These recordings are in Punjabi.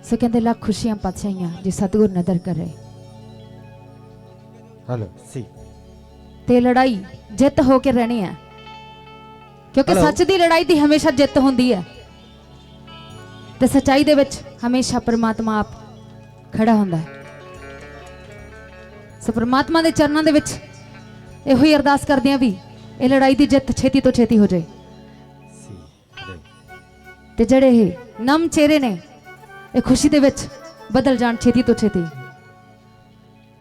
सो कहते लाख खुशियां पातशाहियां जी सतगुर नदर करे। हेलो सी ते लड़ाई जित होके रहनी है, क्योंकि Hello. सच दी लड़ाई दी हमेशा जित होंदी है ते सच्चाई दे विच हमेशा परमात्मा आप खड़ा होंदा है। सो परमात्मा दे चरणों दे विच इहो ही अरदास करदे आ भी ये लड़ाई दी जित छेती तो छेती हो जाए सी दे ते जड़े ये नम चेहरे ने ये खुशी दे विच बदल जान छेती तो छेती।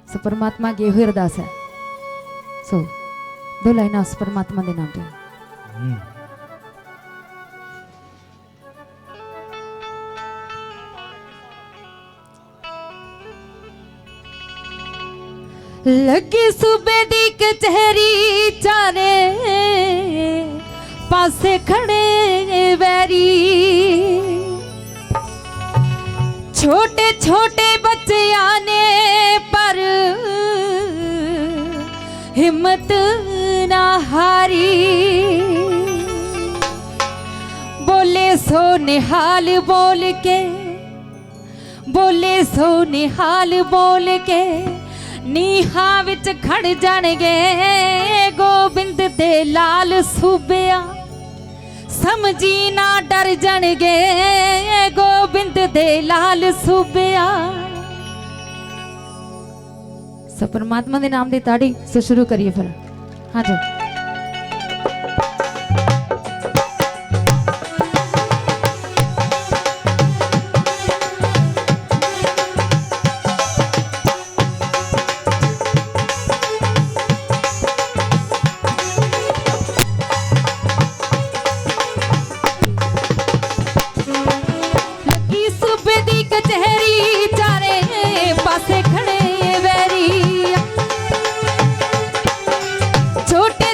सो परमात्मा अगे इहो ही अरदास है। सो दो लाइनां उस परमात्मा दे नाम ते। लगी सूबे दी कचहरी चारे पासे खड़े वैरी, छोटे छोटे बच्चियां ने पर हिम्मत ना हारी। बोले सो निहाल बोल के, बोले सो निहाल बोल के नीहा विच खड़ जाणगे गोबिंद दे लाल सूबिया, समझी ना डर जाणगे गोबिंद दे लाल सूबिया। सो परमात्मा दे नाम दी ताड़ी से शुरू करिए फिर। हाँ जी छोटे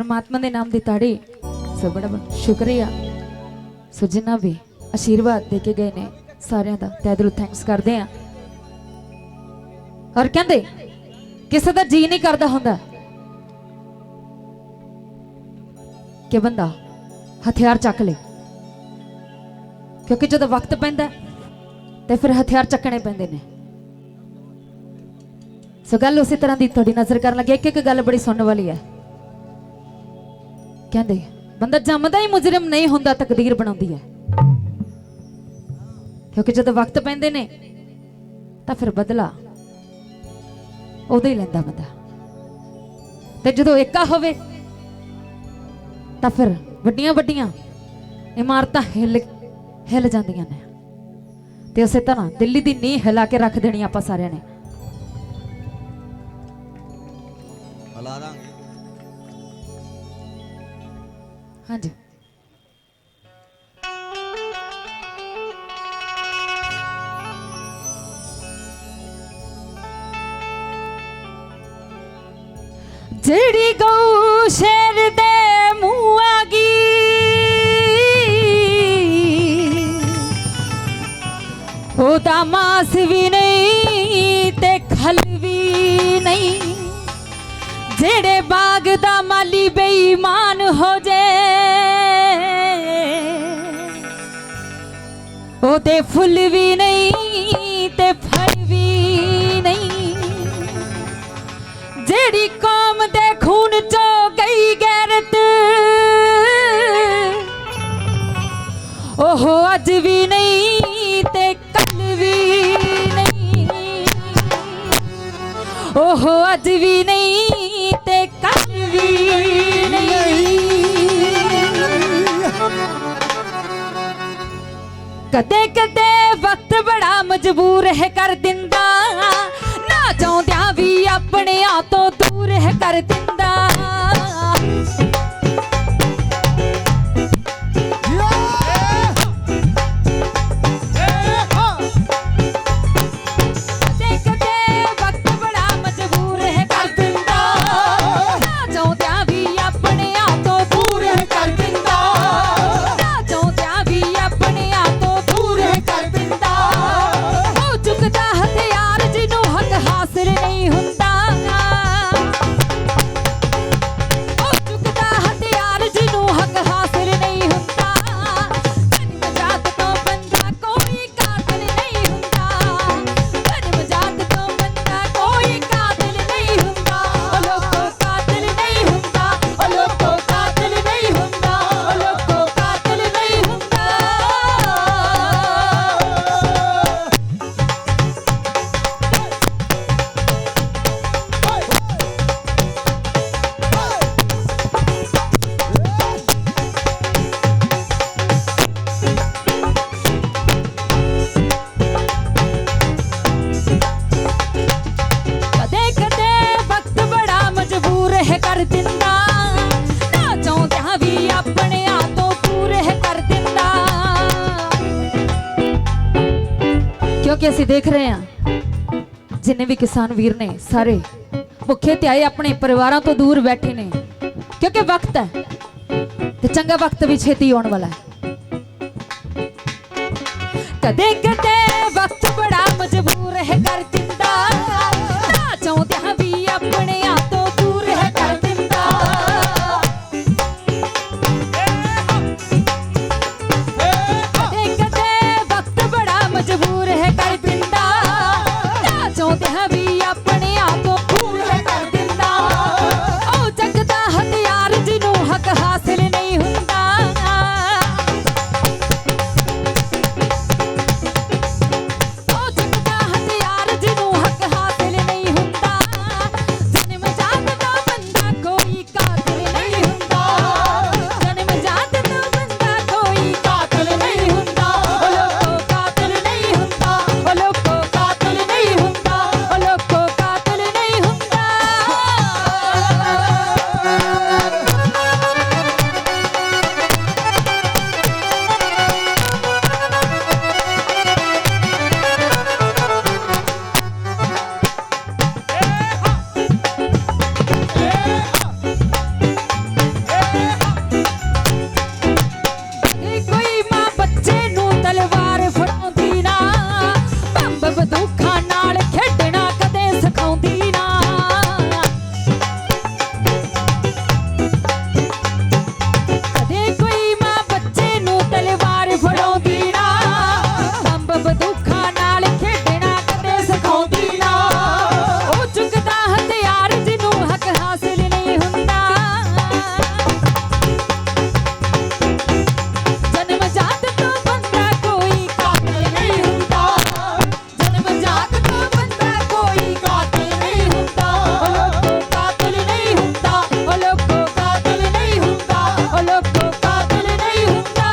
परमात्मा के नाम की ताड़ी। सो बड़ा शुक्रिया। सो जिन्ना भी आशीर्वाद दे के गए ने सारिਆਂ ਦਾ तहे दिलों थैंक्स करते हैं। और कहते किसी का जी नहीं करता होंदा कि बंदा हथियार चक ले, क्योंकि जो वक्त पैंदा तो फिर हथियार चकने पैंदे ने। सो गल उसी तरह की थोड़ी नजर कर लगे। एक एक गल बड़ी सुनने वाली है। कहते बंदा जमदा ही मुजरिम नहीं होंदा, तकदीर बनाउंदी है। क्योंकि जो वक्त पैंदे ने तो फिर बदला उदो ही लैंदा बंदा, ते जो एका होवे तो फिर वड्डियां वड्डियां इमारतां हिल जांदियां ने। ते उसे तरह दिल्ली दी नींह हिला के रख देनी आपां सारियां ने। हाँ जी, जेड़ी गौ शेर दे मुँह आगी ओदा मास भी नहीं ते खल भी नहीं। जेड़े बाग दा माली बेईमान हो जाए ओदे फुल भी नहीं ते फल भी नहीं। जेड़ी कौम दे खून चो गई गैरत ओहो अज भी नहीं ते कल भी नहीं। ओहो अज भी नहीं ते कल भी नहीं। कदे कदे वक्त बड़ा मजबूर है कर दिंदा, ना चाहद्या भी अपने आप तो दूर है कर दिंदा। क्योंकि असी देख रहे हैं जिन्ने भी किसान वीर ने सारे भुखे त्याए अपने परिवारों तो दूर बैठे ने, क्योंकि वक्त है ते चंगा वक्त भी छेती आने वाला है। कदे कदे वक्त बड़ा मजबूर है कर दिंदा, ना चाहद्या भी अपने आप तो दूर है कर दिंदा। कदे कदे वक्त बड़ा मजबूर है कर दिंदा, ना चाहद्या भी अपने आप तो दूर है कर दिंदा। ओ जगदा हथियार जिन्हों हक हासिल नहीं हुंदा। ਰੱਬ ਬੰਦੂਖਾਂ ਨਾਲ ਖੇਡਣਾ ਕਦੇ ਸਿਖਾਉਂਦੀ ਨਾ ਉਹ ਚੁੱਕਦਾ ਹਥਿਆਰ ਜਿਹਨੂੰ ਹੱਕ ਹਾਸਿਲ ਨਹੀਂ ਹੁੰਦਾ ਜਨਮ ਜਾਤ ਤੋਂ ਬੰਦਾ ਕੋਈ ਕਾਤਿਲ ਨਹੀਂ ਹੁੰਦਾ ਜਨਮ ਜਾਤ ਤੋਂ ਬੰਦਾ ਕੋਈ ਕਾਤਿਲ ਨਹੀਂ ਹੁੰਦਾ ਉਹ ਲੋਕੋ ਕਾਤਿਲ ਨਹੀਂ ਹੁੰਦਾ ਉਹ ਲੋਕੋ ਕਾਤਿਲ ਨਹੀਂ ਹੁੰਦਾ ਉਹ ਲੋਕੋ ਕਾਤਿਲ ਨਹੀਂ ਹੁੰਦਾ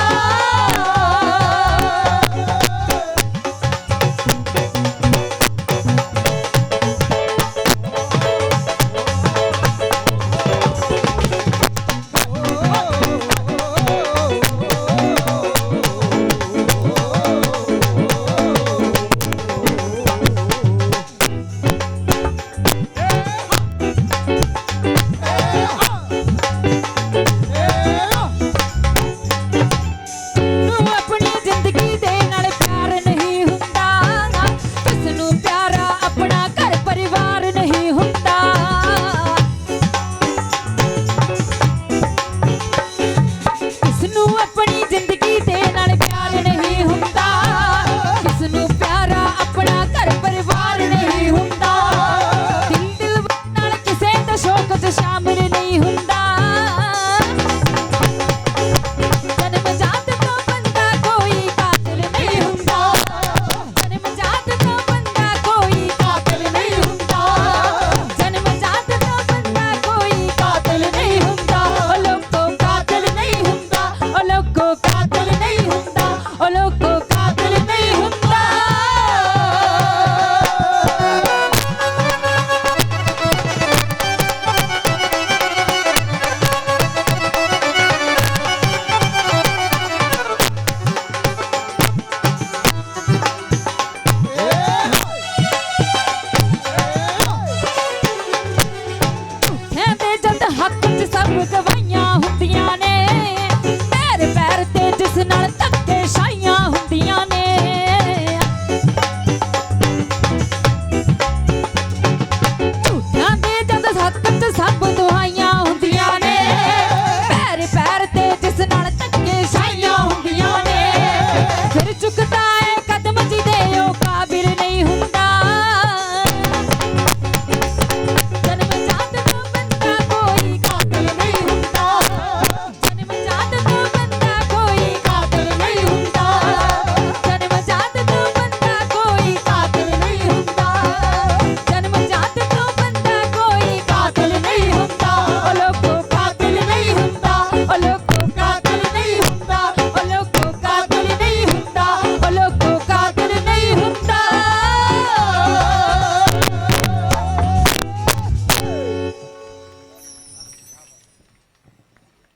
ਨੂੰ ਆਪਣੀ ਜ਼ਿੰਦਗੀ ਦੇ ਨਾਲ ਪਿਆਰ ਨਹੀਂ ਹੁੰਦਾ ਕਿਸ ਨੂੰ ਪਿਆਰਾ ਆਪਣਾ ਘਰ ਪਰਿਵਾਰ ਨਹੀਂ ਹੁੰਦਾ ਕਿਸ ਨੂੰ ਆਪਣੀ ਜ਼ਿੰਦਗੀ ਦੇ ਨਾਲ ਪਿਆਰ ਨਹੀਂ ਹੁੰਦਾ ਕਿਸ ਨੂੰ ਪਿਆਰਾ ਆਪਣਾ ਘਰ ਪਰਿਵਾਰ ਨਹੀਂ ਹੁੰਦਾ ਦਿਲ ਨਾਲ ਕਿਸੇ ਦਾ ਸ਼ੌਕ 'ਚ ਸ਼ਾਮਿਲ ਨਹੀਂ ਹੁੰਦਾ ਜਨਮ ਜਾਤ ਤੋਂ ਬੰਦਾ ਕੋਈ ਕਾਤਿਲ ਨਹੀਂ ਹੁੰਦਾ ਜਨਮ ਜਾਤ ਤੋਂ ਬੰਦਾ ਕੋਈ ਕਾਤਿਲ ਨਹੀਂ ਹੁੰਦਾ ਜਨਮ ਜਾਤ ਤੋਂ ਬੰਦਾ ਕੋਈ ਕਾਤਿਲ ਨਹੀਂ ਹੁੰਦਾ ਉਹ ਲੋਕੋ ਕਾਤਿਲ ਨਹੀਂ ਹੁੰਦਾ ਉਹ ਲੋਕੋ ਕਾਤਿਲ ਨਹੀਂ ਹੁੰਦਾ ਉਹ ਲੋਕੋ ਕਾਤਿਲ ਨਹੀਂ ਹੁੰਦਾ ਕਹਿੰਦੇ ਜਦ ਹੱਕ 'ਚ ਸਭ ਗਵਾਈਆਂ ਹੁੰਦੀਆਂ ਨੇ ਪੈਰ ਪੈਰ ਤੇ ਜਿਸ ਨਾਲ ਧੱਕੇ ਸ਼ਾਈਆਂ ਹੁੰਦੀਆਂ ਨੇ ਝੂਠਿਆਂ ਦੇ ਜਦ ਹੱਕ 'ਚ ਸਭ ਦੁਹਾਈਆਂ ਹੁੰਦੀਆਂ ਨੇ ਪੈਰ ਪੈਰ ਤੇ ਜਿਸ ਨਾਲ ਧੱਕੇ ਸ਼ਾਈਆਂ ਹੁੰਦੀਆਂ ਨੇ ਫਿਰ ਚੁੱਕਦਾ ਏ ਕਦਮ ਜਿਹਦੇ ਉਹ ਕਾਬਿਲ ਨਹੀਂ ਹੁੰਦਾ ਜਨਮ ਜਾਤ ਤੋਂ ਬੰਦਾ ਕੋਈ ਕਾਤਿਲ ਨਹੀਂ ਹੁੰਦਾ ਜਨਮ ਜਾਤ ਤੋਂ ਬੰਦਾ ਕੋਈ ਕਾਤਿਲ ਨਹੀਂ ਹੁੰਦਾ ਜਨਮ ਜਾਤ ਤੋਂ ਬੰਦਾ ਕੋਈ ਕਾਤਿਲ ਨਹੀਂ ਹੁੰਦਾ ਜਨਮ ਜਾਤ ਤੋਂ ਬੰਦਾ ਕੋਈ ਕਾਤਿਲ ਨਹੀਂ ਹੁੰਦਾ ਉਹ ਲੋਕੋ ਕਾਤਿਲ ਨਹੀਂ ਹੁੰਦਾ ਉਹ ਲੋਕੋ ਕਾਤਿਲ ਨਹੀਂ ਹੁੰਦਾ ਉਹ ਲੋਕੋ ਕਾਤਿਲ ਨਹੀਂ ਹੁੰਦਾ ਉਹ ਲੋਕੋ ਕਾਤਿਲ ਨਹੀਂ ਹੁੰਦਾ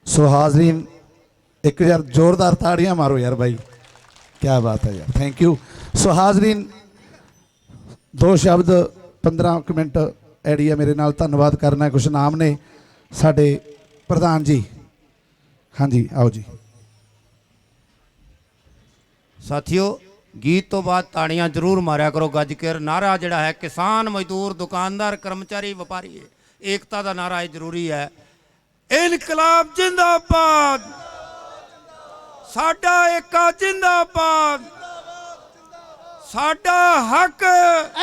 सो हाजरीन एक यार जोरदार ताड़ियां मारो यार भाई क्या बात है यार थैंक यू सो हाजरीन दो शब्द 15 ਕੁ ਮਿੰਟ ਐਡੀਆ ਮੇਰੇ ਨਾਲ ਧੰਨਵਾਦ ਕਰਨਾ ਕੁਝ ਨਾਮ ਨੇ ਸਾਡੇ ਪ੍ਰਧਾਨ ਜੀ ਹਾਂਜੀ ਆਓ ਜੀ ਸਾਥੀਓ ਗੀਤ ਤੋਂ ਬਾਅਦ ਤਾੜੀਆਂ ਜ਼ਰੂਰ ਮਾਰਿਆ ਕਰੋ ਗੱਜ ਕੇ ਨਾਰਾ ਜਿਹੜਾ ਹੈ ਕਿਸਾਨ ਮਜ਼ਦੂਰ ਦੁਕਾਨਦਾਰ ਕਰਮਚਾਰੀ ਵਪਾਰੀ ਏਕਤਾ ਦਾ ਨਾਰਾ ਇਹ ਜ਼ਰੂਰੀ ਹੈ ਇਨਕਲਾਬ ਜਿੰਦਾਬਾਦ ਸਾਡਾ ਏਕਾ ਜਿੰਦਾਬਾਦ ਸਾਡਾ ਹੱਕ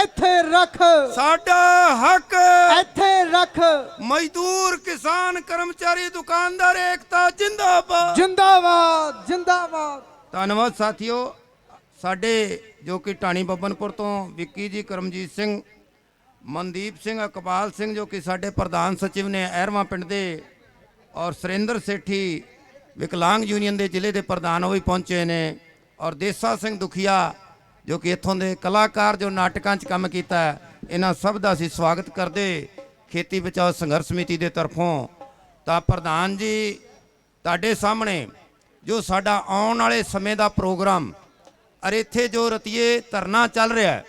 ਇੱਥੇ ਰੱਖ ਸਾਡਾ ਹੱਕ ਇੱਥੇ ਰੱਖ ਮਜ਼ਦੂਰ ਕਿਸਾਨ ਕਰਮਚਾਰੀ ਦੁਕਾਨਦਾਰ ਏਕਤਾ ਜਿੰਦਾਬਾਦ ਜਿੰਦਾਬਾਦ ਜਿੰਦਾਬਾਦ ਧੰਨਵਾਦ ਸਾਥੀਓ ਸਾਡੇ ਜੋ ਕਿ ਢਾਣੀ ਬੱਬਨਪੁਰ ਤੋਂ ਵਿੱਕੀ ਜੀ ਕਰਮਜੀਤ ਸਿੰਘ ਮਨਦੀਪ ਸਿੰਘ ਇਕਬਾਲ ਸਿੰਘ ਜੋ ਕਿ ਸਾਡੇ ਪ੍ਰਧਾਨ ਸਚਿਵ ਨੇ ਐਰਵਾਂ ਪਿੰਡ ਦੇ ਔਰ ਸੁਰਿੰਦਰ ਸੇਠੀ ਵਿਕਲਾਂਗ ਯੂਨੀਅਨ ਦੇ ਜ਼ਿਲ੍ਹੇ ਦੇ ਪ੍ਰਧਾਨ ਉਹ ਵੀ ਪਹੁੰਚੇ ਨੇ ਔਰ ਦੇਸਾ ਸਿੰਘ ਦੁਖੀਆ ਜੋ ਕਿ ਇੱਥੋਂ ਦੇ ਕਲਾਕਾਰ ਜੋ ਨਾਟਕਾਂ 'ਚ ਕੰਮ ਕੀਤਾ ਹੈ ਇਹਨਾਂ ਸਭ ਦਾ ਅਸੀਂ ਸਵਾਗਤ ਕਰਦੇ ਖੇਤੀ ਬਚਾਓ ਸੰਘਰਸ਼ ਸਮਿਤੀ ਦੇ ਤਰਫੋਂ ਤਾਂ ਪ੍ਰਧਾਨ ਜੀ ਤੁਹਾਡੇ ਸਾਹਮਣੇ ਜੋ ਸਾਡਾ ਆਉਣ ਵਾਲੇ ਸਮੇਂ ਦਾ ਪ੍ਰੋਗਰਾਮ ਔਰ ਇੱਥੇ ਜੋ ਰਤੀਏ ਧਰਨਾ ਚੱਲ ਰਿਹਾ ਹੈ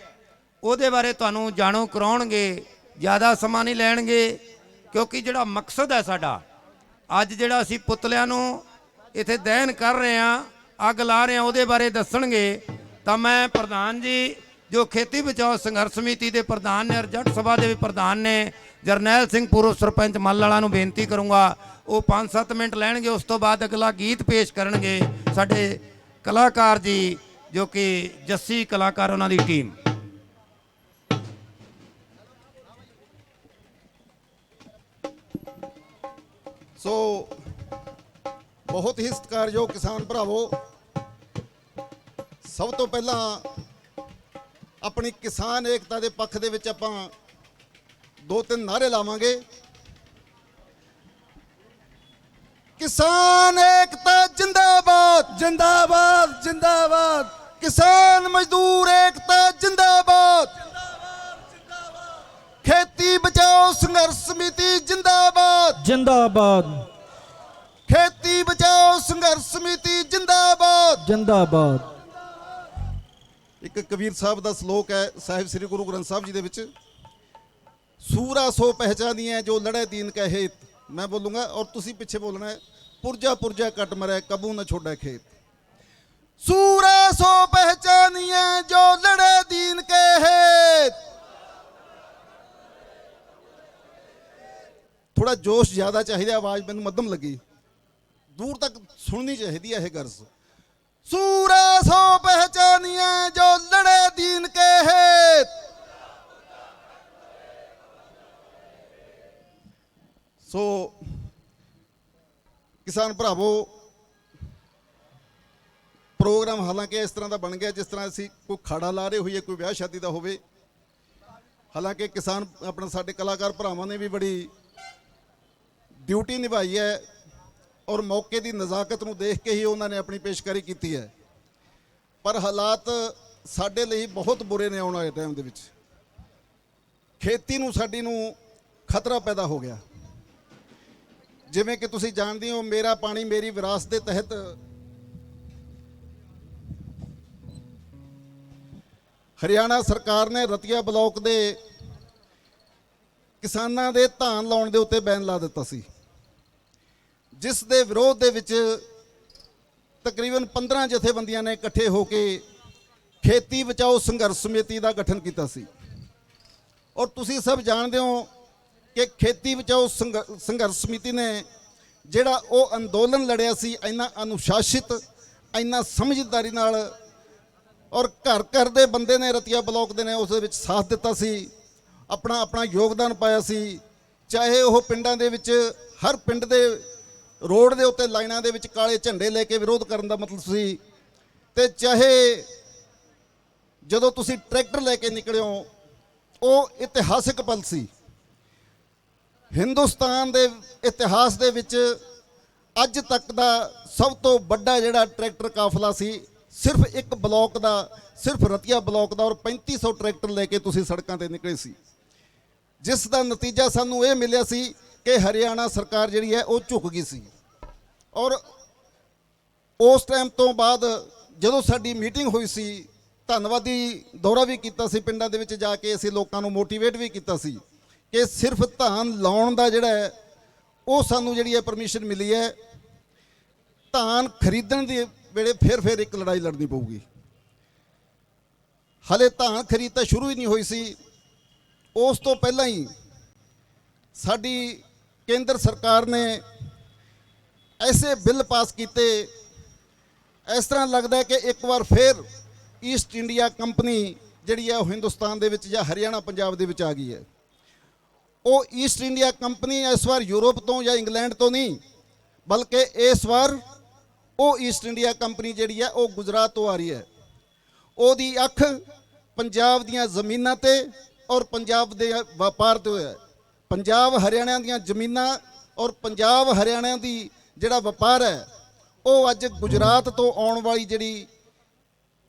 ਉਹਦੇ ਬਾਰੇ ਤੁਹਾਨੂੰ ਜਾਣੂ ਕਰਾਉਣਗੇ ਜ਼ਿਆਦਾ ਸਮਾਂ ਨਹੀਂ ਲੈਣਗੇ ਕਿਉਂਕਿ ਜਿਹੜਾ ਮਕਸਦ ਹੈ ਸਾਡਾ ਅੱਜ ਜਿਹੜਾ ਅਸੀਂ ਪੁਤਲਿਆਂ ਨੂੰ ਇੱਥੇ ਦਹਨ ਕਰ ਰਹੇ ਹਾਂ ਅੱਗ ਲਾ ਰਹੇ ਹਾਂ ਉਹਦੇ ਬਾਰੇ ਦੱਸਣਗੇ ਤਾਂ ਮੈਂ ਪ੍ਰਧਾਨ ਜੀ ਜੋ ਖੇਤੀ ਬਚਾਓ ਸੰਘਰਸ਼ ਸਮਿਤੀ ਦੇ ਪ੍ਰਧਾਨ ਨੇ ਔਰ ਜੱਟ ਸਭਾ ਦੇ ਵੀ ਪ੍ਰਧਾਨ ਨੇ ਜਰਨੈਲ ਸਿੰਘ ਪੂਰਵ ਸਰਪੰਚ ਮੱਲ ਵਾਲਾ ਨੂੰ ਬੇਨਤੀ ਕਰੂੰਗਾ ਉਹ 5-7 ਮਿੰਟ ਲੈਣਗੇ ਉਸ ਤੋਂ ਬਾਅਦ ਅਗਲਾ ਗੀਤ ਪੇਸ਼ ਕਰਨਗੇ ਸਾਡੇ ਕਲਾਕਾਰ ਜੀ ਜੋ ਕਿ ਜੱਸੀ ਕਲਾਕਾਰ ਉਹਨਾਂ ਦੀ ਟੀਮ। ਸੋ ਬਹੁਤ ਹੀ ਸਤਿਕਾਰਯੋਗ ਕਿਸਾਨ ਭਰਾਵੋ, ਸਭ ਤੋਂ ਪਹਿਲਾਂ ਆਪਣੀ ਕਿਸਾਨ ਏਕਤਾ ਦੇ ਪੱਖ ਦੇ ਵਿੱਚ ਆਪਾਂ 2-3 ਨਾਅਰੇ ਲਾਵਾਂਗੇ। ਕਿਸਾਨ ਏਕਤਾ ਜਿੰਦਾਬਾਦ, ਜਿੰਦਾਬਾਦ ਜਿੰਦਾਬਾਦ, ਕਿਸਾਨ ਮਜ਼ਦੂਰ ਏਕਤਾ ਜਿੰਦਾਬਾਦ, ਖੇਤੀ ਬਚਾਓ ਸੰਘਰਸ਼ ਸਮਿਤੀ ਜਿੰਦਾਬਾਦ, ਜਿੰਦਾਬਾਦ ਖੇਤੀ ਬਚਾਓ ਸੰਘਰਸ਼ ਸਮਿਤੀ ਜਿੰਦਾਬਾਦ। ਜਿੰਦਾਬਾਦ। ਇੱਕ ਕਬੀਰ ਸਾਹਿਬ ਦਾ ਸ਼ਲੋਕ ਹੈ ਸਾਹਿਬ ਸ੍ਰੀ ਗੁਰੂ ਗ੍ਰੰਥ ਸਾਹਿਬ ਜੀ ਦੇ ਵਿੱਚ, ਸੂਰਾ ਸੋ ਪਹਿਚਾਨੀਐ ਜੋ ਲੜੇ ਦੀਨ ਕੈ ਹੇਤ। ਮੈਂ ਬੋਲੂੰਗਾ ਔਰ ਤੁਸੀਂ ਪਿੱਛੇ ਬੋਲਣਾ ਹੈ, ਪੁਰਜਾ ਪੁਰਜਾ ਕੱਟ ਮਰੈ ਕਬੂ ਨਾ ਛੋੜੈ ਖੇਤ। ਸੂਰਾ ਸੋ ਪਹਿਚਾਨੀਐ ਜੋ ਲੜੇ ਦੀਨ ਕੈ ਹੇਤ। ਥੋੜਾ ਜੋਸ਼ ਜ਼ਿਆਦਾ ਚਾਹੀਦਾ, ਆਵਾਜ਼ ਮੈਨੂੰ ਮੱਧਮ ਲੱਗੀ, ਦੂਰ ਤੱਕ ਸੁਣਨੀ ਚਾਹੀਦੀ ਹੈ ਇਹ ਗਰਜ਼। ਸੂਰਾ ਸੋ ਪਹਿਚਾਨੀਐ ਜੋ ਲੜੇ ਦੀਨ ਕੇ ਹੇਤ। ਸੋ ਕਿਸਾਨ ਭਰਾਵੋ, ਪ੍ਰੋਗਰਾਮ ਹਾਲਾਂਕਿ ਇਸ ਤਰ੍ਹਾਂ ਦਾ ਬਣ ਗਿਆ ਜਿਸ ਤਰ੍ਹਾਂ ਅਸੀਂ ਕੋਈ ਖਾੜਾ ਲਾ ਰਹੇ ਹੋਈਏ, ਕੋਈ ਵਿਆਹ ਸ਼ਾਦੀ ਦਾ ਹੋਵੇ। ਹਾਲਾਂਕਿ ਕਿਸਾਨ ਆਪਣਾ ਸਾਡੇ ਕਲਾਕਾਰ ਭਰਾਵਾਂ ਨੇ ਵੀ ਬੜੀ ਡਿਊਟੀ ਨਿਭਾਈ ਹੈ ਔਰ ਮੌਕੇ ਦੀ ਨਜ਼ਾਕਤ ਨੂੰ ਦੇਖ ਕੇ ਹੀ ਉਹਨਾਂ ਨੇ ਆਪਣੀ ਪੇਸ਼ਕਾਰੀ ਕੀਤੀ ਹੈ। ਪਰ ਹਾਲਾਤ ਸਾਡੇ ਲਈ ਬਹੁਤ ਬੁਰੇ ਨੇ ਆਉਣ ਵਾਲੇ ਟਾਈਮ ਦੇ ਵਿੱਚ। ਖੇਤੀ ਨੂੰ ਸਾਡੀ ਨੂੰ ਖਤਰਾ ਪੈਦਾ ਹੋ ਗਿਆ। ਜਿਵੇਂ ਕਿ ਤੁਸੀਂ ਜਾਣਦੇ ਹੋ, ਮੇਰਾ ਪਾਣੀ ਮੇਰੀ ਵਿਰਾਸਤ ਦੇ ਤਹਿਤ ਹਰਿਆਣਾ ਸਰਕਾਰ ਨੇ ਰਤੀਆ ਬਲਾਕ ਦੇ ਕਿਸਾਨਾਂ ਦੇ ਧਾਨ ਲਾਉਣ ਦੇ ਉੱਤੇ ਬੈਨ ਲਾ ਦਿੱਤਾ ਸੀ, ਜਿਸ ਦੇ ਵਿਰੋਧ ਦੇ ਵਿੱਚ ਤਕਰੀਬਨ 15 ਜਥੇਬੰਦੀਆਂ ਨੇ ਇਕੱਠੇ ਹੋ ਕੇ ਖੇਤੀ ਬਚਾਓ ਸੰਘਰਸ਼ ਸਮਿਤੀ ਦਾ ਗਠਨ ਕੀਤਾ ਸੀ। ਔਰ ਤੁਸੀਂ ਸਭ ਜਾਣਦੇ ਹੋ ਕਿ ਖੇਤੀ ਬਚਾਓ ਸੰਘਰਸ਼ ਸਮਿਤੀ ਨੇ ਜਿਹੜਾ ਉਹ ਅੰਦੋਲਨ ਲੜਿਆ ਸੀ, ਇੰਨਾ ਅਨੁਸ਼ਾਸਿਤ, ਇੰਨਾ ਸਮਝਦਾਰੀ ਨਾਲ, ਔਰ ਘਰ ਘਰ ਦੇ ਬੰਦੇ ਨੇ ਰਤੀਆ ਬਲਾਕ ਦੇ ਨੇ ਉਸ ਦੇ ਵਿੱਚ ਸਾਥ ਦਿੱਤਾ ਸੀ, ਆਪਣਾ ਆਪਣਾ ਯੋਗਦਾਨ ਪਾਇਆ ਸੀ। ਚਾਹੇ ਉਹ ਪਿੰਡਾਂ ਦੇ ਵਿੱਚ ਹਰ ਪਿੰਡ ਦੇ ਰੋਡ ਦੇ ਉੱਤੇ ਲਾਈਨਾਂ ਦੇ ਵਿੱਚ ਕਾਲੇ ਝੰਡੇ ਲੈ ਕੇ ਵਿਰੋਧ ਕਰਨ ਦਾ ਮਤਲਬ ਸੀ, ਤੇ ਚਾਹੇ ਜਦੋਂ ਤੁਸੀਂ ਟਰੈਕਟਰ ਲੈ ਕੇ ਨਿਕਲੇ ਹੋ, ਉਹ ਇਤਿਹਾਸਿਕ ਪਲ ਸੀ। ਹਿੰਦੁਸਤਾਨ ਦੇ ਇਤਿਹਾਸ ਦੇ ਵਿੱਚ ਅੱਜ ਤੱਕ ਦਾ ਸਭ ਤੋਂ ਵੱਡਾ ਜਿਹੜਾ ਟਰੈਕਟਰ ਕਾਫਲਾ ਸੀ, ਸਿਰਫ ਇੱਕ ਬਲਾਕ ਦਾ, ਸਿਰਫ ਰਤੀਆ ਬਲਾਕ ਦਾ, ਔਰ 3500 ਟਰੈਕਟਰ ਲੈ ਕੇ ਤੁਸੀਂ ਸੜਕਾਂ ਤੇ ਨਿਕਲੇ ਸੀ, ਜਿਸ ਦਾ ਨਤੀਜਾ ਸਾਨੂੰ ਇਹ ਮਿਲਿਆ ਸੀ ਕਿ ਹਰਿਆਣਾ ਸਰਕਾਰ ਜਿਹੜੀ ਹੈ ਉਹ ਝੁਕ ਗਈ ਸੀ। ਔਰ ਉਸ ਟਾਈਮ ਤੋਂ ਬਾਅਦ ਜਦੋਂ ਸਾਡੀ ਮੀਟਿੰਗ ਹੋਈ ਸੀ, ਧੰਨਵਾਦੀ ਦੌਰਾ ਵੀ ਕੀਤਾ ਸੀ ਪਿੰਡਾਂ ਦੇ ਵਿੱਚ ਜਾ ਕੇ, ਅਸੀਂ ਲੋਕਾਂ ਨੂੰ ਮੋਟੀਵੇਟ ਵੀ ਕੀਤਾ ਸੀ ਕਿ ਸਿਰਫ ਧਾਨ ਲਾਉਣ ਦਾ ਜਿਹੜਾ ਹੈ ਉਹ ਸਾਨੂੰ ਜਿਹੜੀ ਹੈ ਪਰਮਿਸ਼ਨ ਮਿਲੀ ਹੈ, ਧਾਨ ਖਰੀਦਣ ਦੇ ਵੇਲੇ ਫਿਰ ਇੱਕ ਲੜਾਈ ਲੜਨੀ ਪਊਗੀ। ਹਲੇ ਧਾਨ ਖਰੀਦ ਤਾਂ ਸ਼ੁਰੂ ਹੀ ਨਹੀਂ ਹੋਈ ਸੀ, ਉਸ ਤੋਂ ਪਹਿਲਾਂ ਹੀ ਸਾਡੀ ਕੇਂਦਰ ਸਰਕਾਰ ਨੇ ਐਸੇ ਬਿੱਲ ਪਾਸ ਕੀਤੇ, ਇਸ ਤਰ੍ਹਾਂ ਲੱਗਦਾ ਕਿ ਇੱਕ ਵਾਰ ਫਿਰ ਈਸਟ ਇੰਡੀਆ ਕੰਪਨੀ ਜਿਹੜੀ ਹੈ ਉਹ ਹਿੰਦੁਸਤਾਨ ਦੇ ਵਿੱਚ ਜਾਂ ਹਰਿਆਣਾ ਪੰਜਾਬ ਦੇ ਵਿੱਚ ਆ ਗਈ ਹੈ। ਉਹ ਈਸਟ ਇੰਡੀਆ ਕੰਪਨੀ ਇਸ ਵਾਰ ਯੂਰਪ ਤੋਂ ਜਾਂ ਇੰਗਲੈਂਡ ਤੋਂ ਨਹੀਂ, ਬਲਕਿ ਇਸ ਵਾਰ ਉਹ ਈਸਟ ਇੰਡੀਆ ਕੰਪਨੀ ਜਿਹੜੀ ਹੈ ਉਹ ਗੁਜਰਾਤ ਤੋਂ ਆ ਰਹੀ ਹੈ। ਉਹਦੀ ਅੱਖ ਪੰਜਾਬ ਦੀਆਂ ਜ਼ਮੀਨਾਂ ਤੇ ਔਰ ਪੰਜਾਬ ਦੇ ਵਪਾਰ ਤੇ ਹੈ। ਪੰਜਾਬ ਹਰਿਆਣਾ ਦੀਆਂ ਜ਼ਮੀਨਾਂ ਔਰ ਪੰਜਾਬ ਹਰਿਆਣਾ ਦੀ ਜਿਹੜਾ ਵਪਾਰ ਹੈ ਉਹ ਅੱਜ ਗੁਜਰਾਤ ਤੋਂ ਆਉਣ ਵਾਲੀ ਜਿਹੜੀ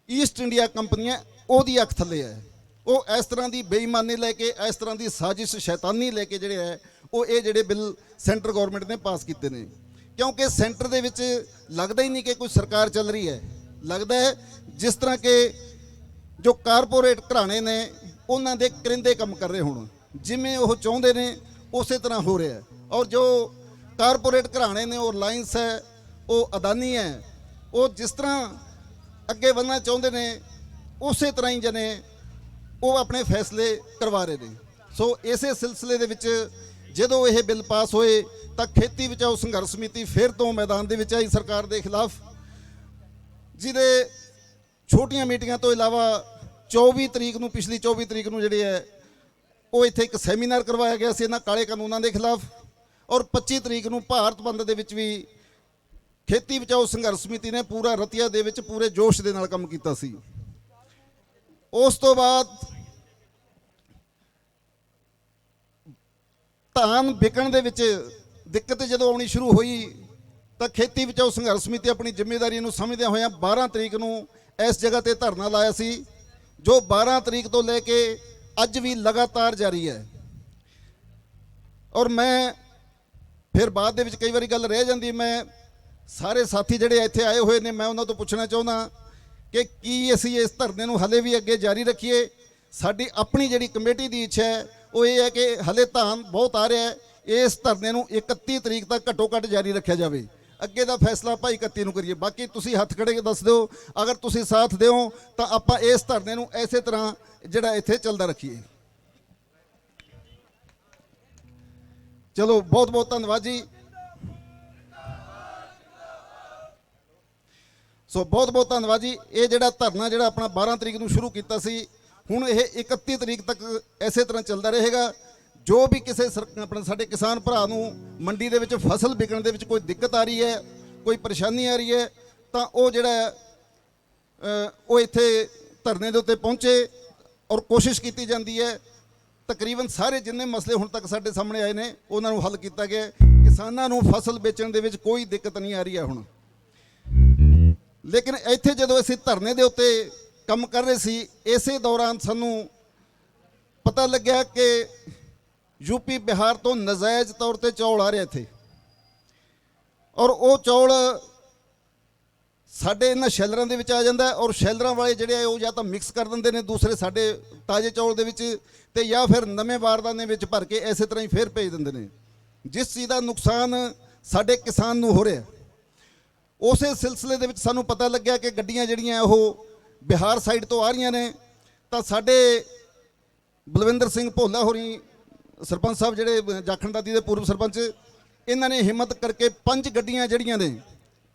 ਈਸਟ ਇੰਡੀਆ ਕੰਪਨੀ ਹੈ ਉਹਦੀ ਅੱਖ ਥੱਲੇ ਹੈ। ਉਹ ਇਸ ਤਰ੍ਹਾਂ ਦੀ ਬੇਈਮਾਨੀ ਲੈ ਕੇ, ਇਸ ਤਰ੍ਹਾਂ ਦੀ ਸਾਜ਼ਿਸ਼ ਸ਼ੈਤਾਨੀ ਲੈ ਕੇ ਜਿਹੜੇ ਹੈ ਉਹ ਇਹ ਜਿਹੜੇ ਬਿੱਲ ਸੈਂਟਰ ਗਵਰਨਮੈਂਟ ਨੇ ਪਾਸ ਕੀਤੇ ਨੇ। ਕਿਉਂਕਿ ਸੈਂਟਰ ਦੇ ਵਿੱਚ ਲੱਗਦਾ ਹੀ ਨਹੀਂ ਕਿ ਕੋਈ ਸਰਕਾਰ ਚੱਲ ਰਹੀ ਹੈ, ਲੱਗਦਾ ਹੈ ਜਿਸ ਤਰ੍ਹਾਂ ਕਿ ਜੋ ਕਾਰਪੋਰੇਟ ਘਰਾਣੇ ਨੇ ਉਹਨਾਂ ਦੇ ਕਰਿੰਦੇ ਕੰਮ ਕਰ ਰਹੇ ਹੋਣ, ਜਿਵੇਂ ਉਹ ਚਾਹੁੰਦੇ ਨੇ ਉਸੇ ਤਰ੍ਹਾਂ ਹੋ ਰਿਹਾ। ਔਰ ਜੋ ਕਾਰਪੋਰੇਟ ਘਰਾਣੇ ਨੇ ਉਹ ਰਿਲਾਇੰਸ ਹੈ, ਉਹ ਅਦਾਨੀ ਹੈ, ਉਹ ਜਿਸ ਤਰ੍ਹਾਂ ਅੱਗੇ ਵਧਣਾ ਚਾਹੁੰਦੇ ਨੇ ਉਸੇ ਤਰ੍ਹਾਂ ਹੀ ਜਨੇ ਉਹ ਆਪਣੇ ਫੈਸਲੇ ਕਰਵਾ ਰਹੇ ਨੇ। ਸੋ ਇਸੇ ਸਿਲਸਿਲੇ ਦੇ ਵਿੱਚ ਜਦੋਂ ਇਹ ਬਿੱਲ ਪਾਸ ਹੋਏ ਤਾਂ ਖੇਤੀ ਬਚਾਓ ਸੰਘਰਸ਼ ਸਮਿਤੀ ਫਿਰ ਤੋਂ ਮੈਦਾਨ ਦੇ ਵਿੱਚ ਆਈ ਸਰਕਾਰ ਦੇ ਖਿਲਾਫ, ਜਿਹਦੇ ਛੋਟੀਆਂ ਮੀਟਿੰਗਾਂ ਤੋਂ ਇਲਾਵਾ 24 ਤਰੀਕ ਨੂੰ, ਪਿਛਲੀ 24 ਤਰੀਕ ਨੂੰ ਜਿਹੜੇ ਹੈ ਉਹ ਇੱਥੇ ਇੱਕ ਸੈਮੀਨਾਰ ਕਰਵਾਇਆ ਗਿਆ ਸੀ ਇਹਨਾਂ ਕਾਲੇ ਕਾਨੂੰਨਾਂ ਦੇ ਖਿਲਾਫ। ਔਰ 25 ਤਰੀਕ ਨੂੰ ਭਾਰਤ ਬੰਦ ਦੇ ਵਿੱਚ ਵੀ ਖੇਤੀ ਬਚਾਓ ਸੰਘਰਸ਼ ਸਮਿਤੀ ਨੇ ਪੂਰਾ ਰਤੀਆ ਦੇ ਵਿੱਚ ਪੂਰੇ ਜੋਸ਼ ਦੇ ਨਾਲ ਕੰਮ ਕੀਤਾ ਸੀ। ਉਸ ਤੋਂ ਬਾਅਦ ਧਾਨ ਵਿਕਣ ਦੇ ਵਿੱਚ ਦਿੱਕਤ ਜਦੋਂ ਆਉਣੀ ਸ਼ੁਰੂ ਹੋਈ ਤਾਂ ਖੇਤੀ ਬਚਾਓ ਸੰਘਰਸ਼ ਸਮਿਤੀ ਆਪਣੀ ਜ਼ਿੰਮੇਵਾਰੀ ਨੂੰ ਸਮਝਦਿਆਂ ਹੋਇਆਂ 12 ਤਰੀਕ ਨੂੰ ਇਸ ਜਗ੍ਹਾ ਤੇ ਧਰਨਾ ਲਾਇਆ ਸੀ, ਜੋ 12 ਤਰੀਕ ਤੋਂ ਲੈ ਕੇ ਅੱਜ ਵੀ ਲਗਾਤਾਰ ਜਾਰੀ ਹੈ। ਔਰ ਮੈਂ ਫਿਰ ਬਾਅਦ ਦੇ ਵਿੱਚ ਕਈ ਵਾਰੀ ਗੱਲ ਰਹਿ ਜਾਂਦੀ, ਮੈਂ ਸਾਰੇ ਸਾਥੀ ਜਿਹੜੇ ਇੱਥੇ ਆਏ ਹੋਏ ਨੇ ਮੈਂ ਉਹਨਾਂ ਤੋਂ ਪੁੱਛਣਾ ਚਾਹੁੰਦਾ ਕਿ ਕੀ ਅਸੀਂ ਇਸ ਧਰਨੇ ਨੂੰ ਹਲੇ ਵੀ ਅੱਗੇ ਜਾਰੀ ਰੱਖੀਏ। ਸਾਡੀ ਆਪਣੀ ਜਿਹੜੀ ਕਮੇਟੀ ਦੀ ਇੱਛਾ ਹੈ ਉਹ ਇਹ ਹੈ ਕਿ ਹਲੇ ਧਾਨ ਬਹੁਤ ਆ ਰਿਹਾ ਹੈ, ਇਸ ਧਰਨੇ ਨੂੰ 31 ਤਰੀਕ ਤੱਕ ਘੱਟੋ ਘੱਟ ਜਾਰੀ ਰੱਖਿਆ ਜਾਵੇ। ਅੱਗੇ ਦਾ ਫੈਸਲਾ ਆਪਾਂ 31 ਨੂੰ ਕਰੀਏ। ਬਾਕੀ ਤੁਸੀਂ ਹੱਥ ਖੜੇ ਕੇ ਦੱਸ ਦਿਓ, ਅਗਰ ਤੁਸੀਂ ਸਾਥ ਦਿਓ ਤਾਂ ਆਪਾਂ ਇਸ ਧਰਨੇ ਨੂੰ ਐਸੇ ਤਰ੍ਹਾਂ ਜਿਹੜਾ ਇੱਥੇ ਚੱਲਦਾ ਰੱਖੀਏ। ਚਲੋ ਬਹੁਤ ਬਹੁਤ ਧੰਨਵਾਦ ਜੀ। ਸੋ ਬਹੁਤ ਬਹੁਤ ਧੰਨਵਾਦ ਜੀ। ਇਹ ਜਿਹੜਾ ਧਰਨਾ ਜਿਹੜਾ ਆਪਣਾ 12 ਤਰੀਕ ਨੂੰ ਸ਼ੁਰੂ ਕੀਤਾ ਸੀ, ਹੁਣ ਇਹ 31 ਤਰੀਕ ਤੱਕ ਐਸੇ ਤਰ੍ਹਾਂ ਚੱਲਦਾ ਰਹੇਗਾ। ਜੋ ਵੀ ਕਿਸੇ ਆਪਣੇ ਸਾਡੇ ਕਿਸਾਨ ਭਰਾ ਨੂੰ ਮੰਡੀ ਦੇ ਵਿੱਚ ਫਸਲ ਵਿਕਣ ਦੇ ਵਿੱਚ ਕੋਈ ਦਿੱਕਤ ਆ ਰਹੀ ਹੈ, ਕੋਈ ਪਰੇਸ਼ਾਨੀ ਆ ਰਹੀ ਹੈ, ਤਾਂ ਉਹ ਜਿਹੜਾ ਉਹ ਇੱਥੇ ਧਰਨੇ ਦੇ ਉੱਤੇ ਪਹੁੰਚੇ ਔਰ ਕੋਸ਼ਿਸ਼ ਕੀਤੀ ਜਾਂਦੀ ਹੈ। ਤਕਰੀਬਨ ਸਾਰੇ ਜਿੰਨੇ ਮਸਲੇ ਹੁਣ ਤੱਕ ਸਾਡੇ ਸਾਹਮਣੇ ਆਏ ਨੇ ਉਹਨਾਂ ਨੂੰ ਹੱਲ ਕੀਤਾ ਗਿਆ। ਕਿਸਾਨਾਂ ਨੂੰ ਫਸਲ ਵੇਚਣ ਦੇ ਵਿੱਚ ਕੋਈ ਦਿੱਕਤ ਨਹੀਂ ਆ ਰਹੀ ਹੈ ਹੁਣ। ਲੇਕਿਨ ਇੱਥੇ ਜਦੋਂ ਅਸੀਂ ਧਰਨੇ ਦੇ ਉੱਤੇ ਕੰਮ ਕਰ ਰਹੇ ਸੀ, ਇਸੇ ਦੌਰਾਨ ਸਾਨੂੰ ਪਤਾ ਲੱਗਿਆ ਕਿ ਯੂਪੀ ਬਿਹਾਰ ਤੋਂ ਨਜਾਇਜ਼ ਤੌਰ ਤੇ ਚੌਲ ਆ ਰਿਹਾ ਇੱਥੇ, ਔਰ ਉਹ ਚੌਲ ਸਾਡੇ ਇਹਨਾਂ ਸ਼ੈਲਰਾਂ ਦੇ ਵਿੱਚ ਆ ਜਾਂਦਾ ਔਰ ਸ਼ੈਲਰਾਂ ਵਾਲੇ ਜਿਹੜੇ ਆ ਉਹ ਜਾਂ ਤਾਂ ਮਿਕਸ ਕਰ ਦਿੰਦੇ ਨੇ ਦੂਸਰੇ ਸਾਡੇ ਤਾਜ਼ੇ ਚੌਲ ਦੇ ਵਿੱਚ, ਤੇ ਜਾਂ ਫਿਰ ਨਵੇਂ ਬਾਰਦਾਨੇ ਵਿੱਚ ਭਰ ਕੇ ਇਸੇ ਤਰ੍ਹਾਂ ਹੀ ਫੇਰ ਭੇਜ ਦਿੰਦੇ ਨੇ, ਜਿਸ ਚੀਜ਼ ਦਾ ਨੁਕਸਾਨ ਸਾਡੇ ਕਿਸਾਨ ਨੂੰ ਹੋ ਰਿਹਾ। ਉਸੇ ਸਿਲਸਿਲੇ ਦੇ ਵਿੱਚ ਸਾਨੂੰ ਪਤਾ ਲੱਗਿਆ ਕਿ ਗੱਡੀਆਂ ਜਿਹੜੀਆਂ ਉਹ ਬਿਹਾਰ ਸਾਈਡ ਤੋਂ ਆ ਰਹੀਆਂ ਨੇ, ਤਾਂ ਸਾਡੇ ਬਲਵਿੰਦਰ ਸਿੰਘ ਭੋਲਾ ਹੋਰੀ ਸਰਪੰਚ ਸਾਹਿਬ ਜਿਹੜੇ ਜਾਖੜਦਾਦੀ ਦੇ ਪੂਰਵ ਸਰਪੰਚ, ਇਹਨਾਂ ਨੇ ਹਿੰਮਤ ਕਰਕੇ 5 ਗੱਡੀਆਂ ਜਿਹੜੀਆਂ ਨੇ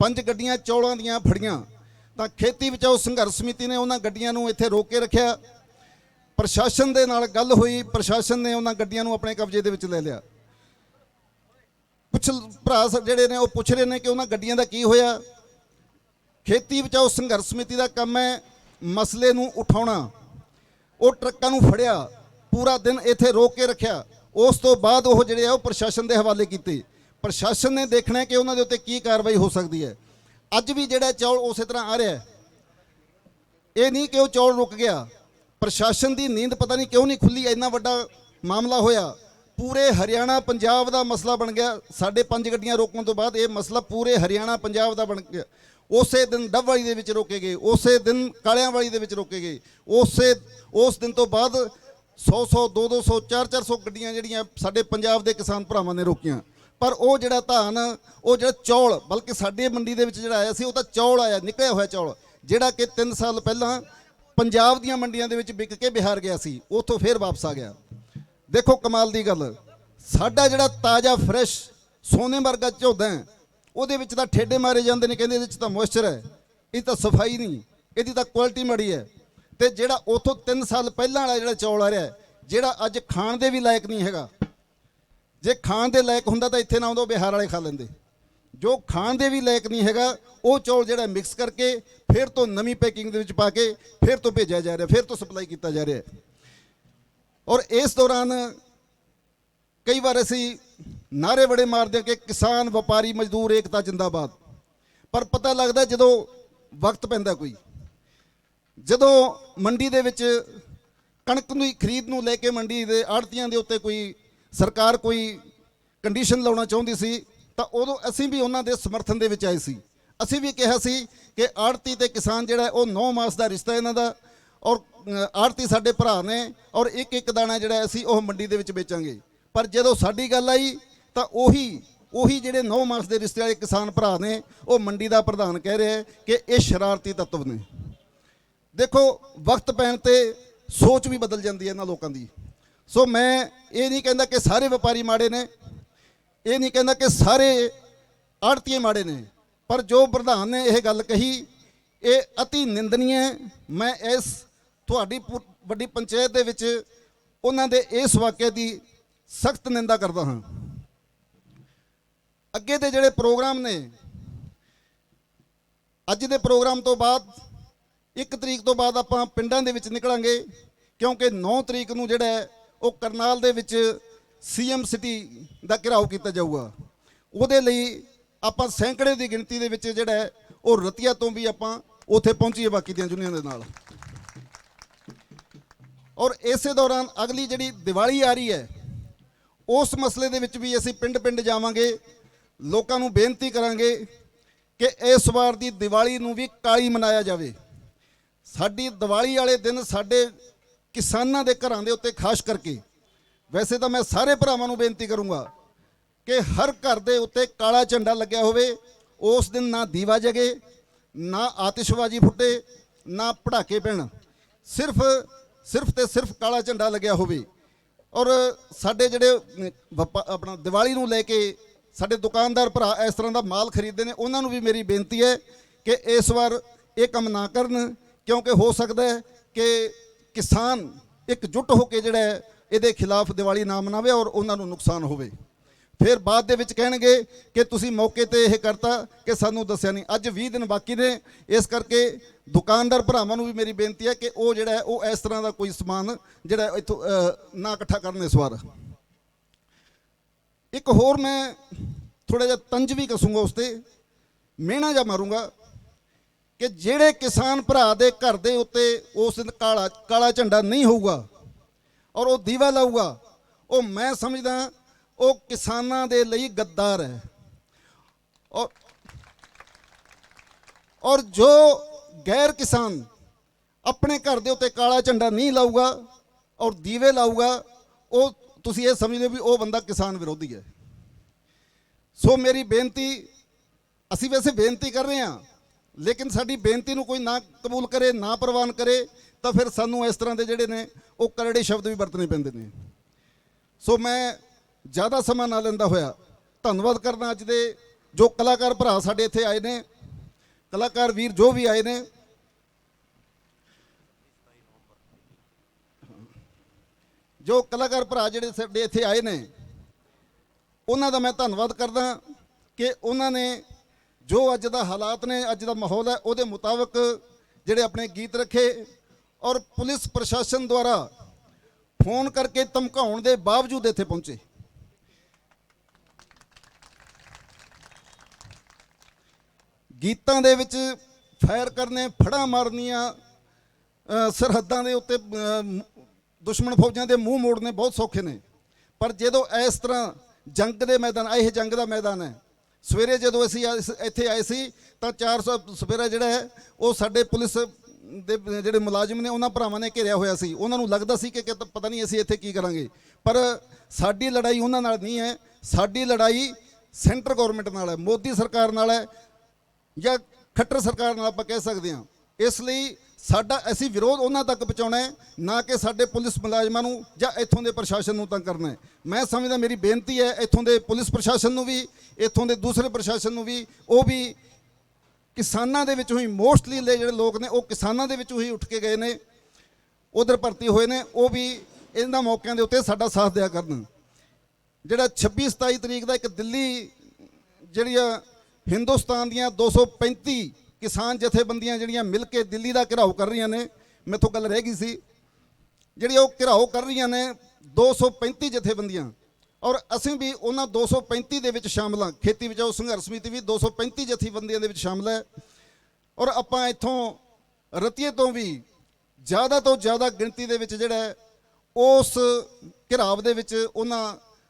5 ਗੱਡੀਆਂ ਚੌਲਾਂ ਦੀਆਂ ਫੜੀਆਂ। ਤਾਂ ਖੇਤੀ ਬਚਾਓ ਸੰਘਰਸ਼ ਸਮਿਤੀ ਨੇ ਉਹਨਾਂ ਗੱਡੀਆਂ ਨੂੰ ਇੱਥੇ ਰੋਕ ਕੇ ਰੱਖਿਆ। ਪ੍ਰਸ਼ਾਸਨ ਦੇ ਨਾਲ ਗੱਲ ਹੋਈ, ਪ੍ਰਸ਼ਾਸਨ ਨੇ ਉਹਨਾਂ ਗੱਡੀਆਂ ਨੂੰ ਆਪਣੇ ਕਬਜ਼ੇ ਦੇ ਵਿੱਚ ਲੈ ਲਿਆ। ਕੁਛ ਭਰਾ ਜਿਹੜੇ ਨੇ ਉਹ ਪੁੱਛ ਰਹੇ ਨੇ ਕਿ ਉਹਨਾਂ ਗੱਡੀਆਂ ਦਾ ਕੀ ਹੋਇਆ। ਖੇਤੀ ਬਚਾਓ ਸੰਘਰਸ਼ ਸਮਿਤੀ ਦਾ ਕੰਮ ਹੈ ਮਸਲੇ ਨੂੰ ਉਠਾਉਣਾ। ਉਹ ਟਰੱਕਾਂ ਨੂੰ ਫੜਿਆ, ਪੂਰਾ ਦਿਨ ਇੱਥੇ ਰੋਕ ਕੇ ਰੱਖਿਆ। ਉਸ ਤੋਂ ਬਾਅਦ ਉਹ ਜਿਹੜੇ ਆ ਉਹ ਪ੍ਰਸ਼ਾਸਨ ਦੇ ਹਵਾਲੇ ਕੀਤੇ। ਪ੍ਰਸ਼ਾਸਨ ਨੇ ਦੇਖਣਾ ਕਿ ਉਹਨਾਂ ਦੇ ਉੱਤੇ ਕੀ ਕਾਰਵਾਈ ਹੋ ਸਕਦੀ ਹੈ। ਅੱਜ ਵੀ ਜਿਹੜਾ ਚੌਲ ਉਸੇ ਤਰ੍ਹਾਂ ਆ ਰਿਹਾ, ਇਹ ਨਹੀਂ ਕਿ ਉਹ ਚੌਲ ਰੁਕ ਗਿਆ। ਪ੍ਰਸ਼ਾਸਨ ਦੀ ਨੀਂਦ ਪਤਾ ਨਹੀਂ ਕਿਉਂ ਨਹੀਂ ਖੁੱਲੀ। ਇੰਨਾ ਵੱਡਾ ਮਾਮਲਾ ਹੋਇਆ, ਪੂਰੇ ਹਰਿਆਣਾ ਪੰਜਾਬ ਦਾ ਮਸਲਾ ਬਣ ਗਿਆ। ਸਾਡੇ 5 ਗੱਡੀਆਂ ਰੋਕਣ ਤੋਂ ਬਾਅਦ ਇਹ ਮਸਲਾ ਪੂਰੇ ਹਰਿਆਣਾ ਪੰਜਾਬ ਦਾ ਬਣ ਗਿਆ। ਉਸੇ ਦਿਨ ਡੱਬਵਾਲੀ ਦੇ ਵਿੱਚ ਰੋਕੇ ਗਏ, ਉਸੇ ਦਿਨ ਕਾਲਿਆਂਵਾਲੀ ਦੇ ਵਿੱਚ ਰੋਕੇ ਗਏ। ਉਸ ਦਿਨ ਤੋਂ ਬਾਅਦ 100 200 400 ਗੱਡੀਆਂ ਜਿਹੜੀਆਂ ਸਾਡੇ ਪੰਜਾਬ ਦੇ ਕਿਸਾਨ ਭਰਾਵਾਂ ਨੇ ਰੋਕੀਆਂ। ਪਰ ਉਹ ਜਿਹੜਾ ਧਾਨ, ਉਹ ਜਿਹੜਾ ਚੌਲ, ਬਲਕਿ ਸਾਡੇ ਮੰਡੀ ਦੇ ਵਿੱਚ ਜਿਹੜਾ ਆਇਆ ਸੀ ਉਹ ਤਾਂ ਚੌਲ ਆਇਆ, ਨਿਕਲਿਆ ਹੋਇਆ ਚੌਲ, ਜਿਹੜਾ ਕਿ 3 ਸਾਲ ਪਹਿਲਾਂ ਪੰਜਾਬ ਦੀਆਂ ਮੰਡੀਆਂ ਦੇ ਵਿੱਚ ਵਿਕ ਕੇ ਬਿਹਾਰ ਗਿਆ ਸੀ, ਉੱਥੋਂ ਫੇਰ ਵਾਪਸ ਆ ਗਿਆ। ਦੇਖੋ ਕਮਾਲ ਦੀ ਗੱਲ, ਸਾਡਾ ਜਿਹੜਾ ਤਾਜ਼ਾ ਫਰੈਸ਼ ਸੋਨੇ ਵਰਗਾ ਝੋਦਾ ਹੈ, ਉਹਦੇ ਵਿੱਚ ਤਾਂ ਠੇਡੇ ਮਾਰੇ ਜਾਂਦੇ ਨੇ, ਕਹਿੰਦੇ ਇਹਦੇ ਵਿੱਚ ਤਾਂ ਮੋਇਸਚਰ ਹੈ, ਇਹ ਤਾਂ ਸਫਾਈ ਨਹੀਂ, ਇਹਦੀ ਤਾਂ ਕੁਆਲਿਟੀ ਮਾੜੀ ਹੈ। ਤੇ ਜਿਹੜਾ ਉੱਥੋਂ 3 ਸਾਲ ਪਹਿਲਾਂ ਵਾਲਾ ਜਿਹੜਾ ਚੌਲ ਆ ਰਿਹਾ, ਜਿਹੜਾ ਅੱਜ ਖਾਣ ਦੇ ਵੀ ਲਾਇਕ ਨਹੀਂ ਹੈਗਾ। ਜੇ ਖਾਣ ਦੇ ਲਾਇਕ ਹੁੰਦਾ ਤਾਂ ਇੱਥੇ ਨਾ ਆਉਂਦਾ, ਬਿਹਾਰ ਵਾਲੇ ਖਾ ਲੈਂਦੇ। ਜੋ ਖਾਣ ਦੇ ਵੀ ਲਾਇਕ ਨਹੀਂ ਹੈਗਾ, ਉਹ ਚੌਲ ਜਿਹੜਾ ਮਿਕਸ ਕਰਕੇ ਫਿਰ ਤੋਂ ਨਵੀਂ ਪੈਕਿੰਗ ਦੇ ਵਿੱਚ ਪਾ ਕੇ ਫਿਰ ਤੋਂ ਭੇਜਿਆ ਜਾ ਰਿਹਾ, ਫਿਰ ਤੋਂ ਸਪਲਾਈ ਕੀਤਾ ਜਾ ਰਿਹਾ। ਔਰ ਇਸ ਦੌਰਾਨ ਕਈ ਵਾਰ ਅਸੀਂ ਨਾਰੇ ਬੜੇ ਮਾਰਦੇ ਕਿ ਕਿਸਾਨ ਵਪਾਰੀ ਮਜ਼ਦੂਰ ਏਕਤਾ ਜਿੰਦਾਬਾਦ, ਪਰ ਪਤਾ ਲੱਗਦਾ ਜਦੋਂ ਵਕਤ ਪੈਂਦਾ, ਕੋਈ ਜਦੋਂ ਮੰਡੀ ਦੇ ਵਿੱਚ ਕਣਕ ਨੂੰ ਖਰੀਦ ਨੂੰ ਲੈ ਕੇ ਮੰਡੀ ਦੇ ਆੜਤੀਆਂ ਦੇ ਉੱਤੇ ਕੋਈ ਸਰਕਾਰ ਕੋਈ ਕੰਡੀਸ਼ਨ ਲਾਉਣਾ ਚਾਹੁੰਦੀ ਸੀ, ਤਾਂ ਉਦੋਂ ਅਸੀਂ ਵੀ ਉਹਨਾਂ ਦੇ ਸਮਰਥਨ ਦੇ ਵਿੱਚ ਆਏ ਸੀ। ਅਸੀਂ ਵੀ ਕਿਹਾ ਸੀ ਕਿ ਆੜਤੀ ਤੇ ਕਿਸਾਨ ਜਿਹੜਾ ਉਹ 9 ਮਾਸ ਦਾ ਰਿਸ਼ਤਾ ਇਹਨਾਂ ਦਾ, ਔਰ ਆੜਤੀ ਸਾਡੇ ਭਰਾ ਨੇ, ਔਰ ਇੱਕ ਇੱਕ ਦਾਣਾ ਜਿਹੜਾ ਅਸੀਂ ਉਹ ਮੰਡੀ ਦੇ ਵਿੱਚ ਵੇਚਾਂਗੇ। ਪਰ ਜਦੋਂ ਸਾਡੀ ਗੱਲ ਆਈ ਤਾਂ ਉਹੀ ਜਿਹੜੇ 9 ਮਾਸ ਦੇ ਰਿਸ਼ਤੇ ਵਾਲੇ ਕਿਸਾਨ ਭਰਾ ਨੇ, ਉਹ ਮੰਡੀ ਦਾ ਪ੍ਰਧਾਨ ਕਹਿ ਰਿਹਾ ਕਿ ਇਹ ਸ਼ਰਾਰਤੀ ਤੱਤਵ ਨੇ। ਦੇਖੋ ਵਕਤ ਪੈਣ ਤੇ ਸੋਚ ਵੀ ਬਦਲ ਜਾਂਦੀ ਹੈ ਇਹਨਾਂ ਲੋਕਾਂ ਦੀ। ਸੋ ਮੈਂ ਇਹ ਨਹੀਂ ਕਹਿੰਦਾ ਕਿ ਸਾਰੇ ਵਪਾਰੀ ਮਾੜੇ ਨੇ, ਇਹ ਨਹੀਂ ਕਹਿੰਦਾ ਕਿ ਸਾਰੇ ਆੜਤੀਏ ਮਾੜੇ ਨੇ, ਪਰ ਜੋ ਪ੍ਰਧਾਨ ਨੇ ਇਹ ਗੱਲ ਕਹੀ, ਇਹ ਅਤੀ ਨਿੰਦਨੀय ਹੈ। ਮੈਂ ਇਸ ਤੁਹਾਡੀ ਵੱਡੀ ਪੰਚਾਇਤ ਦੇ ਵਿੱਚ ਉਹਨਾਂ ਦੇ ਇਸ ਵਾਕਿਆ ਦੀ ਸਖਤ ਨਿੰਦਾ ਕਰਦਾ ਹਾਂ। ਅੱਗੇ ਦੇ ਜਿਹੜੇ ਪ੍ਰੋਗਰਾਮ ਨੇ, ਅੱਜ ਦੇ ਪ੍ਰੋਗਰਾਮ ਤੋਂ ਬਾਅਦ 1 ਤਰੀਕ ਤੋਂ ਬਾਅਦ ਆਪਾਂ ਪਿੰਡਾਂ ਦੇ ਵਿੱਚ ਨਿਕਲਾਂਗੇ, ਕਿਉਂਕਿ 9 ਤਰੀਕ ਨੂੰ ਜਿਹੜਾ ਹੈ ਉਹ ਕਰਨਾਲ ਦੇ ਵਿੱਚ CM ਸਿਟੀ ਦਾ ਘਿਰਾਓ ਕੀਤਾ ਜਾਊਗਾ। ਉਹਦੇ ਲਈ ਆਪਾਂ ਸੈਂਕੜੇ ਦੀ ਗਿਣਤੀ ਦੇ ਵਿੱਚ ਜਿਹੜਾ ਹੈ ਉਹ ਰਤੀਆ ਤੋਂ ਵੀ ਆਪਾਂ ਉੱਥੇ ਪਹੁੰਚੀਏ ਬਾਕੀ ਦੀਆਂ ਯੂਨੀਅਨਾਂ ਦੇ ਨਾਲ। ਔਰ ਇਸੇ ਦੌਰਾਨ ਅਗਲੀ ਜਿਹੜੀ ਦੀਵਾਲੀ ਆ ਰਹੀ ਹੈ, ਉਸ ਮਸਲੇ ਦੇ ਵਿੱਚ ਵੀ ਅਸੀਂ ਪਿੰਡ ਪਿੰਡ ਜਾਵਾਂਗੇ, ਲੋਕਾਂ ਨੂੰ ਬੇਨਤੀ ਕਰਾਂਗੇ ਕਿ ਇਸ ਵਾਰ ਦੀ ਦੀਵਾਲੀ ਨੂੰ ਵੀ ਕਾਲੀ ਮਨਾਇਆ ਜਾਵੇ। ਸਾਡੀ ਦੀਵਾਲੀ ਵਾਲੇ ਦਿਨ ਸਾਡੇ ਕਿਸਾਨਾਂ ਦੇ ਘਰਾਂ ਦੇ ਉੱਤੇ ਖਾਸ ਕਰਕੇ, ਵੈਸੇ ਤਾਂ ਮੈਂ ਸਾਰੇ ਭਰਾਵਾਂ ਨੂੰ ਬੇਨਤੀ ਕਰੂੰਗਾ ਕਿ ਹਰ ਘਰ ਦੇ ਉੱਤੇ ਕਾਲਾ ਝੰਡਾ ਲੱਗਿਆ ਹੋਵੇ। ਉਸ ਦਿਨ ਨਾ ਦੀਵਾ ਜਗੇ, ਨਾ ਆਤਿਸ਼ਬਾਜ਼ੀ ਫੁੱਟੇ, ਨਾ ਪਟਾਕੇ ਪੈਣ, ਸਿਰਫ ਤੇ ਸਿਰਫ ਕਾਲਾ ਝੰਡਾ ਲੱਗਿਆ ਹੋਵੇ। ਔਰ ਸਾਡੇ ਜਿਹੜੇ ਆਪਣਾ ਦੀਵਾਲੀ ਨੂੰ ਲੈ ਕੇ ਸਾਡੇ ਦੁਕਾਨਦਾਰ ਭਰਾ ਇਸ ਤਰ੍ਹਾਂ ਦਾ ਮਾਲ ਖਰੀਦਦੇ ਨੇ, ਉਹਨਾਂ ਨੂੰ ਵੀ ਮੇਰੀ ਬੇਨਤੀ ਹੈ ਕਿ ਇਸ ਵਾਰ ਇਹ ਕੰਮ ਨਾ ਕਰਨ, ਕਿਉਂਕਿ ਹੋ ਸਕਦਾ ਹੈ ਕਿ ਕਿਸਾਨ ਇਕਜੁੱਟ ਹੋ ਕੇ ਜਿਹੜਾ ਹੈ ਇਹਦੇ ਖਿਲਾਫ ਦੀਵਾਲੀ ਨਾ ਮਨਾਵੇ ਔਰ ਉਹਨਾਂ ਨੂੰ ਨੁਕਸਾਨ ਹੋਵੇ। ਫਿਰ ਬਾਅਦ ਦੇ ਵਿੱਚ ਕਹਿਣਗੇ ਕਿ ਤੁਸੀਂ ਮੌਕੇ ਤੇ ਇਹ ਕਰਤਾ ਕਿ ਸਾਨੂੰ ਦੱਸਿਆ ਨਹੀਂ। ਅੱਜ 20 ਦਿਨ ਬਾਕੀ ਨੇ, ਇਸ ਕਰਕੇ ਦੁਕਾਨਦਾਰ ਭਰਾਵਾਂ ਨੂੰ ਵੀ ਮੇਰੀ ਬੇਨਤੀ ਹੈ ਕਿ ਉਹ ਜਿਹੜਾ ਹੈ ਉਹ ਇਸ ਤਰ੍ਹਾਂ ਦਾ ਕੋਈ ਸਮਾਨ ਜਿਹੜਾ ਇੱਥੋਂ ਨਾ ਇਕੱਠਾ ਕਰਨ ਇਸ ਵਾਰ। ਇੱਕ ਹੋਰ ਮੈਂ ਥੋੜਾ ਜਿਹਾ ਤੰਜ ਵੀ ਕਸੂੰਗਾ, ਉਸ ਤੇ ਮਿਹਣਾ ਜਾਂ ਮਾਰੂੰਗਾ ਕਿ ਜਿਹੜੇ ਕਿਸਾਨ ਭਰਾ ਦੇ ਘਰ ਦੇ ਉੱਤੇ ਉਸ ਦਿਨ ਕਾਲਾ ਝੰਡਾ ਨਹੀਂ ਹੋਊਗਾ ਔਰ ਉਹ ਦੀਵਾ ਲਾਊਗਾ, ਉਹ ਮੈਂ ਸਮਝਦਾ ਉਹ ਕਿਸਾਨਾਂ ਦੇ ਲਈ ਗੱਦਾਰ ਹੈ। ਔਰ ਜੋ ਗੈਰ ਕਿਸਾਨ ਆਪਣੇ ਘਰ ਦੇ ਉੱਤੇ ਕਾਲਾ ਝੰਡਾ ਨਹੀਂ ਲਾਊਗਾ ਔਰ ਦੀਵੇ ਲਾਊਗਾ, ਉਹ ਤੁਸੀਂ ਇਹ ਸਮਝਦੇ ਵੀ ਉਹ ਬੰਦਾ ਕਿਸਾਨ ਵਿਰੋਧੀ ਹੈ। ਸੋ ਮੇਰੀ ਬੇਨਤੀ, ਅਸੀਂ ਵੈਸੇ ਬੇਨਤੀ ਕਰ ਰਹੇ ਹਾਂ, ਲੇਕਿਨ ਸਾਡੀ ਬੇਨਤੀ ਨੂੰ ਕੋਈ ਨਾ ਕਬੂਲ ਕਰੇ, ਨਾ ਪ੍ਰਵਾਨ ਕਰੇ, ਤਾਂ ਫਿਰ ਸਾਨੂੰ ਇਸ ਤਰ੍ਹਾਂ ਦੇ ਜਿਹੜੇ ਨੇ ਉਹ ਕਰੜੇ ਸ਼ਬਦ ਵੀ ਵਰਤਣੇ ਪੈਂਦੇ ਨੇ। ਸੋ ਮੈਂ ਜ਼ਿਆਦਾ ਸਮਾਂ ਨਾ ਲੈਂਦਾ ਹੋਇਆ ਧੰਨਵਾਦ ਕਰਦਾ ਅੱਜ ਦੇ ਜੋ ਕਲਾਕਾਰ ਭਰਾ ਸਾਡੇ ਇੱਥੇ ਆਏ ਨੇ, ਕਲਾਕਾਰ ਵੀਰ ਜੋ ਵੀ ਆਏ ਨੇ। ਜੋ ਕਲਾਕਾਰ ਭਰਾ ਜਿਹੜੇ ਸਾਡੇ ਇੱਥੇ ਆਏ ਨੇ, ਉਹਨਾਂ ਦਾ ਮੈਂ ਧੰਨਵਾਦ ਕਰਦਾ ਕਿ ਉਹਨਾਂ ਨੇ ਜੋ ਅੱਜ ਦਾ ਹਾਲਾਤ ਨੇ, ਅੱਜ ਦਾ ਮਾਹੌਲ ਹੈ, ਉਹਦੇ ਮੁਤਾਬਕ ਜਿਹੜੇ ਆਪਣੇ ਗੀਤ ਰੱਖੇ ਔਰ ਪੁਲਿਸ ਪ੍ਰਸ਼ਾਸਨ ਦੁਆਰਾ ਫੋਨ ਕਰਕੇ ਧਮਕਾਉਣ ਦੇ ਬਾਵਜੂਦ ਇੱਥੇ ਪਹੁੰਚੇ। ਗੀਤਾਂ ਦੇ ਵਿੱਚ ਫਾਇਰ ਕਰਨੇ, ਫੜਾਂ ਮਾਰਨੀਆਂ, ਸਰਹੱਦਾਂ ਦੇ ਉੱਤੇ ਦੁਸ਼ਮਣ ਫੌਜਾਂ ਦੇ ਮੂੰਹ ਮੋੜਨੇ ਬਹੁਤ ਸੌਖੇ ਨੇ, ਪਰ ਜਦੋਂ ਇਸ ਤਰ੍ਹਾਂ ਜੰਗ ਦੇ ਮੈਦਾਨ, ਇਹ ਜੰਗ ਦਾ ਮੈਦਾਨ ਹੈ। ਸਵੇਰੇ ਜਦੋਂ ਅਸੀਂ ਇੱਥੇ ਆਏ ਸੀ ਤਾਂ 400 ਸਵੇਰਾ ਜਿਹੜਾ ਹੈ ਉਹ ਸਾਡੇ ਪੁਲਿਸ ਦੇ ਜਿਹੜੇ ਮੁਲਾਜ਼ਮ ਨੇ ਉਹਨਾਂ ਭਰਾਵਾਂ ਨੇ ਘੇਰਿਆ ਹੋਇਆ ਸੀ। ਉਹਨਾਂ ਨੂੰ ਲੱਗਦਾ ਸੀ ਕਿ ਪਤਾ ਨਹੀਂ ਅਸੀਂ ਇੱਥੇ ਕੀ ਕਰਾਂਗੇ, ਪਰ ਸਾਡੀ ਲੜਾਈ ਉਹਨਾਂ ਨਾਲ ਨਹੀਂ ਹੈ, ਸਾਡੀ ਲੜਾਈ ਸੈਂਟਰ ਗਵਰਨਮੈਂਟ ਨਾਲ ਹੈ, ਮੋਦੀ ਸਰਕਾਰ ਨਾਲ ਹੈ, ਜਾਂ ਖੱਟਰ ਸਰਕਾਰ ਨਾਲ ਆਪਾਂ ਕਹਿ ਸਕਦੇ ਹਾਂ। ਇਸ ਲਈ ਸਾਡਾ ਅਸੀਂ ਵਿਰੋਧ ਉਹਨਾਂ ਤੱਕ ਪਹੁੰਚਾਉਣਾ ਹੈ, ਨਾ ਕਿ ਸਾਡੇ ਪੁਲਿਸ ਮੁਲਾਜ਼ਮਾਂ ਨੂੰ ਜਾਂ ਇੱਥੋਂ ਦੇ ਪ੍ਰਸ਼ਾਸਨ ਨੂੰ ਤੰਗ ਕਰਨਾ ਹੈ। ਮੈਂ ਸਮਝਦਾ ਮੇਰੀ ਬੇਨਤੀ ਹੈ ਇੱਥੋਂ ਦੇ ਪੁਲਿਸ ਪ੍ਰਸ਼ਾਸਨ ਨੂੰ ਵੀ, ਇੱਥੋਂ ਦੇ ਦੂਸਰੇ ਪ੍ਰਸ਼ਾਸਨ ਨੂੰ ਵੀ, ਉਹ ਵੀ ਕਿਸਾਨਾਂ ਦੇ ਵਿੱਚੋਂ ਹੀ ਮੋਸਟਲੀ ਜਿਹੜੇ ਲੋਕ ਨੇ ਉਹ ਕਿਸਾਨਾਂ ਦੇ ਵਿੱਚੋਂ ਹੀ ਉੱਠ ਕੇ ਗਏ ਨੇ, ਉਧਰ ਭਰਤੀ ਹੋਏ ਨੇ, ਉਹ ਵੀ ਇਹਨਾਂ ਮੌਕਿਆਂ ਦੇ ਉੱਤੇ ਸਾਡਾ ਸਾਥ ਦਿਆ ਕਰਨ। ਜਿਹੜਾ 26-27 ਤਰੀਕ ਦਾ ਇੱਕ ਦਿੱਲੀ ਜਿਹੜੀਆਂ ਹਿੰਦੁਸਤਾਨ ਦੀਆਂ 235 ਕਿਸਾਨ ਜਥੇਬੰਦੀਆਂ ਜਿਹੜੀਆਂ ਮਿਲ ਕੇ ਦਿੱਲੀ ਦਾ ਘਿਰਾਓ ਕਰ ਰਹੀਆਂ ਨੇ, ਮੈਥੋਂ ਗੱਲ ਰਹਿ ਗਈ ਸੀ, ਜਿਹੜੀ ਉਹ ਘਿਰਾਓ ਕਰ ਰਹੀਆਂ ਨੇ 235 ਜਥੇਬੰਦੀਆਂ, ਔਰ ਅਸੀਂ ਵੀ ਉਹਨਾਂ 235 ਦੇ ਵਿੱਚ ਸ਼ਾਮਲ ਹਾਂ। ਖੇਤੀ ਬਚਾਓ ਸੰਘਰਸ਼ ਸਮਿਤੀ ਵੀ 235 ਜਥੇਬੰਦੀਆਂ ਦੇ ਵਿੱਚ ਸ਼ਾਮਲ ਹੈ। ਔਰ ਆਪਾਂ ਇੱਥੋਂ ਰਤੀਏ ਤੋਂ ਵੀ ਜ਼ਿਆਦਾ ਤੋਂ ਜ਼ਿਆਦਾ ਗਿਣਤੀ ਦੇ ਵਿੱਚ ਜਿਹੜਾ ਹੈ ਉਸ ਘਿਰਾਵ ਦੇ ਵਿੱਚ ਉਹਨਾਂ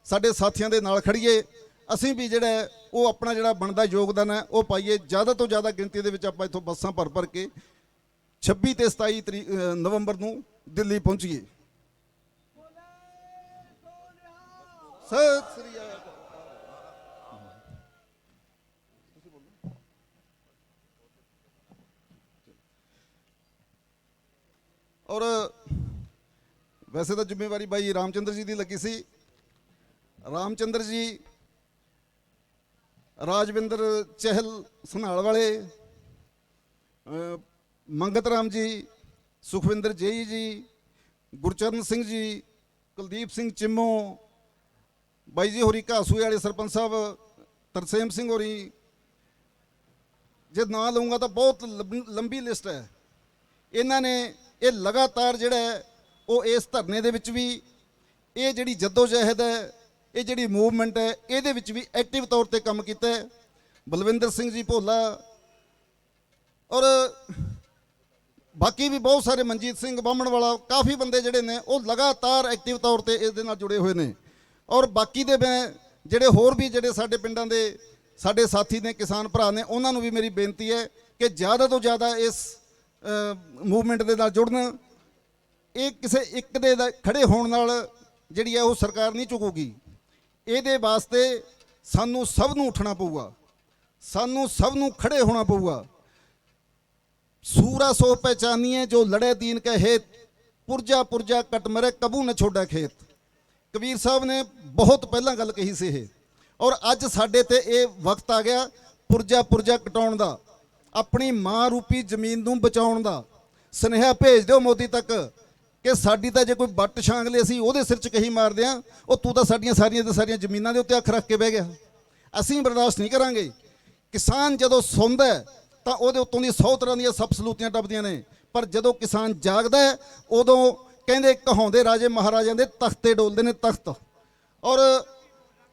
ਸਾਡੇ ਸਾਥੀਆਂ ਦੇ ਨਾਲ ਖੜੀਏ। ਅਸੀਂ ਵੀ ਜਿਹੜਾ ਹੈ ਉਹ ਆਪਣਾ ਜਿਹੜਾ ਬਣਦਾ ਯੋਗਦਾਨ ਹੈ ਉਹ ਪਾਈਏ। ਜ਼ਿਆਦਾ ਤੋਂ ਜ਼ਿਆਦਾ ਗਿਣਤੀ ਦੇ ਵਿੱਚ ਆਪਾਂ ਇੱਥੋਂ ਬੱਸਾਂ ਭਰ ਭਰ ਕੇ 26 ਤੇ 27 ਨਵੰਬਰ ਨੂੰ ਦਿੱਲੀ ਪਹੁੰਚੀਏ। ਸਤਿ ਸ੍ਰੀ ਅਕਾਲ। ਔਰ ਵੈਸੇ ਤਾਂ ਜ਼ਿੰਮੇਵਾਰੀ ਭਾਈ ਰਾਮਚੰਦਰ ਜੀ ਦੀ ਲੱਗੀ ਸੀ। ਰਾਮਚੰਦਰ ਜੀ, ਰਾਜਵਿੰਦਰ ਚਹਿਲ ਸਨਾਲ ਵਾਲੇ, ਮੰਗਤ ਰਾਮ ਜੀ, ਸੁਖਵਿੰਦਰ ਜੇਈ ਜੀ, ਗੁਰਚਰਨ ਸਿੰਘ ਜੀ, ਕੁਲਦੀਪ ਸਿੰਘ ਚਿੰਮੋ, ਬਾਈ ਜੀ ਹੋਰੀ ਘਾਸੂਏ ਵਾਲੇ ਸਰਪੰਚ ਸਾਹਿਬ, ਤਰਸੇਮ ਸਿੰਘ ਹੋਰੀ, ਜੇ ਨਾਂ ਲਊਂਗਾ ਤਾਂ ਬਹੁਤ ਲੰਬੀ ਲਿਸਟ ਹੈ। ਇਹਨਾਂ ਨੇ ਇਹ ਲਗਾਤਾਰ ਜਿਹੜਾ ਹੈ ਉਹ ਇਸ ਧਰਨੇ ਦੇ ਵਿੱਚ ਵੀ, ਇਹ ਜਿਹੜੀ ਜੱਦੋ-ਜਹਿਦ ਹੈ, ਇਹ ਜਿਹੜੀ ਮੂਵਮੈਂਟ ਹੈ, ਇਹਦੇ ਵਿੱਚ ਵੀ ਐਕਟਿਵ ਤੌਰ ਤੇ ਕੰਮ ਕੀਤਾ ਹੈ। ਬਲਵਿੰਦਰ ਸਿੰਘ ਜੀ ਭੋਲਾ ਔਰ ਬਾਕੀ ਵੀ ਬਹੁਤ ਸਾਰੇ, ਮਨਜੀਤ ਸਿੰਘ ਬਾਹਮਣ ਵਾਲਾ, ਕਾਫੀ ਬੰਦੇ ਜਿਹੜੇ ਨੇ ਉਹ ਲਗਾਤਾਰ ਐਕਟਿਵ ਤੌਰ ਤੇ ਇਸ ਦੇ ਨਾਲ ਜੁੜੇ ਹੋਏ ਨੇ। ਔਰ ਬਾਕੀ ਦੇ ਮੈਂ ਜਿਹੜੇ ਹੋਰ ਵੀ ਜਿਹੜੇ ਸਾਡੇ ਪਿੰਡਾਂ ਦੇ ਸਾਡੇ ਸਾਥੀ ਨੇ, ਕਿਸਾਨ ਭਰਾ ਨੇ, ਉਹਨਾਂ ਨੂੰ ਵੀ ਮੇਰੀ ਬੇਨਤੀ ਹੈ ਕਿ ਜ਼ਿਆਦਾ ਤੋਂ ਜ਼ਿਆਦਾ ਇਸ ਮੂਵਮੈਂਟ ਦੇ ਨਾਲ ਜੁੜਨ। ਇਹ ਕਿਸੇ ਇੱਕ ਦੇ ਖੜੇ ਹੋਣ ਨਾਲ ਜਿਹੜੀ ਹੈ ਉਹ ਸਰਕਾਰ ਨਹੀਂ ਝੁਕੂਗੀ। ਇਹਦੇ ਵਾਸਤੇ ਸਾਨੂੰ ਸਭ ਨੂੰ ਉੱਠਣਾ ਪਊਗਾ, ਸਾਨੂੰ ਸਭ ਨੂੰ ਖੜੇ ਹੋਣਾ ਪਊਗਾ। ਸੂਰਾ ਸੋ ਪਹਿਚਾਨੀਏ ਜੋ ਲੜੇ ਦੀਨ ਕੇ ਹੇਤ, ਪੁਰਜਾ ਪੁਰਜਾ ਕਟ ਮਰੇ ਕਬੂ न ਛੋੜਾ ਖੇਤ। ਕਬੀਰ ਸਾਹਿਬ ਨੇ ਬਹੁਤ ਪਹਿਲਾਂ ਗੱਲ ਕਹੀ ਸੀ ਇਹ, ਔਰ ਅੱਜ ਸਾਡੇ ਤੇ ਇਹ ਵਕਤ ਆ ਗਿਆ ਪੁਰਜਾ ਪੁਰਜਾ ਕਟਾਉਣ ਦਾ, ਆਪਣੀ ਮਾਂ ਰੂਪੀ ਜ਼ਮੀਨ ਨੂੰ ਬਚਾਉਣ ਦਾ। ਸੁਨੇਹਾ ਭੇਜ ਦਿਓ ਮੋਦੀ ਤੱਕ ਕਿ ਸਾਡੀ ਤਾਂ ਜੇ ਕੋਈ ਬੱਟ ਛਾਂਗ ਲੇ ਅਸੀਂ ਉਹਦੇ ਸਿਰ 'ਚ ਕਹੀ ਮਾਰਦੇ ਆ, ਉਹ ਤੂੰ ਤਾਂ ਸਾਡੀਆਂ ਸਾਰੀਆਂ ਜ਼ਮੀਨਾਂ ਦੇ ਉੱਤੇ ਅੱਖ ਰੱਖ ਕੇ ਬਹਿ ਗਿਆ। ਅਸੀਂ ਬਰਦਾਸ਼ਤ ਨਹੀਂ ਕਰਾਂਗੇ। ਕਿਸਾਨ ਜਦੋਂ ਸੌਂਦਾ ਤਾਂ ਉਹਦੇ ਉੱਤੋਂ ਦੀ 100 ਤਰ੍ਹਾਂ ਦੀਆਂ ਸਲੂਤੀਆਂ ਟੱਪਦੀਆਂ ਨੇ, ਪਰ ਜਦੋਂ ਕਿਸਾਨ ਜਾਗਦਾ ਹੈ ਉਦੋਂ ਕਹਿੰਦੇ ਕਹਾਉਂਦੇ ਰਾਜੇ ਮਹਾਰਾਜਿਆਂ ਦੇ ਤਖਤੇ ਡੋਲਦੇ ਨੇ, ਤਖਤ। ਔਰ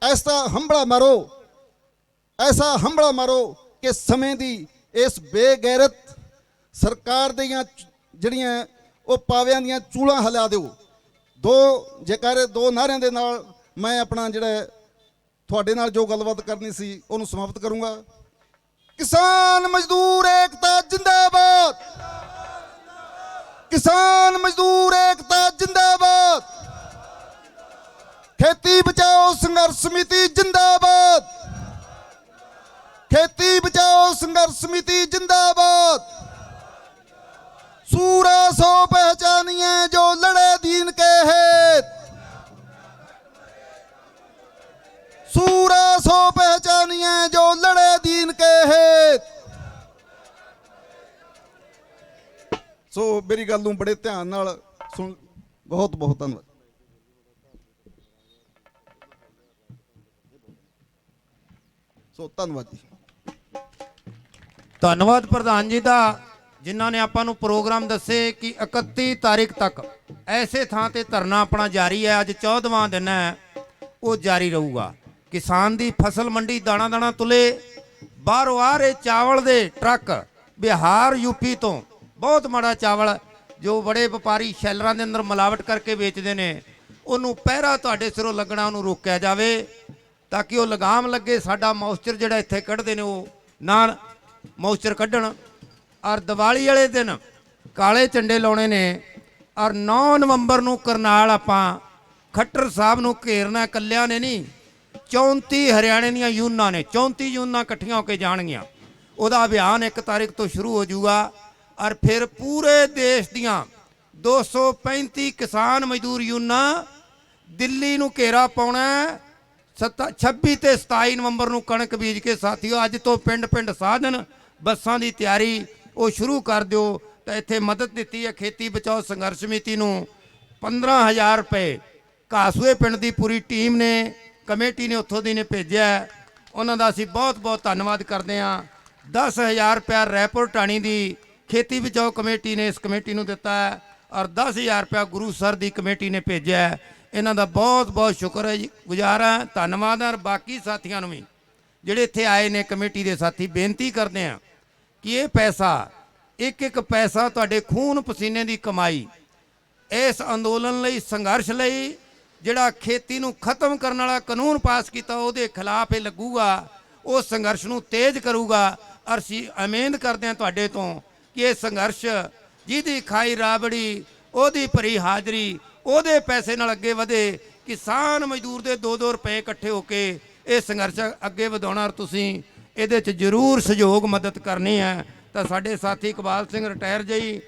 ਐਸਾ ਹੰਬੜਾ ਮਾਰੋ, ਐਸਾ ਹੰਬੜਾ ਮਾਰੋ ਕਿ ਸਮੇਂ ਦੀ ਇਸ ਬੇਗੈਰਤ ਸਰਕਾਰ ਦੀਆਂ ਜਿਹੜੀਆਂ ਉਹ ਪਾਵਿਆਂ ਦੀਆਂ ਚੂਲਾਂ ਹਿਲਾ ਦਿਓ। ਦੋ ਜੈਕਾਰੇ, ਦੋ ਨਾਰਿਆਂ ਦੇ ਨਾਲ ਮੈਂ ਆਪਣਾ ਜਿਹੜਾ ਤੁਹਾਡੇ ਨਾਲ ਜੋ ਗੱਲਬਾਤ ਕਰਨੀ ਸੀ ਉਹਨੂੰ ਸਮਾਪਤ ਕਰੂੰਗਾ। ਕਿਸਾਨ ਮਜ਼ਦੂਰ ਏਕਤਾ ਜਿੰਦਾਬਾਦ, ਕਿਸਾਨ ਮਜ਼ਦੂਰ ਏਕਤਾ ਜਿੰਦਾਬਾਦ, ਖੇਤੀ ਬਚਾਓ ਸੰਘਰਸ਼ ਸਮਿਤੀ ਜਿੰਦਾਬਾਦ, ਖੇਤੀ ਬਚਾਓ ਸੰਘਰਸ਼ ਸਮਿਤੀ जिंदाबाद। सूरा सो पहचानिए जो लड़े दीन के हेत, सूरा सो पहचानिए जो लड़े दीन के हेत। सो मेरी गल नूं बड़े ध्यान नाल सुन, बहुत बहुत धन्यवाद। सो धन्यवाद जी। ਧੰਨਵਾਦ ਪ੍ਰਧਾਨ ਜੀ ਦਾ, ਜਿਨ੍ਹਾਂ ਨੇ ਆਪਾਂ ਨੂੰ ਪ੍ਰੋਗਰਾਮ ਦੱਸੇ ਕਿ 31 ਤਾਰੀਖ ਤੱਕ ਐਸੇ ਥਾਂ ਤੇ ਧਰਨਾ ਆਪਣਾ ਜਾਰੀ ਹੈ। ਅੱਜ 14ਵਾਂ ਦਿਨ ਹੈ, ਉਹ ਜਾਰੀ ਰਹੂਗਾ। ਕਿਸਾਨ ਦੀ ਫਸਲ ਮੰਡੀ ਦਾਣਾ ਦਾਣਾ ਤੁਲੇ, ਬਾਹਰੋਂ ਆ ਰਹੇ ਚਾਵਲ ਦੇ ਟਰੱਕ, ਬਿਹਾਰ ਯੂਪੀ ਤੋਂ ਬਹੁਤ ਮਾੜਾ ਚਾਵਲ ਜੋ ਬੜੇ ਵਪਾਰੀ ਸ਼ੈਲਰਾਂ ਦੇ ਅੰਦਰ ਮਿਲਾਵਟ ਕਰਕੇ ਵੇਚਦੇ ਨੇ, ਉਹਨੂੰ ਪਹਿਰਾ ਤੁਹਾਡੇ ਸਿਰੋਂ ਲੱਗਣਾ ਉਹਨੂੰ ਰੋਕਿਆ ਜਾਵੇ ਤਾਂ ਕਿ ਉਹ ਲਗਾਮ ਲੱਗੇ। ਸਾਡਾ ਮੌਇਸਚਰ ਜਿਹੜਾ ਇੱਥੇ ਕੱਢਦੇ ਨੇ ਉਹ ਨਾ ਮੌਇਸਚਰ ਕੱਢਣ। ਔਰ ਦੀਵਾਲੀ ਵਾਲੇ ਦਿਨ ਕਾਲੇ ਝੰਡੇ ਲਾਉਣੇ ਨੇ। ਔਰ 9 ਨਵੰਬਰ ਨੂੰ ਕਰਨਾਲ ਆਪਾਂ ਖੱਟਰ ਸਾਹਿਬ ਨੂੰ ਘੇਰਨਾ, ਇਕੱਲਿਆਂ ਨੇ ਨਹੀਂ, 34 ਹਰਿਆਣੇ ਦੀਆਂ ਯੂਨਾਂ ਨੇ, 34 ਯੂਨਾਂ ਇਕੱਠੀਆਂ ਹੋ ਕੇ ਜਾਣਗੀਆਂ। ਉਹਦਾ ਅਭਿਆਨ 1 ਤਾਰੀਖ ਤੋਂ ਸ਼ੁਰੂ ਹੋ ਜਾਊਗਾ। ਔਰ ਫਿਰ ਪੂਰੇ ਦੇਸ਼ ਦੀਆਂ 235 ਕਿਸਾਨ ਮਜ਼ਦੂਰ ਯੂਨਾਂ ਦਿੱਲੀ ਨੂੰ ਘੇਰਾ ਪਾਉਣਾ। 26 ਤੇ 27 ਨਵੰਬਰ ਨੂੰ ਕਣਕ ਬੀਜ ਕੇ ਸਾਥੀਓ ਅੱਜ ਤੋਂ ਪਿੰਡ ਪਿੰਡ ਸਾਧਨ ਬੱਸਾਂ ਦੀ ਤਿਆਰੀ ਉਹ ਸ਼ੁਰੂ ਕਰ ਦਿਓ। ਤਾਂ ਇੱਥੇ ਮਦਦ ਦਿੱਤੀ ਹੈ ਖੇਤੀ ਬਚਾਓ ਸੰਘਰਸ਼ ਸਮਿਤੀ ਨੂੰ 15,000 ਰੁਪਏ ਘਾਸੂਏ ਪਿੰਡ ਦੀ ਪੂਰੀ ਟੀਮ ਨੇ, ਕਮੇਟੀ ਨੇ ਉੱਥੋਂ ਦੀ ਨੇ ਭੇਜਿਆ। ਉਹਨਾਂ ਦਾ ਅਸੀਂ ਬਹੁਤ ਬਹੁਤ ਧੰਨਵਾਦ ਕਰਦੇ ਹਾਂ। 10,000 ਰੁਪਇਆ ਰੈਪੁਰ ਟਾਣੀ ਦੀ ਖੇਤੀ ਬਚਾਓ ਕਮੇਟੀ ਨੇ ਇਸ ਕਮੇਟੀ ਨੂੰ ਦਿੱਤਾ ਹੈ। ਔਰ 10,000 ਰੁਪਇਆ ਗੁਰੂ ਸਰ ਦੀ ਕਮੇਟੀ ਨੇ ਭੇਜਿਆ। ਇਹਨਾਂ ਦਾ ਬਹੁਤ ਬਹੁਤ ਸ਼ੁਕਰ ਹੈ ਜੀ, ਗੁਜ਼ਾਰ ਹੈ, ਧੰਨਵਾਦ। ਔਰ ਬਾਕੀ ਸਾਥੀਆਂ ਨੂੰ ਵੀ ਜਿਹੜੇ ਇੱਥੇ ਆਏ ਨੇ ਕਮੇਟੀ ਦੇ ਸਾਥੀ, ਬੇਨਤੀ ਕਰਦੇ ਹਾਂ ਕਿ ਇਹ ਪੈਸਾ, ਇੱਕ ਇੱਕ ਪੈਸਾ ਤੁਹਾਡੇ ਖੂਨ ਪਸੀਨੇ ਦੀ ਕਮਾਈ ਇਸ ਅੰਦੋਲਨ ਲਈ, ਸੰਘਰਸ਼ ਲਈ, ਜਿਹੜਾ ਖੇਤੀ ਨੂੰ ਖਤਮ ਕਰਨ ਵਾਲਾ ਕਾਨੂੰਨ ਪਾਸ ਕੀਤਾ ਉਹਦੇ ਖਿਲਾਫ ਇਹ ਲੱਗੂਗਾ, ਉਹ ਸੰਘਰਸ਼ ਨੂੰ ਤੇਜ਼ ਕਰੂਗਾ। ਔਰ ਅਸੀਂ ਉਮੀਦ ਕਰਦੇ ਹਾਂ ਤੁਹਾਡੇ ਤੋਂ ਕਿ ਇਹ ਸੰਘਰਸ਼ ਜਿਹਦੀ ਖਾਈ ਰਾਬੜੀ ਉਹਦੀ ਭਰੀ ਹਾਜ਼ਰੀ, ਉਹਦੇ ਪੈਸੇ ਨਾਲ ਅੱਗੇ ਵਧੇ। ਕਿਸਾਨ ਮਜ਼ਦੂਰ ਦੇ 2-2 ਰੁਪਏ ਇਕੱਠੇ ਹੋ ਕੇ ਇਹ ਸੰਘਰਸ਼ ਅੱਗੇ ਵਧਾਉਣਾ। ਔਰ ਤੁਸੀਂ ਇਹਦੇ 'ਚ ਜ਼ਰੂਰ ਸਹਿਯੋਗ ਮਦਦ ਕਰਨੀ ਹੈ। ਤਾਂ ਸਾਡੇ ਸਾਥੀ ਇਕਬਾਲ ਸਿੰਘ ਰਿਟਾਇਰ ਜਈ,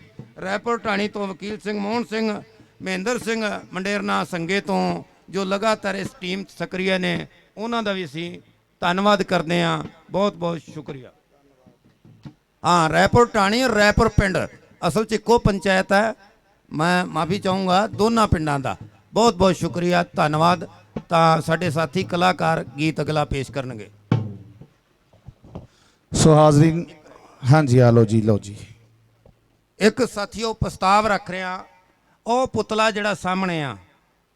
ਰੈਪੁਰ ਢਾਣੀ ਤੋਂ ਵਕੀਲ ਸਿੰਘ ਮੋਹਨ ਸਿੰਘ, ਮਹਿੰਦਰ ਸਿੰਘ ਮੰਡੇਰਨਾ ਸੰਗੇ ਤੋਂ ਜੋ ਲਗਾਤਾਰ ਇਸ ਟੀਮ 'ਚ ਸਕਰੀਏ ਨੇ, ਉਹਨਾਂ ਦਾ ਵੀ ਅਸੀਂ ਧੰਨਵਾਦ ਕਰਦੇ ਹਾਂ। ਬਹੁਤ ਬਹੁਤ ਸ਼ੁਕਰੀਆ। हाँ रायपुर टाणी और रायपुर पिंड असल च इक्को पंचायत है। मैं माफ़ी चाहूँगा दोनों पिंडों का। बहुत बहुत शुक्रिया धन्यवाद। तो साडे साथी कलाकार गीत अगला पेश करनगे। सो हाजरीन, हाँ जी, आ लो जी, लो जी। एक साथियों प्रस्ताव रख रहे हैं, ਉਹ ਪੁਤਲਾ ਜਿਹੜਾ ਸਾਹਮਣੇ ਆ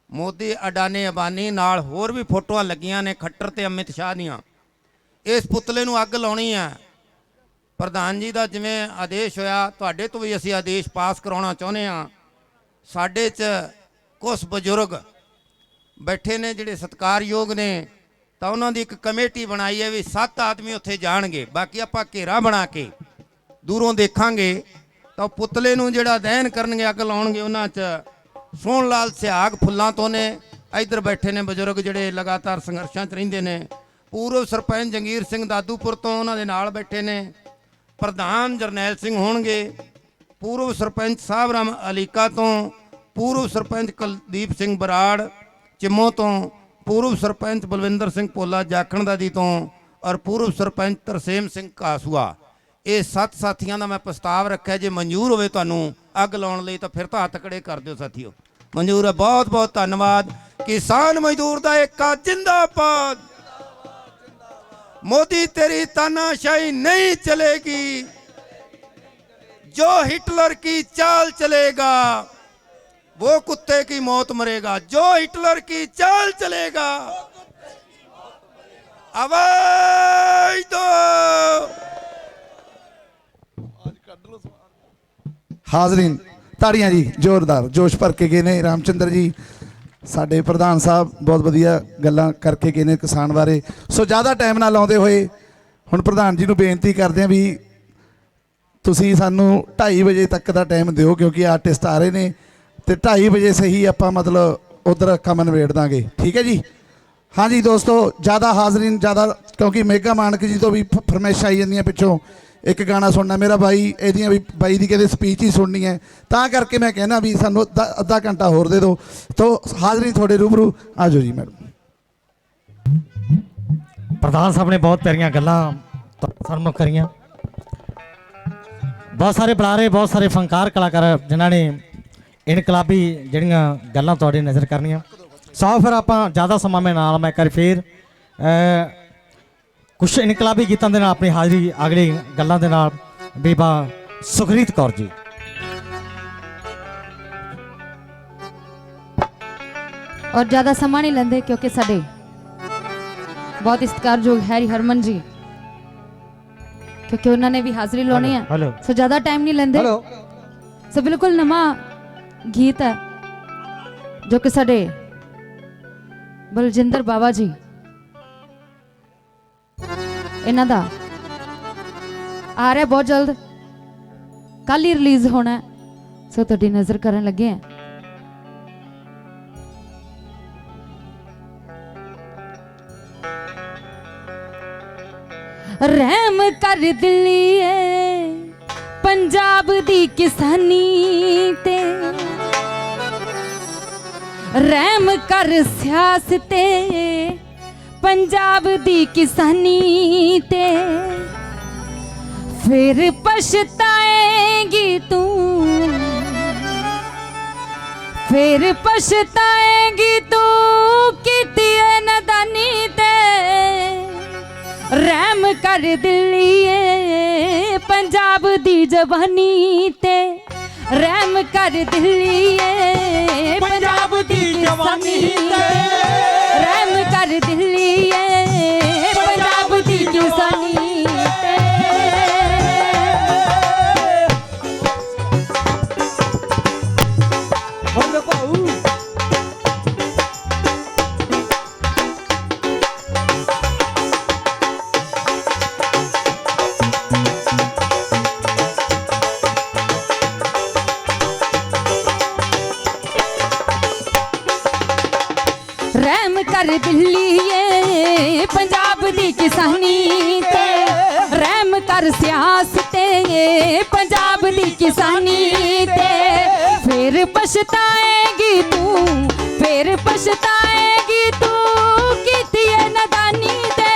ਮੋਦੀ ਅਡਾਨੀ ਅਬਾਨੀ ਨਾਲ ਹੋਰ ਵੀ ਫੋਟੋਆਂ ਲੱਗੀਆਂ ਨੇ ਖੱਟਰ ਤੇ ਅਮਿਤ ਸ਼ਾਹ ਦੀਆਂ। ਇਸ ਪੁਤਲੇ ਨੂੰ ਅੱਗ ਲਾਉਣੀ ਆ। ਪ੍ਰਧਾਨ ਜੀ ਦਾ ਜਿਵੇਂ ਆਦੇਸ਼ ਹੋਇਆ ਤੁਹਾਡੇ ਤੋਂ ਵੀ ਅਸੀਂ ਆਦੇਸ਼ ਪਾਸ ਕਰਾਉਣਾ ਚਾਹੁੰਦੇ ਆ। ਸਾਡੇ 'ਚ ਕੁਝ ਬਜ਼ੁਰਗ ਬੈਠੇ ਨੇ ਜਿਹੜੇ ਸਤਿਕਾਰਯੋਗ ਨੇ, ਤਾਂ ਉਹਨਾਂ ਦੀ ਇੱਕ ਕਮੇਟੀ ਬਣਾਈ ਹੈ ਵੀ 7 ਆਦਮੀ ਉੱਥੇ ਜਾਣਗੇ। ਬਾਕੀ ਆਪਾਂ ਘੇਰਾ ਬਣਾ ਕੇ ਦੂਰੋਂ ਦੇਖਾਂਗੇ। ਤਾਂ ਪੁਤਲੇ ਨੂੰ ਜਿਹੜਾ ਦਹਨ ਕਰਨਗੇ, ਅੱਗ ਲਾਉਣਗੇ, ਉਹਨਾਂ 'ਚ ਸੋਹਣ ਲਾਲ ਸਿਹਾਗ ਫੁੱਲਾਂ ਤੋਂ ਨੇ। ਇੱਧਰ ਬੈਠੇ ਨੇ ਬਜ਼ੁਰਗ ਜਿਹੜੇ ਲਗਾਤਾਰ ਸੰਘਰਸ਼ਾਂ 'ਚ ਰਹਿੰਦੇ ਨੇ। ਪੂਰਵ ਸਰਪੰਚ ਜੰਗੀਰ ਸਿੰਘ ਦਾਦੂਪੁਰ ਤੋਂ ਉਹਨਾਂ ਦੇ ਨਾਲ ਬੈਠੇ ਨੇ। ਪ੍ਰਧਾਨ ਜਰਨੈਲ ਸਿੰਘ ਹੋਣਗੇ। ਪੂਰਵ ਸਰਪੰਚ ਸਾਹਿਬ ਰਾਮ ਅਲੀਕਾ ਤੋਂ, ਪੂਰਵ ਸਰਪੰਚ ਕੁਲਦੀਪ ਸਿੰਘ ਬਰਾੜ ਚਿੰਮੋ ਤੋਂ, ਪੂਰਵ ਸਰਪੰਚ ਬਲਵਿੰਦਰ ਸਿੰਘ ਭੋਲਾ ਜਾਖਣਦਾਦੀ ਤੋਂ ਔਰ ਪੂਰਵ ਸਰਪੰਚ ਤਰਸੇਮ ਸਿੰਘ ਕਾਸੂਆ। ਇਹ 7 ਸਾਥੀਆਂ ਦਾ ਮੈਂ ਪ੍ਰਸਤਾਵ ਰੱਖਿਆ। ਜੇ ਮਨਜ਼ੂਰ ਹੋਵੇ ਤੁਹਾਨੂੰ ਅੱਗ ਲਾਉਣ ਲਈ ਤਾਂ ਫਿਰ ਤਾਂ ਹੱਥ ਖੜੇ ਕਰ ਦਿਓ ਸਾਥੀਓ। ਮਨਜ਼ੂਰ ਹੈ। ਬਹੁਤ ਬਹੁਤ ਧੰਨਵਾਦ। ਕਿਸਾਨ ਮਜ਼ਦੂਰ ਦਾ ਏਕਾ ਜਿੰਦਾਬਾਦ। मोदी तेरी तानाशाही नहीं चलेगी, जो हिटलर की चाल चलेगा वो कुत्ते की मौत मरेगा। जो हिटलर की चाल चलेगा आवाज दो। ਹਾਜ਼ਰੀਨ, ਤਾੜੀਆਂ ਜੀ ਜ਼ੋਰਦਾਰ, ਜੋਸ਼ ਭਰ ਕੇ ਗਏ ਨੇ। ਰਾਮਚੰਦਰ ਜੀ ਸਾਡੇ ਪ੍ਰਧਾਨ ਸਾਹਿਬ ਬਹੁਤ ਵਧੀਆ ਗੱਲਾਂ ਕਰਕੇ ਗਏ ਨੇ ਕਿਸਾਨ ਬਾਰੇ। ਸੋ ਜ਼ਿਆਦਾ ਟਾਈਮ ਨਾ ਲਾਉਂਦੇ ਹੋਏ ਹੁਣ ਪ੍ਰਧਾਨ ਜੀ ਨੂੰ ਬੇਨਤੀ ਕਰਦੇ ਹਾਂ ਵੀ ਤੁਸੀਂ ਸਾਨੂੰ 2:30 ਵਜੇ ਤੱਕ ਦਾ ਟਾਈਮ ਦਿਓ, ਕਿਉਂਕਿ ਆਰਟਿਸਟ ਆ ਰਹੇ ਨੇ ਤੇ 2:30 ਵਜੇ ਸਹੀ ਆਪਾਂ ਮਤਲਬ ਉਧਰ ਕੰਮ ਨਿਬੇੜ ਦਾਂਗੇ। ਠੀਕ ਹੈ ਜੀ। ਹਾਂਜੀ ਦੋਸਤੋ, ਜ਼ਿਆਦਾ ਹਾਜ਼ਰੀਨ, ਜ਼ਿਆਦਾ ਕਿਉਂਕਿ ਮੇਗਾ ਮਾਨਕ ਜੀ ਤੋਂ ਵੀ ਫਰਮਾਇਸ਼ ਆਈ ਜਾਂਦੀਆਂ ਪਿੱਛੋਂ ਇੱਕ ਗਾਣਾ ਸੁਣਨਾ। ਮੇਰਾ ਬਾਈ ਇਹਦੀਆਂ ਵੀ ਬਾਈ ਦੀ ਕਹਿੰਦੇ ਸਪੀਚ ਹੀ ਸੁਣਨੀ ਹੈ, ਤਾਂ ਕਰਕੇ ਮੈਂ ਕਹਿੰਦਾ ਵੀ ਸਾਨੂੰ ਅੱਧਾ ਘੰਟਾ ਹੋਰ ਦੇ ਦਿਓ। ਤੋ ਹਾਜ਼ਰੀਨ ਤੁਹਾਡੇ ਰੂਬਰੂ ਆ ਜਾਓ ਜੀ। ਮੈਡਮ ਪ੍ਰਧਾਨ ਸਾਹਿਬ ਨੇ ਬਹੁਤ ਪਿਆਰੀਆਂ ਗੱਲਾਂ ਸਾਨੂੰ ਕਰੀਆਂ। ਬਹੁਤ ਸਾਰੇ ਬੁਲਾਰੇ, ਬਹੁਤ ਸਾਰੇ ਫਨਕਾਰ ਕਲਾਕਾਰ ਜਿਨ੍ਹਾਂ ਨੇ ਇਨਕਲਾਬੀ ਜਿਹੜੀਆਂ ਗੱਲਾਂ ਤੁਹਾਡੇ ਨਜ਼ਰ ਕਰਨੀਆਂ। ਸੋ ਫਿਰ ਆਪਾਂ ਜ਼ਿਆਦਾ ਸਮਾਂ ਮੈਂ ਕਰ ਫੇਰ ਕੁਛ ਇਨਕਲਾਬੀ ਗੀਤਾਂ ਦੇ ਨਾਲ ਆਪਣੀ ਹਾਜ਼ਰੀ ਅਗਲੀ ਗੱਲਾਂ ਦੇ ਨਾਲ ਬੀਬਾ ਸੁਖਰੀਤ ਕੌਰ ਜੀ। और ज़्यादा समा नहीं लेंदे क्योंकि साडे बहुत सत्कारयोग हैरी हरमन जी, क्योंकि उन्होंने भी हाजिरी लानी है। हेलो। सो ज़्यादा टाइम नहीं लेंदे। सो बिल्कुल नवा गीत है जो कि साडे बलजिंदर बाबा जी इन्हां दा आ रहा बहुत जल्द, कल ही रिलीज होना है। सो तुहाडी नज़र करन लगे हैं। रहम कर दिलिए पंजाब दी किसानी ते, रहम कर सियासते पंजाब दी किसानी ते, फिर पछताएगी तू, फिर पछताएगी तू कीती नदानी ते। रहम कर दिलिए पंजाब दी जवानी ते, रहम कर दिलिए पंजाब दी जवानी ते, रहम कर दिलिए पंजाब दी किसानी ते। रहम कर दिलिए पंजाब दी किसानी ते, रहम कर सियासते पंजाब दी किसानी ते। फिर पछताएगी तू, फिर पछताएगी तू कीती नदानी ते।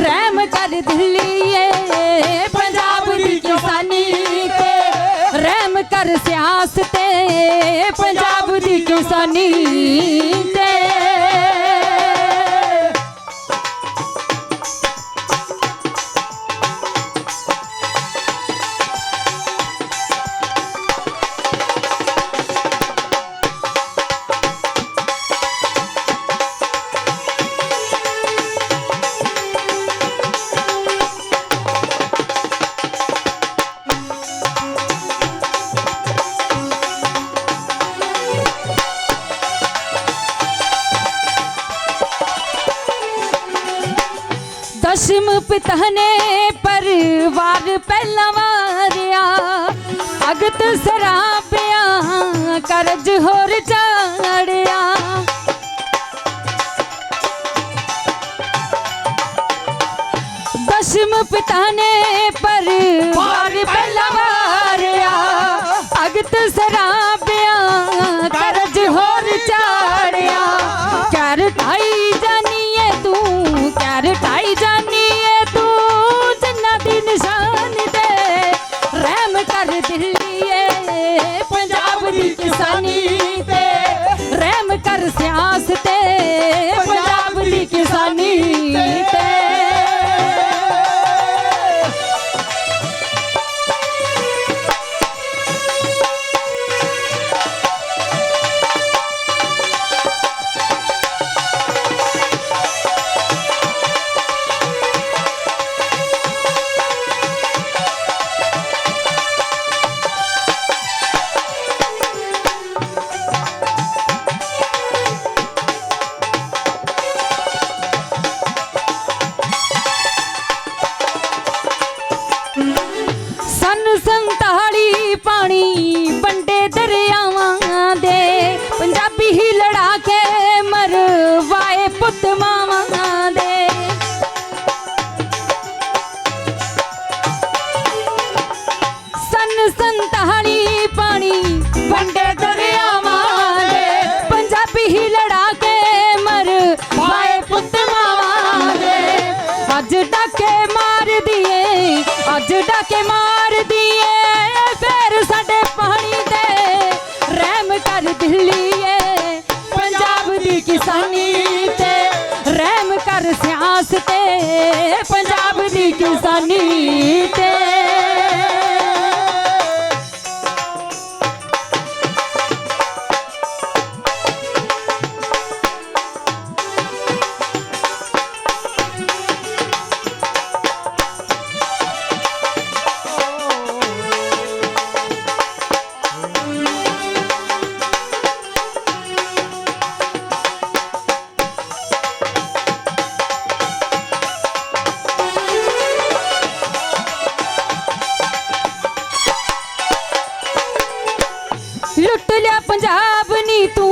रहम कर दिलिए पंजाब दी पंजाब दी किसानी ते दशम पिता ने परिवार पहला वारिया अगत सराबिया करज होर चाड़िया दशम पिता ने परिवार पहला वारिया अगत सराबिया करज होर चाड़िया कर ढाई जानी है तू कर ढाई जानी है तू जन्ना दी निशान दे रहम कर दिल्ली पंजाब दी किसानी ते रहम कर सियास ते पंजाब दी किसानी ते संताली पानी बंडे दरियावां दे पंजाबी ही लड़ा के मरवाए पुत मावां दे संताली पानी बंडे दरियावां दे पंजाबी ही लड़ा के मरवाए पुत मावां दे अज डाके मार दिए अज डाके मार दिए फिर साडे पानी दे रहम कर दिल्ली पंजाब दी किसानी ते रहम कर सियास ते पंजाब दी किसानी ते लुट लिया पंजाब नी तू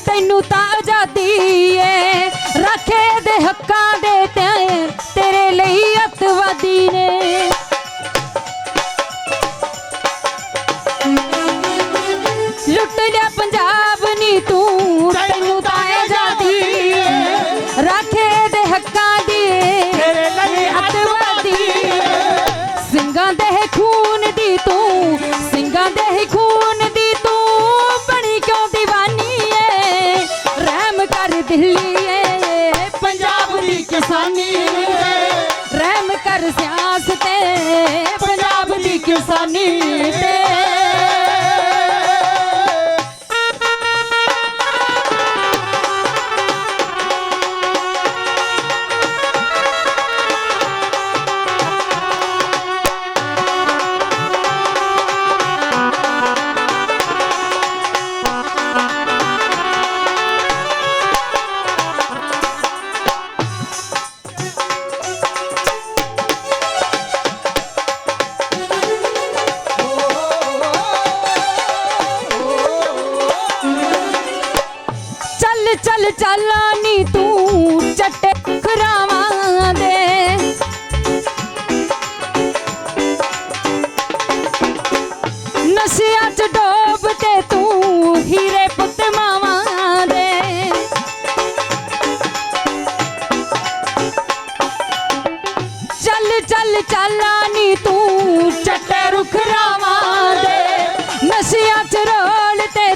तैनू ता आजादी है रखे दे हक्कां दे तेरे ਲਈ अतवादी ने लुट लिया पंजाब नी तू तैनू ता आजादी है रखे दे हक्कां दी तेरे ਲਈ अतवादी ਸਿੰਘਾਂ ਦੇ खून दी तू ਸਿੰਘਾਂ ਦੇ खून दी तू बनी क्यों दीवानी है रहम कर दिल्ली पंजाब दी किसानी रहम कर सियास ते पंजाब दी किसानी ते चल चला नी तू चट्टे खरावां दे नशिया च डोब के तू हीरे पुत मावां दे चल चल चला नी तू चट्टे रुखरावां दे नशिया च रोल ते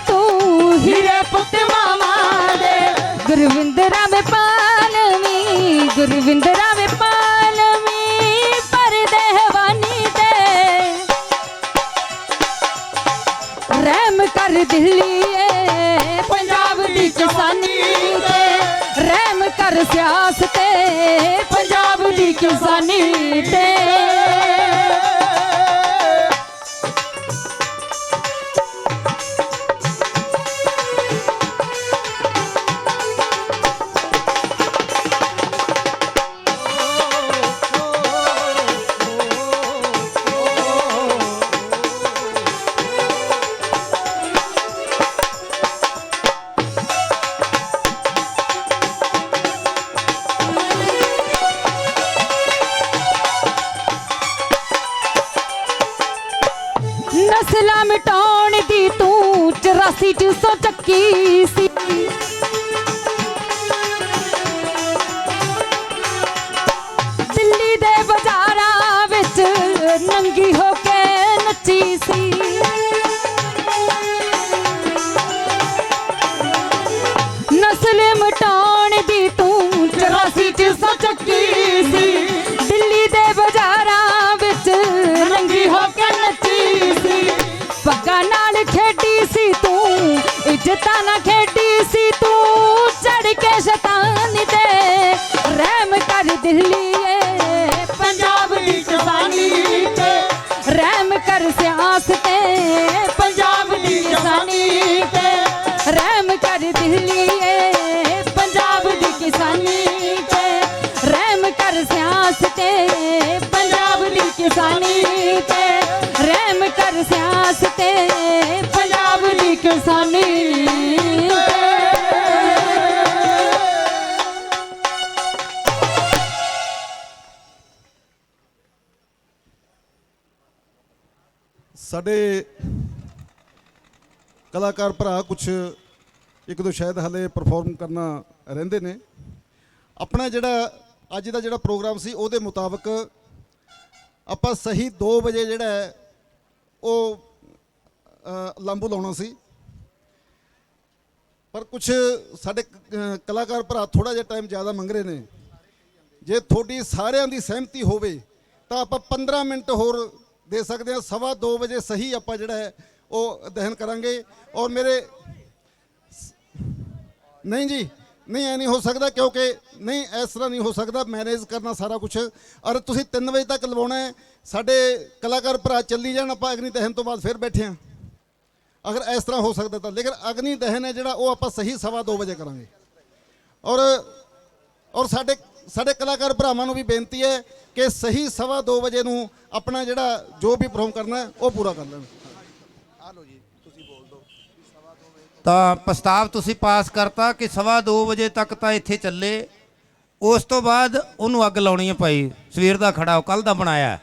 ਰਹਿਮ ਕਰ ਦਿੱਲੀਏ ਪੰਜਾਬ ਦੀ ਕਿਸਾਨੀ ਤੇ ਰਹਿਮ ਕਰ ਸਿਆਸਤ ਤੇ ਪੰਜਾਬ ਦੀ ਕਿਸਾਨੀ ਤੇ ਨਸਲਾਂ ਮਿਟਾਉਣ ਦੀ ਤੂੰ 84 ਚ ਸੋ ਚੱਕੀ ਸੀ ਦਿੱਲੀ ਦੇ ਬਾਜ਼ਾਰਾਂ ਵਿੱਚ ਨੰਗੀ ਹੋ ਕੇ ਨੱਚੀ ਸੀ ਨਸਲ ਮਿਟਾਉਣ ਦੀ ਤੂੰ 84 ਚ ਸੋ ਚੱਕੀ ਸੀ ਦਿੱਲੀ ਦੇ ਬਾਜ਼ਾਰਾਂ ਵਿੱਚ ਨੰਗੀ ਹੋ ਕੇ ਨੱਚੀ ਸੀ ਪੱਗਾਂ ਨਾਲ ਖੇਡੀ ਸੀ ਤੂੰ ਇੱਜ਼ਤਾਂ ਨਾਲ ਖੇਡੀ ਸੀ ਤੂੰ ਚੜ ਕੇ ਸ਼ੈਤਾਨ ਤੇ ਰਹਿਮ ਕਰ ਦਿੱਲੀਏ ਪੰਜਾਬ ਦੀ ਕਿਸਾਨੀ ਤੇ ਰਹਿਮ ਕਰ ਸਿਆਸਤ ਤੇ ਪੰਜਾਬ ਦੀ ਕਿਸਾਨੀ ਤੇ ਰਹਿਮ ਕਰ ਦਿੱਲੀਏ ਪੰਜਾਬ ਦੀ ਕਿਸਾਨੀ ਤੇ ਰਹਿਮ ਕਰ ਸਿਆਸਤ ਤੇ ਪੰਜਾਬ ਦੀ ਕਿਸਾਨੀ ਤੇ ਰਹਿਮ ਕਰ ਸਿਆਸਤ ਤੇ ਪੰਜਾਬ ਦੀ ਕਿਸਾਨੀ ਤੇ ਸਾਡੇ ਕਲਾਕਾਰ ਭਰਾ ਕੁਝ ਇੱਕ ਦੋ ਸ਼ਾਇਦ ਹਲੇ ਪਰਫਾਰਮ ਕਰਨਾ ਰਹਿੰਦੇ ਨੇ ਆਪਣਾ ਜਿਹੜਾ ਅੱਜ ਦਾ ਜਿਹੜਾ ਪ੍ਰੋਗਰਾਮ ਸੀ ਉਹਦੇ ਮੁਤਾਬਕ ਆਪਾਂ ਸਹੀ 2 ਵਜੇ ਜਿਹੜਾ ਹੈ ਉਹ ਲਾਂਬੂ ਲਾਉਣਾ ਸੀ ਪਰ ਕੁਝ ਸਾਡੇ ਕਲਾਕਾਰ ਭਰਾ ਥੋੜਾ ਜਿਹਾ ਟਾਈਮ ਜ਼ਿਆਦਾ ਮੰਗ ਰਹੇ ਨੇ ਜੇ ਤੁਹਾਡੀ ਸਾਰਿਆਂ ਦੀ ਸਹਿਮਤੀ ਹੋਵੇ ਤਾਂ ਆਪਾਂ 15 ਮਿੰਟ ਹੋਰ ਦੇ ਸਕਦੇ ਹਾਂ 2:15 ਵਜੇ ਸਹੀ ਆਪਾਂ ਜਿਹੜਾ ਹੈ ਉਹ ਦਹਨ ਕਰਾਂਗੇ ਔਰ ਮੇਰੇ ਨਹੀਂ ਜੀ ਨਹੀਂ ਐ ਨਹੀਂ ਹੋ ਸਕਦਾ ਕਿਉਂਕਿ ਨਹੀਂ ਇਸ ਤਰ੍ਹਾਂ ਨਹੀਂ ਹੋ ਸਕਦਾ ਮੈਨੇਜ ਕਰਨਾ ਸਾਰਾ ਕੁਝ ਔਰ ਤੁਸੀਂ 3 ਵਜੇ ਤੱਕ ਲਵਾਉਣਾ ਹੈ ਸਾਡੇ ਕਲਾਕਾਰ ਭਰਾ ਚੱਲੀ ਜਾਣ ਆਪਾਂ ਅਗਨੀ ਦਹਨ ਤੋਂ ਬਾਅਦ ਫਿਰ ਬੈਠੇ ਹਾਂ ਅਗਰ ਇਸ ਤਰ੍ਹਾਂ ਹੋ ਸਕਦਾ ਤਾਂ ਲੇਕਿਨ ਅਗਨੀ ਦਹਨ ਹੈ ਜਿਹੜਾ ਉਹ ਆਪਾਂ ਸਹੀ 2:15 ਵਜੇ ਕਰਾਂਗੇ ਔਰ ਸਾਡੇ ਕਲਾਕਾਰ ਭਰਾਵਾਂ ਨੂੰ ਵੀ ਬੇਨਤੀ ਹੈ ਕਿ ਸਹੀ 2:15 ਵਜੇ ਨੂੰ ਆਪਣਾ ਜਿਹੜਾ ਜੋ ਵੀ ਪ੍ਰੋਗਰਾਮ ਕਰਨਾ ਹੈ ਉਹ ਪੂਰਾ ਕਰ ਲੈਣ ਤਾਂ ਪ੍ਰਸਤਾਵ ਤੁਸੀਂ ਪਾਸ ਕਰਤਾ ਕਿ 2:15 ਵਜੇ ਤੱਕ ਤਾਂ ਇੱਥੇ ਚੱਲੇ ਉਸ ਤੋਂ ਬਾਅਦ ਉਹਨੂੰ ਅੱਗ ਲਾਉਣੀ ਹੈ ਭਾਈ ਸਵੇਰ ਦਾ ਖੜਾ ਉਹ ਕੱਲ ਦਾ ਬਣਾਇਆ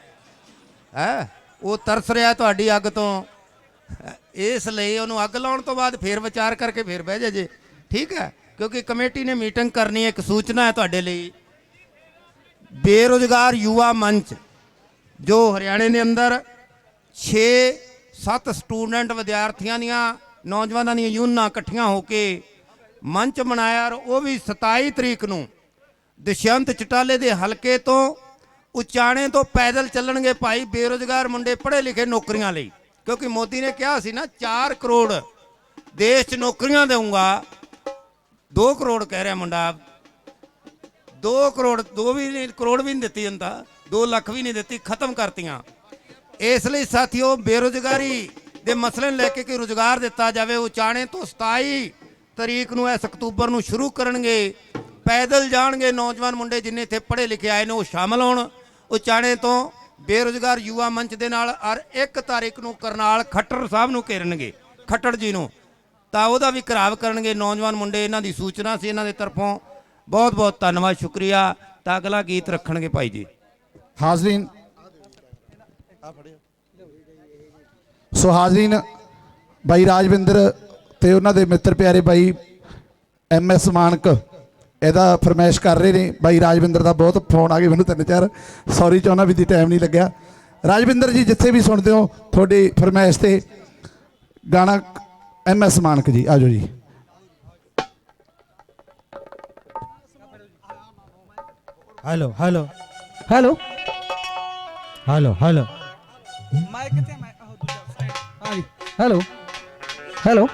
ਹੈ ਉਹ ਤਰਸ ਰਿਹਾ ਤੁਹਾਡੀ ਅੱਗ ਤੋਂ ਇਸ ਲਈ ਉਹਨੂੰ ਅੱਗ ਲਾਉਣ ਤੋਂ ਬਾਅਦ ਫੇਰ ਵਿਚਾਰ ਕਰਕੇ ਫੇਰ ਬਹਿ ਜਾਜੇ ਠੀਕ ਹੈ ਕਿਉਂਕਿ ਕਮੇਟੀ ਨੇ ਮੀਟਿੰਗ ਕਰਨੀ ਹੈ ਇੱਕ ਸੂਚਨਾ ਹੈ ਤੁਹਾਡੇ ਲਈ ਬੇਰੁਜ਼ਗਾਰ ਯੁਵਾ ਮੰਚ ਜੋ ਹਰਿਆਣੇ ਦੇ ਅੰਦਰ 6-7 ਸਟੂਡੈਂਟ ਵਿਦਿਆਰਥੀਆਂ ਦੀਆਂ ਨੌਜਵਾਨਾਂ ਦੀਆਂ ਯੂਨੀਅਨਾਂ ਇਕੱਠੀਆਂ ਹੋ ਕੇ ਮੰਚ ਬਣਾਇਆ ਔਰ ਉਹ ਵੀ 27 ਤਰੀਕ ਨੂੰ ਦੁਸ਼ਯੰਤ ਚਟਾਲੇ ਦੇ ਹਲਕੇ ਤੋਂ ਉਚਾਣੇ ਤੋਂ ਪੈਦਲ ਚੱਲਣਗੇ ਭਾਈ ਬੇਰੁਜ਼ਗਾਰ ਮੁੰਡੇ ਪੜ੍ਹੇ ਲਿਖੇ ਨੌਕਰੀਆਂ ਲਈ ਕਿਉਂਕਿ ਮੋਦੀ ਨੇ ਕਿਹਾ ਸੀ ਨਾ 4 ਕਰੋੜ ਦੇਸ਼ 'ਚ ਨੌਕਰੀਆਂ ਦੇਊਂਗਾ 2 ਕਰੋੜ ਕਹਿ ਰਿਹਾ ਮੁੰਡਾ 2 ਕਰੋੜ 2 ਵੀ ਨਹੀਂ ਕਰੋੜ ਵੀ ਨਹੀਂ ਦਿੱਤੀ ਜਾਂਦਾ 2 ਲੱਖ ਵੀ ਨਹੀਂ ਦਿੱਤੀ ਖਤਮ ਕਰਤੀਆਂ ਇਸ ਲਈ ਸਾਥੀਓ ਬੇਰੁਜ਼ਗਾਰੀ ਦੇ ਮਸਲੇ ਨੂੰ ਲੈ ਕੇ ਕਿ ਰੁਜ਼ਗਾਰ ਦਿੱਤਾ ਜਾਵੇ ਉਚਾਣੇ ਤੋਂ 27 ਤਰੀਕ ਨੂੰ ਇਸ ਅਕਤੂਬਰ ਨੂੰ ਸ਼ੁਰੂ ਕਰਨਗੇ ਪੈਦਲ ਜਾਣਗੇ ਨੌਜਵਾਨ ਮੁੰਡੇ ਜਿੰਨੇ ਇੱਥੇ ਪੜ੍ਹੇ ਲਿਖੇ ਆਏ ਨੇ ਉਹ ਸ਼ਾਮਲ ਹੋਣ ਉਚਾਣੇ ਤੋਂ ਬੇਰੁਜ਼ਗਾਰ ਯੁਵਾ ਮੰਚ ਦੇ ਨਾਲ ਔਰ 1 ਤਾਰੀਖ ਨੂੰ ਕਰਨਾਲ ਖੱਟਰ ਸਾਹਿਬ ਨੂੰ ਘੇਰਨਗੇ ਖੱਟੜ ਜੀ ਨੂੰ ਤਾਂ ਉਹਦਾ ਵੀ ਘਿਰਾਵ ਕਰਨਗੇ ਨੌਜਵਾਨ ਮੁੰਡੇ ਇਹਨਾਂ ਦੀ ਸੂਚਨਾ ਸੀ ਇਹਨਾਂ ਦੇ ਤਰਫੋਂ ਬਹੁਤ ਬਹੁਤ ਧੰਨਵਾਦ ਸ਼ੁਕਰੀਆ ਤਾਂ ਅਗਲਾ ਗੀਤ ਰੱਖਣਗੇ ਭਾਈ ਜੀ ਹਾਜ਼ਰੀਨ ਸੋ ਹਾਜ਼ਰੀਨ ਬਾਈ ਰਾਜਵਿੰਦਰ ਤੇ ਉਹਨਾਂ ਦੇ ਮਿੱਤਰ ਪਿਆਰੇ ਬਾਈ MS ਮਾਨਕ ਇਹਦਾ ਫਰਮਾਇਸ਼ ਕਰ ਰਹੇ ਨੇ ਬਾਈ ਰਾਜਵਿੰਦਰ ਦਾ ਬਹੁਤ ਫੋਨ ਆ ਗਏ ਮੈਨੂੰ 3-4 ਸੌਰੀ ਚਾਹੁੰਦਾ ਵੀ ਦੀ ਟਾਈਮ ਨਹੀਂ ਲੱਗਿਆ ਰਾਜਵਿੰਦਰ ਜੀ ਜਿੱਥੇ ਵੀ ਸੁਣਦੇ ਹੋ ਤੁਹਾਡੀ ਫਰਮਾਇਸ਼ ਤੇ ਗਾਣਾ MS ਮਾਨਕ ਜੀ ਆਜੋ ਜੀ hello hello hello hello hello mike ਕਿੱਥੇ ਮੈਂ ਉਹ ਦੂਜਾ ਸਾਈਡ ਹਾਂਜੀ hello hello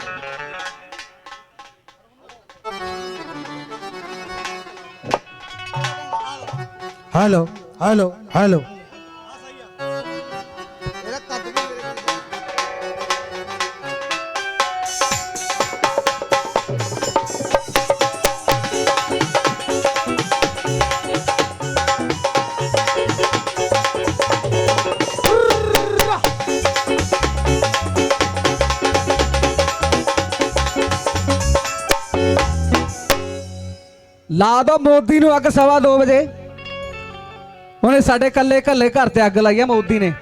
hello hello hello ਲਾ ਦੋ ਮੋਦੀ ਨੂੰ ਅੱਗ 2:15 ਵਜੇ ਉਹਨੇ ਸਾਡੇ ਕੱਲੇ ਘਰ ਤੇ ਅੱਗ ਲਾਈ ਆ ਮੋਦੀ ਨੇ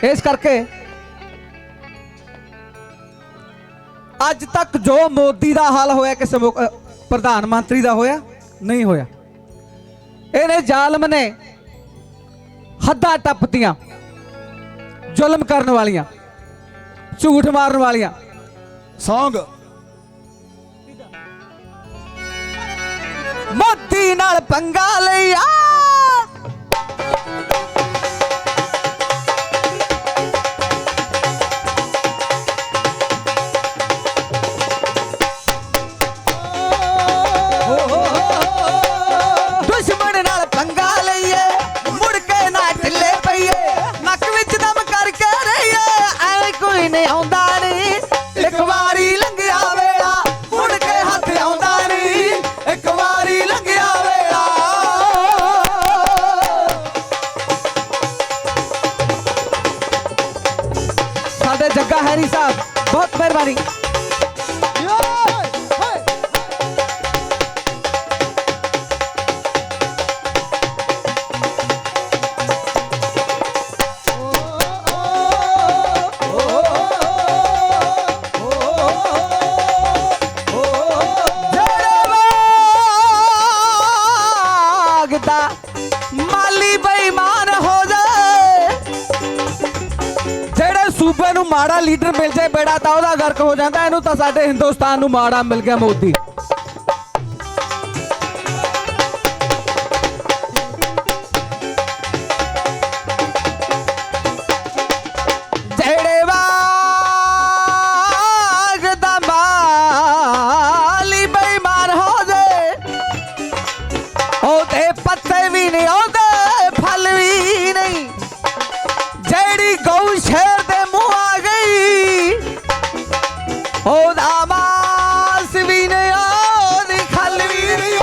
ਇਸ ਕਰਕੇ ਅੱਜ ਤੱਕ ਜੋ ਮੋਦੀ ਦਾ ਹਾਲ ਹੋਇਆ ਕਿਸੇ ਪ੍ਰਧਾਨ ਮੰਤਰੀ ਦਾ ਹੋਇਆ ਨਹੀਂ ਹੋਇਆ ਇਹਨੇ ਜ਼ਾਲਮ ਨੇ ਹੱਦਾਂ ਟੱਪਤੀਆਂ ਜ਼ੁਲਮ ਕਰਨ ਵਾਲੀਆਂ ਝੂਠ ਮਾਰਨ ਵਾਲੀਆਂ ਸੌਂਗ ਮੋਦੀ ਨਾਲ ਪੰਗਾ ਲਿਆ ਦੁਸ਼ਮਣ ਨਾਲ ਪੰਗਾ ਲਈਏ ਮੁੜ ਕੇ ਨਾ ਢਿੱਲੇ ਪਈਏ ਨੱਕ ਵਿੱਚ ਦਮ ਕਰਕੇ ਰਹੀਏ ਐ ਕੋਈ ਨਹੀਂ ਆਉਂਦਾ ਨਹੀਂ ਇੱਕ ਵਾਰੀ ਲੰਘਿਆ ਵੇਲਾ ਮੁੜ ਕੇ ਹੱਥ ਆਉਂਦਾ ਨਹੀਂ ਇੱਕ ਵਾਰੀ ਲੰਘਿਆ ਵੇਲਾ ਸਾਡੇ ਜੱਗਾ ਹੈਰੀ ਸਾਹਿਬ ਬਹੁਤ ਮਿਹਰਬਾਨੀ ਮਾਲੀ ਬੇਈਮਾਨ ਹੋ ਜਾਏ ਜਿਹੜੇ ਸੂਬੇ ਨੂੰ ਮਾੜਾ ਲੀਡਰ ਮਿਲ ਜਾਏ ਬੇੜਾ ਤਾਂ ਉਹਦਾ ਗਰਕ ਹੋ ਜਾਂਦਾ ਇਹਨੂੰ ਤਾਂ ਸਾਡੇ ਹਿੰਦੁਸਤਾਨ ਨੂੰ ਮਾੜਾ ਮਿਲ ਗਿਆ ਮੋਦੀ ਜਿਹੜੇ ਵਾਗ ਦਾ ਮਾਲੀ ਬੇਈਮਾਨ ਹੋ ਜਾਏ ਉਹਦੇ ਪੱਤੇ ਵੀ ਨਹੀਂ ਆਉਂਦੇ ਫਲ ਵੀ ਨਹੀਂ ਜਿਹੜੀ ਗਊ ਸ਼ੇਰ ਦੇ ਮੂੰਹ ਆ ਗਈ ਉਹਦਾ ਮਾਸ ਵੀ ਨਹੀਂ ਉਹਦੀ ਖਲ ਵੀ ਨਹੀਂ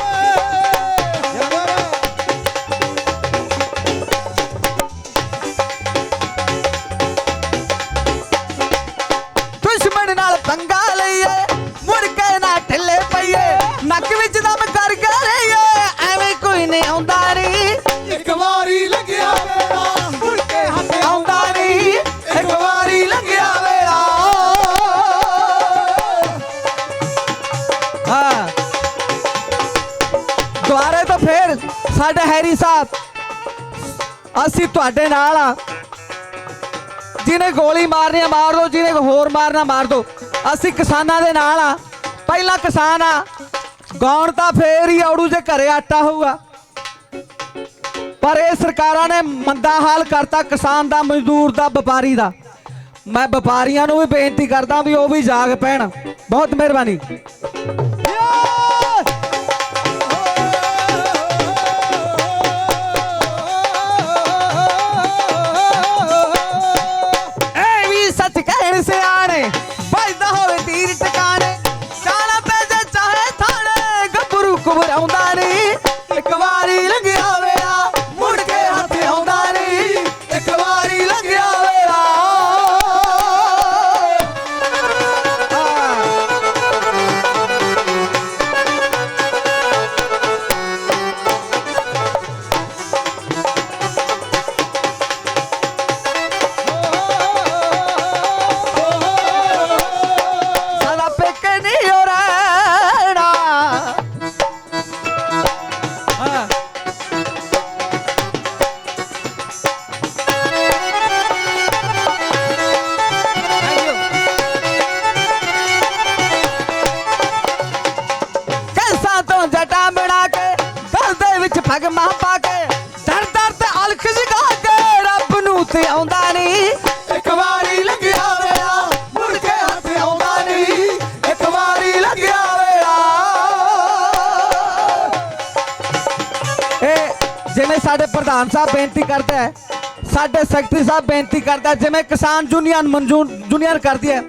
ਦੁਸ਼ਮਣ ਨਾਲ ਪੰਗਾ ਲਈਏ ਮੁੜ ਕੇ ਨਾ ਢਿੱਲੇ ਪਈਏ ਨੱਕ ਵਿੱਚ ਦਮ ਕਰਕੇ ਰਹੀਏ ਐਵੇਂ ਕੋਈ ਨਹੀਂ ਆਉਂਦਾ ਨਹੀਂ ਇੱਕ ਵਾਰੀ ਲੰਘਿਆ ਵੇਲਾ ਮੁੜ ਕੇ ਹੱਥ ਆਉਂਦਾ ਨਹੀਂ ਇੱਕ ਵਾਰੀ ਲੰਘਿਆ ਵੇਲਾ ਹਾਂ ਦੁਆਰੇ ਤੋਂ ਫੇਰ ਸਾਡੇ ਹੈਰੀ ਸਾਹਿਬ ਅਸੀਂ ਤੁਹਾਡੇ ਨਾਲ ਆ ਜਿਹਨੇ ਗੋਲੀ ਮਾਰਨੀ ਆ ਮਾਰ ਦੋ ਜਿਹਨੇ ਹੋਰ ਮਾਰਨਾ ਮਾਰ ਦੋ ਅਸੀਂ ਕਿਸਾਨਾਂ ਦੇ ਨਾਲ ਆ ਪਹਿਲਾ ਕਿਸਾਨ ਆ ਗਾਉਣ ਤਾਂ ਫੇਰ ਹੀ ਔੜੂ ਜੇ ਘਰੇ ਆਟਾ ਹੋਊਗਾ ਪਰ ਇਹ ਸਰਕਾਰਾਂ ਨੇ ਮੰਦਾ ਹਾਲ ਕਰਤਾ ਕਿਸਾਨ ਦਾ ਮਜ਼ਦੂਰ ਦਾ ਵਪਾਰੀ ਦਾ ਮੈਂ ਵਪਾਰੀਆਂ ਨੂੰ ਵੀ ਬੇਨਤੀ ਕਰਦਾ ਵੀ ਉਹ ਵੀ ਜਾਗ ਪੈਣ ਬਹੁਤ ਮਿਹਰਬਾਨੀ ਇਹ ਵੀ ਸੱਚ ਕਹਿਣ ਸਿਆਣੇ ਵੱਜਦਾ ਹੋਵੇ ਤੀਰ ਟਿਕਾਣੇ ਜਾਣਾ ਪੈ ਜੇ ਚਾਹੇ ਥਾਣੇ ਗੱਭਰੂ ਘਬਰਾਉਂਦਾ ਨਹੀਂ ਇੱਕ ਵਾਰੀ ਲੰਘਿਆ ਵੇਲਾ ਮੁੜ ਕੇ ਹੱਥ ਆਉਂਦਾ ਨਹੀਂ ਇੱਕ ਵਾਰੀ ਲੰਘਿਆ ਵੇਲਾ ਸਾਡਾ ਪੇਕੇ ਨਹੀਂ ਹੋ ਰਹਿਣਾ ਹਾਂ ਕੈਸਾਂ ਤੋਂ ਜਟਾ ਬਣਾ ਕੇ ਦਿਲ ਦੇ ਵਿੱਚ ਭਗਮਾ ਪਾ ਕੇ ਦਰ ਦਰ ਤੇ ਅਲਖ ਜਗਾ ਕੇ ਰੱਬ ਨੂੰ ਤੇ ਆਉਂਦਾ ਨਹੀਂ ਇੱਕ ਵਾਰੀ ਲੰਘਿਆ ਵੇਲਾ ਮੁੜ ਕੇ ਹੱਥ ਆਉਂਦਾ ਪ੍ਰਧਾਨ ਸਾਹਿਬ ਬੇਨਤੀ ਕਰਦਾ ਹੈ, ਸਾਡੇ ਸੈਕਟਰੀ ਸਾਹਿਬ ਬੇਨਤੀ ਕਰਦਾ ਹੈ, ਜਿਵੇਂ ਕਿਸਾਨ ਯੂਨੀਅਨ ਕਰਦੀ ਹੈ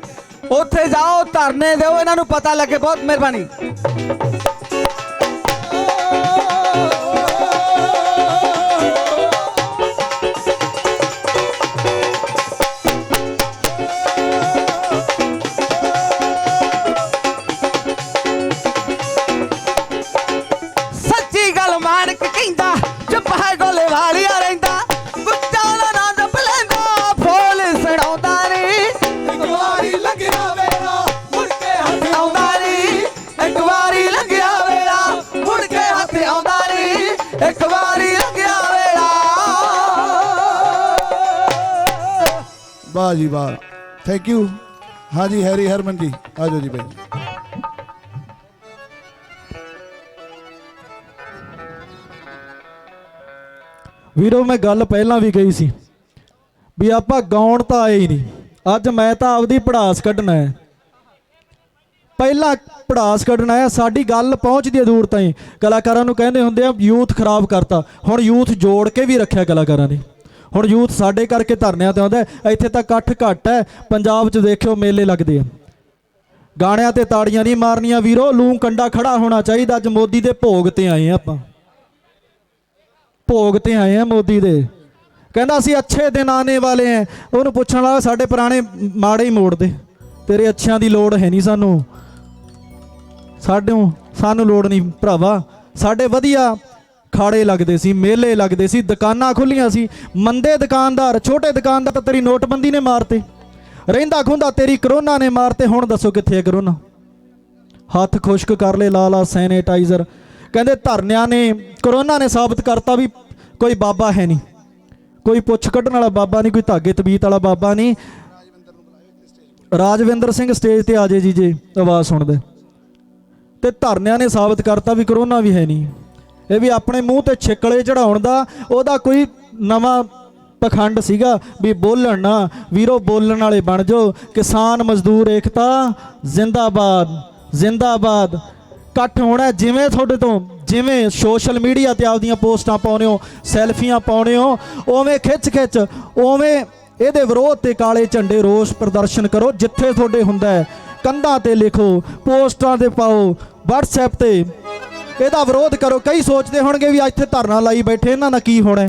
ਉੱਥੇ ਜਾਓ, ਧਰਨੇ ਦਿਓ, ਇਹਨਾਂ ਨੂੰ ਪਤਾ ਲੱਗੇ। ਬਹੁਤ ਮਿਹਰਬਾਨੀ। ਸੱਚੀ ਗੱਲ ਮਾਣਕ ਕਹਿੰਦਾ, ਚੁੱਪ ਹੈ ਗੋਲੇ ਵਾਲੀਆ ਰਹਿੰਦਾ, ਗੁੱਚਾ ਦਾ ਨਾਂ ਜਪ ਲੈਂਦਾ, ਫੋਲ ਸੜਾਉਂਦਾ ਨੀ, ਇੱਕ ਵਾਰੀ ਲੰਘਿਆ ਵੇਲਾ ਮੁੜ ਕੇ ਹੱਥ ਆਉਂਦਾ ਨੀ, ਇੱਕ ਵਾਰੀ ਲੰਘਿਆ ਵੇਲਾ ਮੁੜ ਕੇ ਹੱਥ ਆਉਂਦਾ ਨੀ, ਇੱਕ ਵਾਰੀ ਲੰਘਿਆ ਵੇਲਾ। वाह जी वाह, थैंक यू। हाँ जी हैरी हरमन जी आ जाओ जी भाई। ਵੀਰੋ ਮੈਂ ਗੱਲ ਪਹਿਲਾਂ ਵੀ ਕਹੀ ਸੀ ਵੀ ਆਪਾਂ ਗਾਉਣ ਤਾਂ ਆਏ ਹੀ ਨਹੀਂ, ਅੱਜ ਮੈਂ ਤਾਂ ਆਪਦੀ ਪੜਾਸ ਕੱਢਣਾ ਹੈ, ਪਹਿਲਾਂ ਪੜਾਸ ਕੱਢਣਾ ਹੈ। ਸਾਡੀ ਗੱਲ ਪਹੁੰਚਦੀ ਹੈ ਦੂਰ ਤਾਈਂ। ਕਲਾਕਾਰਾਂ ਨੂੰ ਕਹਿੰਦੇ ਹੁੰਦੇ ਆ ਯੂਥ ਖਰਾਬ ਕਰਤਾ, ਹੁਣ ਯੂਥ ਜੋੜ ਕੇ ਵੀ ਰੱਖਿਆ ਕਲਾਕਾਰਾਂ ਨੇ। ਹੁਣ ਯੂਥ ਸਾਡੇ ਕਰਕੇ ਧਰਨਿਆਂ ਤੇ ਆਉਂਦਾ ਹੈ। ਇੱਥੇ ਤਾਂ ਇਕੱਠ ਘੱਟ ਹੈ, ਪੰਜਾਬ 'ਚ ਦੇਖਿਓ ਮੇਲੇ ਲੱਗਦੇ ਆ, ਗਾਣਿਆਂ ਤੇ ਤਾੜੀਆਂ ਨਹੀਂ ਮਾਰਨੀਆਂ ਵੀਰੋ, ਲੂੰ ਕੰਡਾ ਖੜਾ ਹੋਣਾ ਚਾਹੀਦਾ। ਅੱਜ ਮੋਦੀ ਦੇ ਭੋਗ ਤੇ ਆਏ ਆ, ਆਪਾਂ ਭੋਗ ਤੇ ਆਏ ਆ ਮੋਦੀ ਦੇ। ਕਹਿੰਦਾ ਅਸੀਂ ਅੱਛੇ ਦਿਨ ਆने ਵਾਲੇ हैं, ਉਹਨੂੰ ਪੁੱਛਣ ਵਾਲਾ ਸਾਡੇ ਪੁਰਾਣੇ ਮਾੜੇ ਹੀ ਮੋੜ ਦੇ, ਤੇਰੇ ਅੱਛਿਆਂ ਦੀ ਲੋੜ ਹੈ ਨਹੀਂ ਸਾਨੂੰ, ਸਾਨੂੰ ਲੋੜ ਨਹੀਂ ਭਰਾਵਾ। ਸਾਡੇ ਵਧੀਆ ਖਾੜੇ ਲੱਗਦੇ ਸੀ, ਮੇਲੇ ਲੱਗਦੇ ਸੀ, ਦੁਕਾਨਾਂ ਖੁੱਲੀਆਂ ਸੀ। ਮੰਦੇ ਦੁਕਾਨਦਾਰ, ਛੋਟੇ ਦੁਕਾਨਦਾਰ ਤਾਂ ਤੇਰੀ ਨੋਟਬੰਦੀ ਨੇ ਮਾਰਤੇ, ਰਹਿੰਦਾ ਖੁੰਦਾ ਤੇਰੀ ਕਰੋਨਾ ਨੇ ਮਾਰਤੇ। ਹੁਣ ਦੱਸੋ ਕਿੱਥੇ ਹੈ ਕਰੋਨਾ? ਹੱਥ ਖੁਸ਼ਕ ਕਰ ਲੈ, ਲਾ ਲਾ ਸੈਨੀਟਾਈਜ਼ਰ। ਕਹਿੰਦੇ ਧਰਨਿਆਂ ਨੇ, ਕਰੋਨਾ ਨੇ ਸਾਬਤ ਕਰਤਾ ਵੀ ਕੋਈ ਬਾਬਾ ਹੈ ਨਹੀਂ, ਕੋਈ ਪੁੱਛ ਕੱਢਣ ਵਾਲਾ ਬਾਬਾ ਨਹੀਂ, ਕੋਈ ਧਾਗੇ ਤਬੀਤ ਵਾਲਾ ਬਾਬਾ ਨਹੀਂ। ਰਾਜਵਿੰਦਰ ਸਿੰਘ ਸਟੇਜ ਤੇ ਆ ਜੇ ਜੀ ਜੇ ਆਵਾਜ਼ ਸੁਣਦੇ। ਤੇ ਧਰਨਿਆਂ ਨੇ ਸਾਬਤ ਕਰਤਾ ਵੀ ਕਰੋਨਾ ਵੀ ਹੈ ਨਹੀਂ। ਇਹ ਵੀ ਆਪਣੇ ਮੂੰਹ ਤੇ ਛਿੱਕਲੇ ਚੜਾਉਣ ਦਾ ਉਹਦਾ ਕੋਈ ਨਵਾਂ ਪਖੰਡ ਸੀਗਾ ਵੀ ਬੋਲਣ ਨਾ ਵੀਰੋ, ਬੋਲਣ ਵਾਲੇ ਬਣ ਜਾਓ। ਕਿਸਾਨ ਮਜ਼ਦੂਰ ਏਕਤਾ ਜ਼ਿੰਦਾਬਾਦ ਜ਼ਿੰਦਾਬਾਦ। ਇਕੱਠ ਹੋਣਾ ਜਿਵੇਂ ਤੁਹਾਡੇ ਤੋਂ, ਜਿਵੇਂ ਸੋਸ਼ਲ ਮੀਡੀਆ ਤੇ ਆਪਦੀਆਂ ਪੋਸਟਾਂ ਪਾਉਣੇ ਹੋ, ਸੈਲਫੀਆਂ ਪਾਉਣੇ ਹੋ, ਉਵੇਂ ਖਿੱਚ ਉਵੇਂ ਇਹਦੇ ਵਿਰੋਧ ਤੇ ਕਾਲੇ ਝੰਡੇ ਰੋਸ ਪ੍ਰਦਰਸ਼ਨ ਕਰੋ ਜਿੱਥੇ ਤੁਹਾਡੇ ਹੁੰਦਾ ਹੈ। ਕੰਧਾਂ ਤੇ ਲਿਖੋ, ਪੋਸਟਾਂ ਤੇ ਪਾਓ, WhatsApp ਤੇ ਇਹਦਾ ਵਿਰੋਧ ਕਰੋ। ਕਈ ਸੋਚਦੇ ਹੋਣਗੇ ਵੀ ਇੱਥੇ ਧਰਨਾ ਲਾਈ ਬੈਠੇ, ਇਹਨਾਂ ਦਾ ਕੀ ਹੋਣਾ?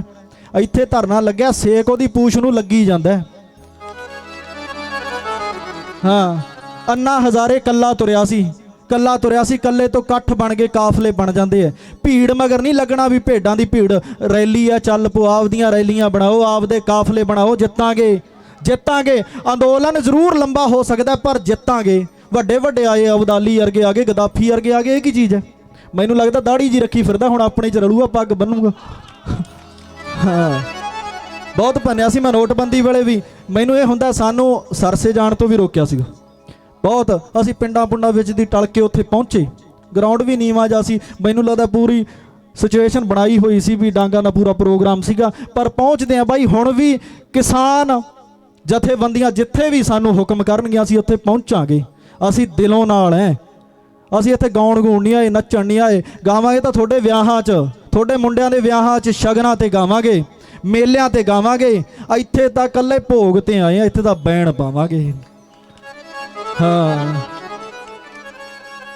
ਇੱਥੇ ਧਰਨਾ ਲੱਗਿਆ, ਸੇਕ ਉਹਦੀ ਪੂਛ ਨੂੰ ਲੱਗੀ ਜਾਂਦਾ। ਹਾਂ, ਅੰਨਾ ਹਜ਼ਾਰੇ ਕੱਲਾ ਤੁਰਿਆ ਸੀ, ਕੱਲੇ ਤੋਂ ਇਕੱਠ ਬਣ ਕੇ ਕਾਫਲੇ ਬਣ ਜਾਂਦੇ ਐ। ਭੀੜ ਮਗਰ ਨਹੀਂ ਲੱਗਣਾ ਵੀ ਭੇਡਾਂ ਦੀ ਭੀੜ ਰੈਲੀ ਆ, ਚੱਲ ਪੋ, ਆਪਦੀਆਂ ਰੈਲੀਆਂ ਬਣਾਓ, ਆਪਦੇ ਕਾਫਲੇ ਬਣਾਓ। ਜਿੱਤਾਂਗੇ। ਅੰਦੋਲਨ ਜ਼ਰੂਰ ਲੰਬਾ ਹੋ ਸਕਦਾ ਪਰ ਜਿੱਤਾਂਗੇ। ਵੱਡੇ ਆਏ, ਅਬਦਾਲੀ ਵਰਗੇ ਆ ਗਏ, ਗਦਾਫੀ ਵਰਗੇ ਆ ਗਏ। ਇਹ ਕੀ ਚੀਜ਼ ਹੈ? ਮੈਨੂੰ ਲੱਗਦਾ ਦਾੜੀ ਜੀ ਰੱਖੀ ਫਿਰਦਾ, ਹੁਣ ਆਪਣੇ ਚ ਰਲੂਗਾ, ਪੱਗ ਬੰਨੂਗਾ। ਹਾਂ, ਬਹੁਤ ਭੰਨਿਆ ਸੀ ਮੈਂ ਨੋਟਬੰਦੀ ਵੇਲੇ ਵੀ। ਮੈਨੂੰ ਇਹ ਹੁੰਦਾ ਸਾਨੂੰ ਸਰਸੇ ਜਾਣ ਤੋਂ ਵੀ ਰੋਕਿਆ ਸੀਗਾ ਬਹੁਤ। ਅਸੀਂ ਪਿੰਡਾਂ ਵਿੱਚ ਦੀ ਟਲ ਕੇ ਉੱਥੇ ਪਹੁੰਚੇ, ਗਰਾਊਂਡ ਵੀ ਨੀਵਾਂ ਜਿਹਾ ਸੀ। ਮੈਨੂੰ ਲੱਗਦਾ ਪੂਰੀ ਸਿਚੁਏਸ਼ਨ ਬਣਾਈ ਹੋਈ ਸੀ ਵੀ ਡਾਂਗਾ ਦਾ ਪੂਰਾ ਪ੍ਰੋਗਰਾਮ ਸੀਗਾ। ਪਰ ਪਹੁੰਚਦੇ ਆ ਬਾਈ, ਹੁਣ ਵੀ ਕਿਸਾਨ ਜਥੇਬੰਦੀਆਂ ਜਿੱਥੇ ਵੀ ਸਾਨੂੰ ਹੁਕਮ ਕਰਨਗੀਆਂ ਅਸੀਂ ਉੱਥੇ ਪਹੁੰਚਾਂਗੇ। ਅਸੀਂ ਦਿਲੋਂ ਨਾਲ ਹੈ, ਅਸੀਂ ਇੱਥੇ ਗਾਉਣ ਨਹੀਂ ਆਏ, ਨੱਚਣ ਨਹੀਂ ਆਏ। ਗਾਵਾਂਗੇ ਤਾਂ ਤੁਹਾਡੇ ਵਿਆਹਾਂ 'ਚ, ਤੁਹਾਡੇ ਮੁੰਡਿਆਂ ਦੇ ਵਿਆਹਾਂ 'ਚ, ਸ਼ਗਨਾਂ ਤੇ ਗਾਵਾਂਗੇ, ਮੇਲਿਆਂ ਤੇ ਗਾਵਾਂਗੇ। ਇੱਥੇ ਤਾਂ ਇਕੱਲੇ ਭੋਗ ਤੇ ਆਏ ਆ, ਇੱਥੇ ਤਾਂ ਬੈਣ ਪਾਵਾਂਗੇ। ਹਾਂ,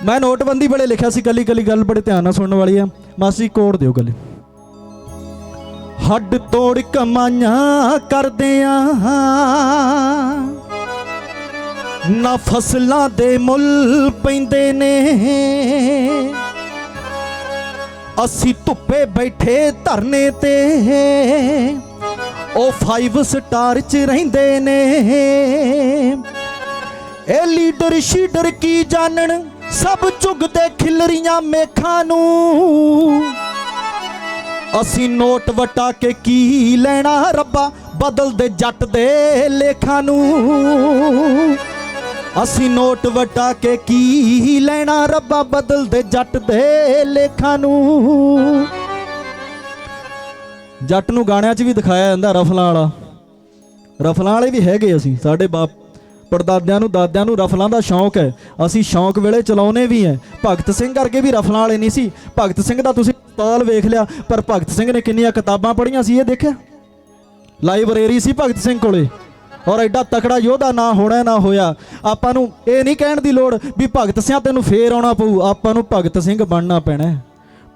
ਮੈਂ ਨੋਟਬੰਦੀ ਵੇਲੇ ਲਿਖਿਆ ਸੀ, ਕੱਲੀ ਗੱਲ ਬੜੇ ਧਿਆਨ ਨਾਲ ਸੁਣਨ ਵਾਲੀ ਆ। ਮਾਸੀ ਕੋਡ ਦਿਓ ਗੱਲ। ਹੱਡ ਤੋੜ ਕਮਾਈਆਂ ਕਰਦੇ ਆ, ਨਾ ਫਸਲਾਂ ਦੇ ਮੁੱਲ ਪੈਂਦੇ ਨੇ, ਅਸੀਂ ਧੁੱਪੇ ਬੈਠੇ ਧਰਨੇ ਤੇ, ਉਹ 5 ਸਟਾਰ 'ਚ ਰਹਿੰਦੇ ਨੇ। ਇਹ ਲੀਡਰ ਸ਼ੀਡਰ ਕੀ ਜਾਣਨ, ਸਭ ਚੁਗਦੇ ਖਿਲਰੀਆਂ ਮੇਖਾਂ ਨੂੰ। ਅਸੀਂ ਨੋਟ ਵਟਾ ਕੇ ਕੀ ਲੈਣਾ ਰੱਬਾ, ਬਦਲਦੇ ਜੱਟ ਦੇ ਲੇਖਾਂ ਨੂੰ। ਅਸੀਂ ਨੋਟ ਵਟਾ ਕੇ ਕੀ ਲੈਣਾ ਰੱਬਾ, ਬਦਲਦੇ ਜੱਟ ਦੇ ਲੇਖਾਂ ਨੂੰ। ਜੱਟ ਨੂੰ ਗਾਣਿਆਂ 'ਚ ਵੀ ਦਿਖਾਇਆ ਜਾਂਦਾ ਰਫਲਾਂ ਵਾਲਾ, ਰਫਲਾਂ ਵਾਲੇ ਵੀ ਹੈਗੇ ਅਸੀਂ। ਸਾਡੇ ਪੜਦਾਦਿਆਂ ਨੂੰ ਦਾਦਿਆਂ ਨੂੰ ਰਫਲਾਂ ਦਾ ਸ਼ੌਂਕ ਹੈ, ਅਸੀਂ ਸ਼ੌਂਕ ਵੇਲੇ ਚਲਾਉਨੇ ਵੀ ਹੈ। ਭਗਤ ਸਿੰਘ ਕਰਕੇ ਵੀ ਰਫਲਾਂ ਵਾਲੇ ਨਹੀਂ ਸੀ। ਭਗਤ ਸਿੰਘ ਦਾ ਤੁਸੀਂ ਪਿਸਤੌਲ ਵੇਖ ਲਿਆ, ਪਰ ਭਗਤ ਸਿੰਘ ਨੇ ਕਿੰਨੀਆਂ ਕਿਤਾਬਾਂ ਪੜ੍ਹੀਆਂ ਸੀ ਇਹ ਦੇਖਿਆ? ਲਾਇਬ੍ਰੇਰੀ ਸੀ ਭਗਤ ਸਿੰਘ ਕੋਲੇ, ਔਰ ਐਡਾ ਤਕੜਾ ਯੋਧਾ ਨਾ ਹੋਣਾ ਨਾ ਹੋਇਆ। ਆਪਾਂ ਨੂੰ ਇਹ ਨਹੀਂ ਕਹਿਣ ਦੀ ਲੋੜ ਵੀ ਭਗਤ ਸਿੰਘ ਤੈਨੂੰ ਫੇਰ ਆਉਣਾ ਪਊ, ਆਪਾਂ ਨੂੰ ਭਗਤ ਸਿੰਘ ਬਣਨਾ ਪੈਣਾ,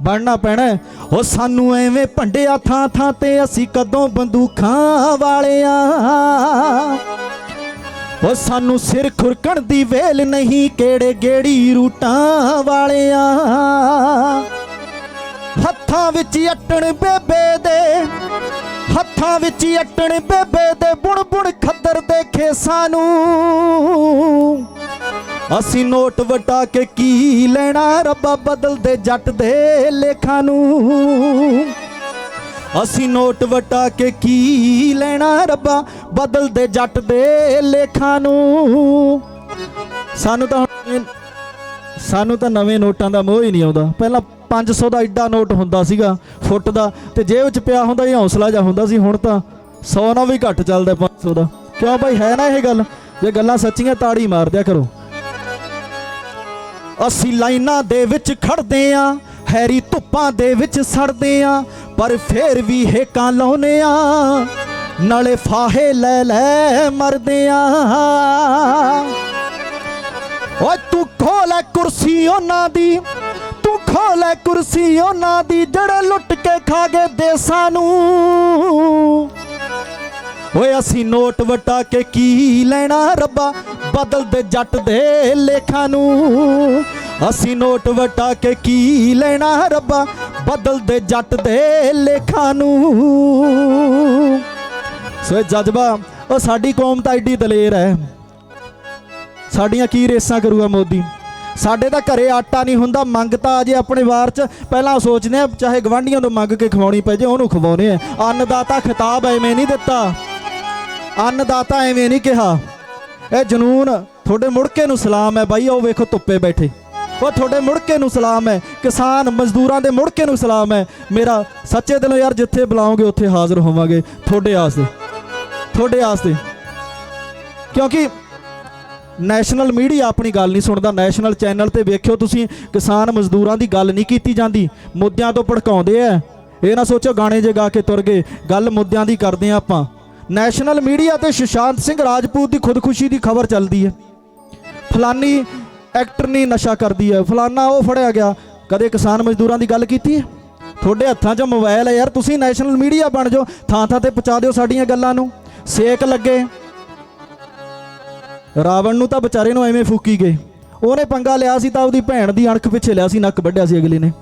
ਬਣਨਾ ਪੈਣਾ। ਉਹ ਸਾਨੂੰ ਐਵੇਂ ਭੰਡਿਆ ਥਾਂ ਥਾਂ ਤੇ, ਅਸੀਂ ਕਦੋਂ ਬੰਦੂਕਾਂ ਵਾਲਿਆਂ। ਉਹ ਸਾਨੂੰ ਸਿਰ ਖੁਰਕਣ ਦੀ ਵੇਲ ਨਹੀਂ, ਕਿਹੜੇ ਗੇੜੀ ਰੂਟਾਂ ਵਾਲਿਆਂ। ਹੱਥਾਂ ਵਿੱਚ ਅਟਣ ਬੇਬੇ ਦੇ, ਹੱਥਾਂ ਵਿੱਚ ਅਟਣ ਬੇਬੇ ਦੇ, ਬੁਣ ਬੁਣ ਖੱਦਰ ਦੇ ਖੇਸਾਂ ਨੂੰ। ਅਸੀਂ ਨੋਟ ਵਟਾ ਕੇ ਕੀ ਲੈਣਾ, ਰੱਬਾ ਬਦਲਦੇ ਜੱਟ ਦੇ ਲੇਖਾਂ ਨੂੰ। ਅਸੀਂ ਨੋਟ ਵਟਾ ਕੇ ਕੀ ਲੈਣਾ, ਰੱਬਾ ਬਦਲਦੇ ਜੱਟ ਦੇ ਲੇਖਾਂ ਨੂੰ। ਸਾਨੂੰ ਤਾਂ ਨਵੇਂ ਨੋਟਾਂ ਦਾ ਮੋਹ ਹੀ ਨਹੀਂ ਆਉਂਦਾ। ਪਹਿਲਾਂ 500 ਦਾ ਐਡਾ ਨੋਟ ਹੁੰਦਾ ਸੀਗਾ ਫੁੱਟ ਦਾ, ਤੇ ਜੇਬ 'ਚ ਪਿਆ ਹੁੰਦਾ ਹੀ ਹੌਸਲਾ ਜਿਹਾ ਹੁੰਦਾ ਸੀ। ਹੁਣ ਤਾਂ 100 ਨਾਲ ਵੀ ਘੱਟ ਚੱਲਦਾ 500 ਦਾ। ਕਿਉਂ ਭਾਈ, ਹੈ ਨਾ ਇਹ ਗੱਲ? ਜੇ ਗੱਲਾਂ ਸੱਚੀਆਂ ਤਾੜੀ ਮਾਰ ਦਿਆ ਕਰੋ। ਅਸੀਂ ਲਾਈਨਾਂ ਦੇ ਵਿੱਚ ਖੜਦੇ ਆਂ, ਹੈਰੀ ਧੁੱਪਾਂ ਦੇ ਵਿੱਚ ਸੜਦੇ ਆਂ, ਪਰ ਫੇਰ ਵੀ ਹੇਕਾਂ ਲਾਉਨੇ ਆਂ, ਨਾਲੇ ਫਾਹੇ ਲੈ ਲੈ ਮਰਦੇ ਆਂ। ਓਏ ਤੂੰ ਖੋਲ ਕੁਰਸੀ ਉਹਨਾਂ ਦੀ, ਤੂੰ ਖੋਲ ਕੁਰਸੀ ਉਹਨਾਂ ਦੀ, ਜਿਹੜੇ ਲੁੱਟ ਕੇ ਖਾ ਗਏ ਦੇਸਾਂ ਨੂੰ। ਓਏ ਅਸੀਂ ਨੋਟ ਵਟਾ ਕੇ ਕੀ ਲੈਣਾ, ਰੱਬਾ ਬਦਲਦੇ ਜੱਟ ਦੇ ਲੇਖਾਂ ਨੂੰ। ਅਸੀਂ ਨੋਟ ਵਟਾ ਕੇ ਕੀ ਲੈਣਾ, ਰੱਬਾ ਬਦਲਦੇ ਜੱਟ ਦੇ ਲੇਖਾਂ ਨੂੰ। ਸੋ ਜਜ਼ਬਾ, ਉਹ ਸਾਡੀ ਕੌਮ ਤਾਂ ਐਡੀ ਦਲੇਰ ਹੈ, ਸਾਡੀਆਂ ਕੀ ਰੇਸਾਂ ਕਰੂਗਾ ਮੋਦੀ। ਸਾਡੇ ਤਾਂ ਘਰੇ ਆਟਾ ਨਹੀਂ ਹੁੰਦਾ, ਮੰਗ ਤਾਂ ਆ ਜੇ ਆਪਣੇ ਵਾਰ 'ਚ ਪਹਿਲਾਂ ਸੋਚਦੇ ਆ ਚਾਹੇ ਗਵਾਂਢੀਆਂ ਤੋਂ ਮੰਗ ਕੇ ਖਵਾਉਣੀ ਪੈ ਜੇ, ਉਹਨੂੰ ਖਵਾਉਣੇ ਆ। ਅੰਨਦਾਤਾ ਖਿਤਾਬ ਐਵੇਂ ਨਹੀਂ ਦਿੱਤਾ, ਅੰਨਦਾਤਾ ਐਵੇਂ ਨਹੀਂ ਕਿਹਾ। ਇਹ ਜਨੂਨ ਤੁਹਾਡੇ ਮੁੜਕੇ ਨੂੰ ਸਲਾਮ ਹੈ ਬਾਈ। ਉਹ ਵੇਖੋ ਧੁੱਪੇ ਬੈਠੇ, ਉਹ ਤੁਹਾਡੇ ਮੁੜਕੇ ਨੂੰ ਸਲਾਮ ਹੈ। ਕਿਸਾਨ ਮਜ਼ਦੂਰਾਂ ਦੇ ਮੁੜਕੇ ਨੂੰ ਸਲਾਮ ਹੈ। ਮੇਰਾ ਸੱਚੇ ਦਿਲੋਂ ਯਾਰ, ਜਿੱਥੇ ਬੁਲਾਓਗੇ ਉੱਥੇ ਹਾਜ਼ਰ ਹੋਵਾਂਗੇ ਤੁਹਾਡੇ ਆਸਤੇ, ਤੁਹਾਡੇ ਆਸਤੇ। ਕਿਉਂਕਿ ਨੈਸ਼ਨਲ ਮੀਡੀਆ ਆਪਣੀ ਗੱਲ ਨਹੀਂ ਸੁਣਦਾ। ਨੈਸ਼ਨਲ ਚੈਨਲ ਤੇ ਵੇਖਿਓ ਤੁਸੀਂ, ਕਿਸਾਨ ਮਜ਼ਦੂਰਾਂ ਦੀ ਗੱਲ ਨਹੀਂ ਕੀਤੀ ਜਾਂਦੀ, ਮੁੱਦਿਆਂ ਤੋਂ ਭੜਕਾਉਂਦੇ ਆ। ਇਹ ਨਾ ਸੋਚੋ ਗਾਣੇ ਜੇ ਗਾ ਕੇ ਤੁਰ ਗਏ, ਗੱਲ ਮੁੱਦਿਆਂ ਦੀ ਕਰਦੇ ਆ ਆਪਾਂ। ਨੈਸ਼ਨਲ ਮੀਡੀਆ ਤੇ ਸੁਸ਼ਾਂਤ ਸਿੰਘ ਰਾਜਪੂਤ ਦੀ ਖੁਦਕੁਸ਼ੀ ਦੀ ਖਬਰ ਚੱਲਦੀ ਹੈ, ਫਲਾਨੀ ਐਕਟਰਨੀ ਨਸ਼ਾ ਕਰਦੀ ਹੈ, ਫਲਾਨਾ ਉਹ ਫੜਿਆ ਗਿਆ। ਕਦੇ ਕਿਸਾਨ ਮਜ਼ਦੂਰਾਂ ਦੀ ਗੱਲ ਕੀਤੀ ਹੈ? ਤੁਹਾਡੇ ਹੱਥਾਂ 'ਚ ਮੋਬਾਈਲ ਹੈ ਯਾਰ, ਤੁਸੀਂ ਨੈਸ਼ਨਲ ਮੀਡੀਆ ਬਣ ਜਾਓ, ਥਾਂ ਥਾਂ ਤੇ ਪਹੁੰਚਾ ਦਿਓ ਸਾਡੀਆਂ ਗੱਲਾਂ ਨੂੰ, ਸੇਕ ਲੱਗੇ। ਰਾਵਣ ਨੂੰ ਤਾਂ ਵਿਚਾਰੇ ਨੂੰ ਐਵੇਂ ਫੂਕੀ ਗਏ। ਉਹਨੇ ਪੰਗਾ ਲਿਆ ਸੀ ਤਾਂ ਉਹਦੀ ਭੈਣ ਦੀ ਅਣਖ ਪਿੱਛੇ ਲਿਆ ਸੀ, ਨੱਕ ਵੱਢਿਆ ਸੀ ਅਗਲੇ ਨੇ।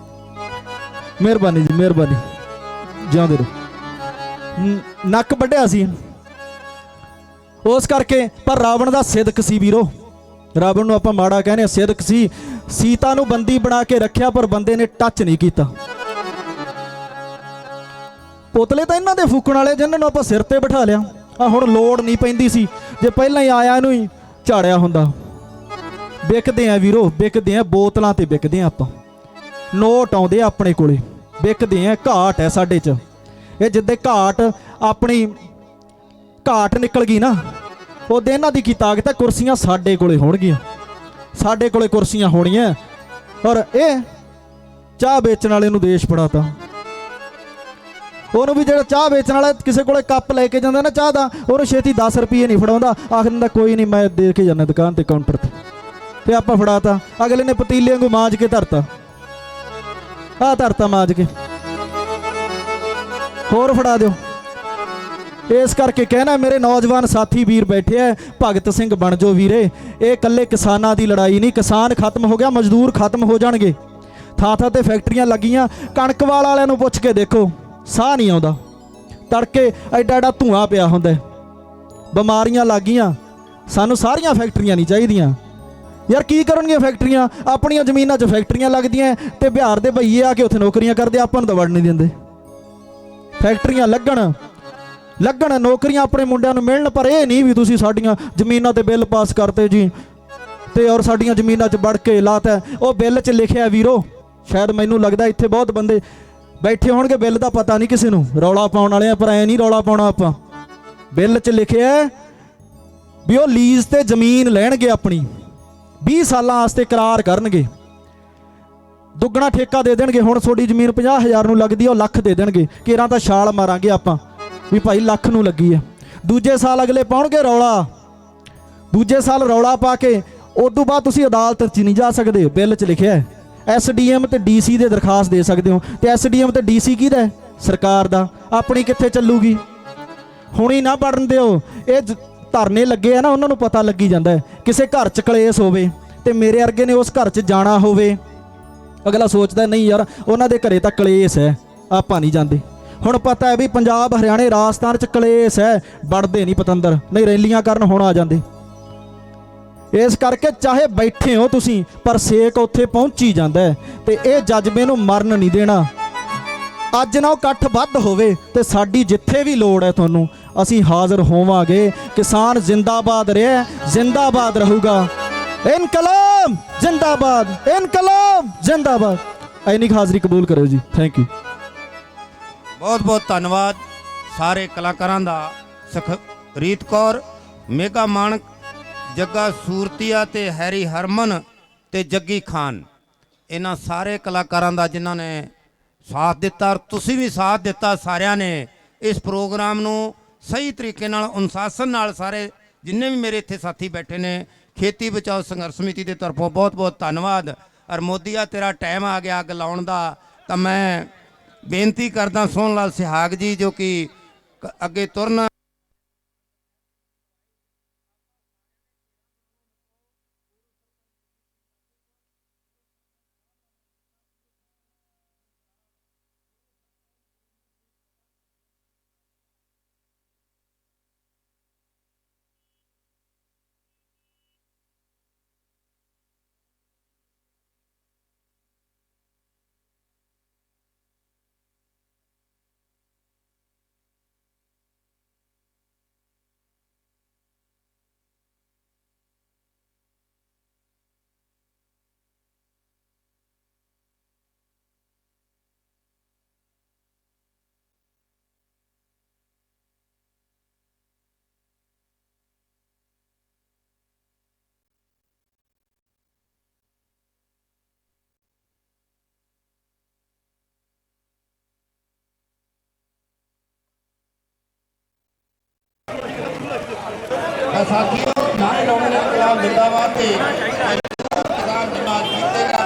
ਮਿਹਰਬਾਨੀ ਜੀ, ਮਿਹਰਬਾਨੀ, ਜਿਉਂਦੇ ਰਹੋ। ਨੱਕ ਵੱਢਿਆ ਸੀ ਉਸ ਕਰਕੇ। ਪਰ ਰਾਵਣ ਦਾ ਸਿਦਕ ਸੀ ਵੀਰੋ, ਰਾਵਣ ਨੂੰ ਆਪਾਂ ਮਾੜਾ ਕਹਿੰਦੇ, ਸਿਦਕ ਸੀ। ਸੀਤਾ ਨੂੰ ਬੰਦੀ ਬਣਾ ਕੇ ਰੱਖਿਆ, ਪਰ ਬੰਦੇ ਨੇ ਟੱਚ ਨਹੀਂ ਕੀਤਾ। ਪੁਤਲੇ ਤਾਂ ਇਹਨਾਂ ਦੇ ਫੂਕਣ ਵਾਲੇ, ਜਿਨ੍ਹਾਂ ਨੂੰ ਆਪਾਂ ਸਿਰ ਤੇ ਬਿਠਾ ਲਿਆ। ਆ ਹੁਣ ਲੋੜ ਨਹੀਂ ਪੈਂਦੀ ਸੀ, ਜੇ ਪਹਿਲਾਂ ਹੀ ਆਇਆ ਇਹਨੂੰ ਹੀ ਝਾੜਿਆ ਹੁੰਦਾ। ਵਿਕਦੇ ਆ ਵੀਰੋ, ਵਿਕਦੇ ਆ, ਬੋਤਲਾਂ ਤੇ ਵਿਕਦੇ ਆ ਆਪਾਂ। ਨੋਟ ਆਉਂਦੇ ਆ ਆਪਣੇ ਕੋਲੇ, ਵਿਕਦੇ ਆ। ਘਾਟ ਹੈ ਸਾਡੇ 'ਚ। ਇਹ ਜਿੱਦੇ ਘਾਟ, ਆਪਣੀ ਘਾਟ ਨਿਕਲ ਗਈ ਨਾ, ਉਹਦੇ ਇਹਨਾਂ ਦੀ ਕੀ ਤਾਕਤ ਹੈ? ਕੁਰਸੀਆਂ ਸਾਡੇ ਕੋਲੇ ਹੋਣਗੀਆਂ, ਸਾਡੇ ਕੋਲੇ ਕੁਰਸੀਆਂ ਹੋਣੀਆਂ। ਔਰ ਇਹ ਚਾਹ ਵੇਚਣ ਵਾਲੇ ਨੂੰ ਦੇਸ਼ ਫੜਾਤਾ। ਉਹਨੂੰ ਵੀ ਜਿਹੜਾ ਚਾਹ ਵੇਚਣ ਵਾਲਾ ਕਿਸੇ ਕੋਲੇ ਕੱਪ ਲੈ ਕੇ ਜਾਂਦਾ ਨਾ ਚਾਹ ਦਾ, ਉਹਨੂੰ ਛੇਤੀ 10 ਰੁਪਏ ਨਹੀਂ ਫੜਾਉਂਦਾ, ਆਖ ਦਿੰਦਾ ਕੋਈ ਨਹੀਂ ਮੈਂ ਦੇ ਕੇ ਜਾਂਦਾ ਦੁਕਾਨ ਤੇ ਕਾਊਂਟਰ ਤੇ ਆਪਾਂ ਫੜਾਤਾ। ਅਗਲੇ ਨੇ ਪਤੀਲੇ ਵਾਂਗੂ ਮਾਂਜ ਕੇ ਧਰਤਾ, ਆਹ ਧਰਤਾ ਮਾਂਜ ਕੇ, ਹੋਰ ਫੜਾ ਦਿਓ। ਇਸ ਕਰਕੇ ਕਹਿਣਾ ਮੇਰੇ ਨੌਜਵਾਨ ਸਾਥੀ ਵੀਰ ਬੈਠੇ ਐ, ਭਗਤ ਸਿੰਘ ਬਣ ਜਾਓ ਵੀਰੇ। ਇਹ ਇਕੱਲੇ ਕਿਸਾਨਾਂ ਦੀ ਲੜਾਈ ਨਹੀਂ, ਕਿਸਾਨ ਖਤਮ ਹੋ ਗਿਆ, ਮਜ਼ਦੂਰ ਖਤਮ ਹੋ ਜਾਣਗੇ। ਥਾਂ ਥਾਂ ਤੇ ਫੈਕਟਰੀਆਂ ਲੱਗੀਆਂ। ਕਣਕਵਾਲ ਵਾਲਿਆਂ ਨੂੰ ਪੁੱਛ ਕੇ ਦੇਖੋ, ਸਾਹ ਨਹੀਂ ਆਉਂਦਾ, ਤੜਕੇ ਐਡਾ ਐਡਾ ਧੂਆਂ ਪਿਆ ਹੁੰਦਾ, ਬਿਮਾਰੀਆਂ ਲੱਗ ਗਈਆਂ। ਸਾਨੂੰ ਸਾਰੀਆਂ ਫੈਕਟਰੀਆਂ ਨਹੀਂ ਚਾਹੀਦੀਆਂ ਯਾਰ। ਕੀ ਕਰਨਗੀਆਂ ਫੈਕਟਰੀਆਂ? ਆਪਣੀਆਂ ਜ਼ਮੀਨਾਂ 'ਚ ਫੈਕਟਰੀਆਂ ਲੱਗਦੀਆਂ ਤੇ ਬਿਹਾਰ ਦੇ ਭਈਏ ਆ ਕੇ ਉੱਥੇ ਨੌਕਰੀਆਂ ਕਰਦੇ, ਆਪਾਂ ਨੂੰ ਤਾਂ ਵੜ ਨਹੀਂ ਦਿੰਦੇ। ਫੈਕਟਰੀਆਂ ਲੱਗਣ, ਨੌਕਰੀਆਂ ਆਪਣੇ ਮੁੰਡਿਆਂ ਨੂੰ ਮਿਲਣ, ਪਰ ਇਹ ਨਹੀਂ ਵੀ ਤੁਸੀਂ ਸਾਡੀਆਂ ਜ਼ਮੀਨਾਂ ਤੇ ਬਿੱਲ ਪਾਸ ਕਰਤੇ ਜੀ ਤੇ ਔਰ ਸਾਡੀਆਂ ਜ਼ਮੀਨਾਂ 'ਚ ਵੜ ਕੇ ਲਾਤਾ। ਉਹ ਬਿੱਲ 'ਚ ਲਿਖਿਆ ਵੀਰੋ, ਸ਼ਾਇਦ ਮੈਨੂੰ ਲੱਗਦਾ ਇੱਥੇ ਬਹੁਤ ਬੰਦੇ ਬੈਠੇ ਹੋਣਗੇ, ਬਿੱਲ ਦਾ ਪਤਾ ਨਹੀਂ ਕਿਸੇ ਨੂੰ, ਰੌਲਾ ਪਾਉਣ ਵਾਲੇ ਆ, ਪਰ ਐ ਨਹੀਂ ਰੌਲਾ ਪਾਉਣਾ ਆਪਾਂ। ਬਿੱਲ 'ਚ ਲਿਖਿਆ ਵੀ ਉਹ ਲੀਜ਼ ਤੇ ਜ਼ਮੀਨ ਲੈਣਗੇ ਆਪਣੀ 20 ਸਾਲਾਂ ਵਾਸਤੇ ਕਰਾਰ ਕਰਨਗੇ, ਦੁੱਗਣਾ ਠੇਕਾ ਦੇ ਦੇਣਗੇ। ਹੁਣ ਤੁਹਾਡੀ ਜ਼ਮੀਨ 50,000 ਨੂੰ ਲੱਗਦੀ ਆ, ਉਹ ਲੱਖ ਦੇ ਦੇਣਗੇ। ਕੇਰਾਂ ਤਾਂ ਛਾਲ ਮਾਰਾਂਗੇ ਆਪਾਂ ਵੀ ਭਾਈ ਲੱਖ ਨੂੰ ਲੱਗੀ ਆ। ਦੂਜੇ ਸਾਲ ਅਗਲੇ ਪਾਉਣਗੇ ਰੌਲਾ, ਦੂਜੇ ਸਾਲ ਰੌਲਾ ਪਾ ਕੇ ਉਦੋਂ ਬਾਅਦ ਤੁਸੀਂ ਅਦਾਲਤ 'ਚ ਨਹੀਂ ਜਾ ਸਕਦੇ। ਬਿੱਲ 'ਚ ਲਿਖਿਆ ਹੈ SDM ਤੇ DC ਦੇ ਦਰਖਾਸਤ ਦੇ ਸਕਦੇ ਹੋ, ਤੇ SDM ਤੇ DC ਕਿਹਦਾ ਹੈ? ਸਰਕਾਰ ਦਾ। ਆਪਣੀ ਕਿੱਥੇ ਚੱਲੂਗੀ? ਹੁਣੀ ਨਾ ਪੜਨ ਦਿਓ। ਇਹ ਧਰਨੇ ਲੱਗੇ ਆ ਨਾ, ਉਹਨਾਂ ਨੂੰ ਪਤਾ ਲੱਗੀ ਜਾਂਦਾ ਹੈ। ਕਿਸੇ ਘਰ 'ਚ ਕਲੇਸ਼ ਹੋਵੇ ਤੇ ਮੇਰੇ ਵਰਗੇ ਨੇ ਉਸ ਘਰ 'ਚ ਜਾਣਾ ਹੋਵੇ, ਅਗਲਾ ਸੋਚਦਾ ਨਹੀਂ ਯਾਰ ਉਹਨਾਂ ਦੇ ਘਰੇ ਤਾਂ ਕਲੇਸ਼ ਹੈ, ਆਪਾਂ ਨਹੀਂ ਜਾਂਦੇ। ਹੁਣ ਪਤਾ ਹੈ ਵੀ ਪੰਜਾਬ, ਹਰਿਆਣੇ, ਰਾਜਸਥਾਨ 'ਚ ਕਲੇਸ਼ ਹੈ, ਵੜਦੇ ਨਹੀਂ ਪਤੰਦਰ, ਨਹੀਂ ਰੈਲੀਆਂ ਕਰਨ ਹੁਣ ਆ ਜਾਂਦੇ। ਇਸ ਕਰਕੇ ਚਾਹੇ ਬੈਠੇ ਹੋ ਤੁਸੀਂ, ਪਰ ਸੇਕ ਉੱਥੇ ਪਹੁੰਚੀ ਜਾਂਦਾ ਹੈ। ਤੇ ਇਹ ਜਜ਼ਬੇ ਨੂੰ ਮਰਨ ਨਹੀਂ ਦੇਣਾ। ਅੱਜ ਨਾ ਉਹ ਇਕੱਠ ਵੱਧ ਹੋਵੇ ਤੇ ਸਾਡੀ ਜਿੱਥੇ ਵੀ ਲੋੜ ਹੈ ਤੁਹਾਨੂੰ ਅਸੀਂ ਹਾਜ਼ਰ ਹੋਵਾਂਗੇ। ਕਿਸਾਨ ਜ਼ਿੰਦਾਬਾਦ ਰਿਹਾ, ਜ਼ਿੰਦਾਬਾਦ ਰਹੂਗਾ। ਇਨਕਲਾਬ ਜ਼ਿੰਦਾਬਾਦ, ਇਨਕਲਾਬ ਜ਼ਿੰਦਾਬਾਦ। ਐਨੀ ਹਾਜ਼ਰੀ ਕਬੂਲ ਕਰਿਓ ਜੀ। Thank you. ਬਹੁਤ ਬਹੁਤ ਧੰਨਵਾਦ ਸਾਰੇ ਕਲਾਕਾਰਾਂ ਦਾ। ਰੀਤ ਕੌਰ, ਮੇਗਾ ਮਾਨਕ, ਜੱਗਾ ਸੂਰਤੀਆ ਤੇ ਹੈਰੀ ਹਰਮਨ ਤੇ ਜੱਗੀ ਖਾਨ, ਇਹਨਾਂ ਸਾਰੇ ਕਲਾਕਾਰਾਂ ਦਾ ਜਿਨ੍ਹਾਂ ਨੇ ਸਾਥ ਦਿੱਤਾ, ਔਰ ਤੁਸੀਂ ਵੀ ਸਾਥ ਦਿੱਤਾ ਸਾਰਿਆਂ ਨੇ ਇਸ ਪ੍ਰੋਗਰਾਮ ਨੂੰ ਸਹੀ ਤਰੀਕੇ ਨਾਲ, ਅਨੁਸ਼ਾਸਨ ਨਾਲ। ਸਾਰੇ ਜਿੰਨੇ ਵੀ ਮੇਰੇ ਇੱਥੇ ਸਾਥੀ ਬੈਠੇ ਨੇ, ਖੇਤੀ ਬਚਾਓ ਸੰਘਰਸ਼ ਸਮਿਤੀ ਦੇ ਤਰਫੋਂ ਬਹੁਤ ਬਹੁਤ ਧੰਨਵਾਦ। ਔਰ ਮੋਦੀਆ, ਤੇਰਾ ਟਾਈਮ ਆ ਗਿਆ ਅੱਗ ਲਾਉਣ ਦਾ, ਤਾਂ ਮੈਂ ਬੇਨਤੀ ਕਰਦਾ ਸੋਹਣ ਲਾਲ ਸਿਹਾਗ ਜੀ ਜੋ ਕਿ ਅੱਗੇ ਤੁਰਨ ਸਾਥੀਓ ਨਾਰੇ ਲਾਉਣੇ ਨੇ ਇਨਕਲਾਬ ਜ਼ਿੰਦਾਬਾਦ ਤੇ ਕਿਸਾਨ ਜਮਾਤ ਜਿੱਤੇਗਾ।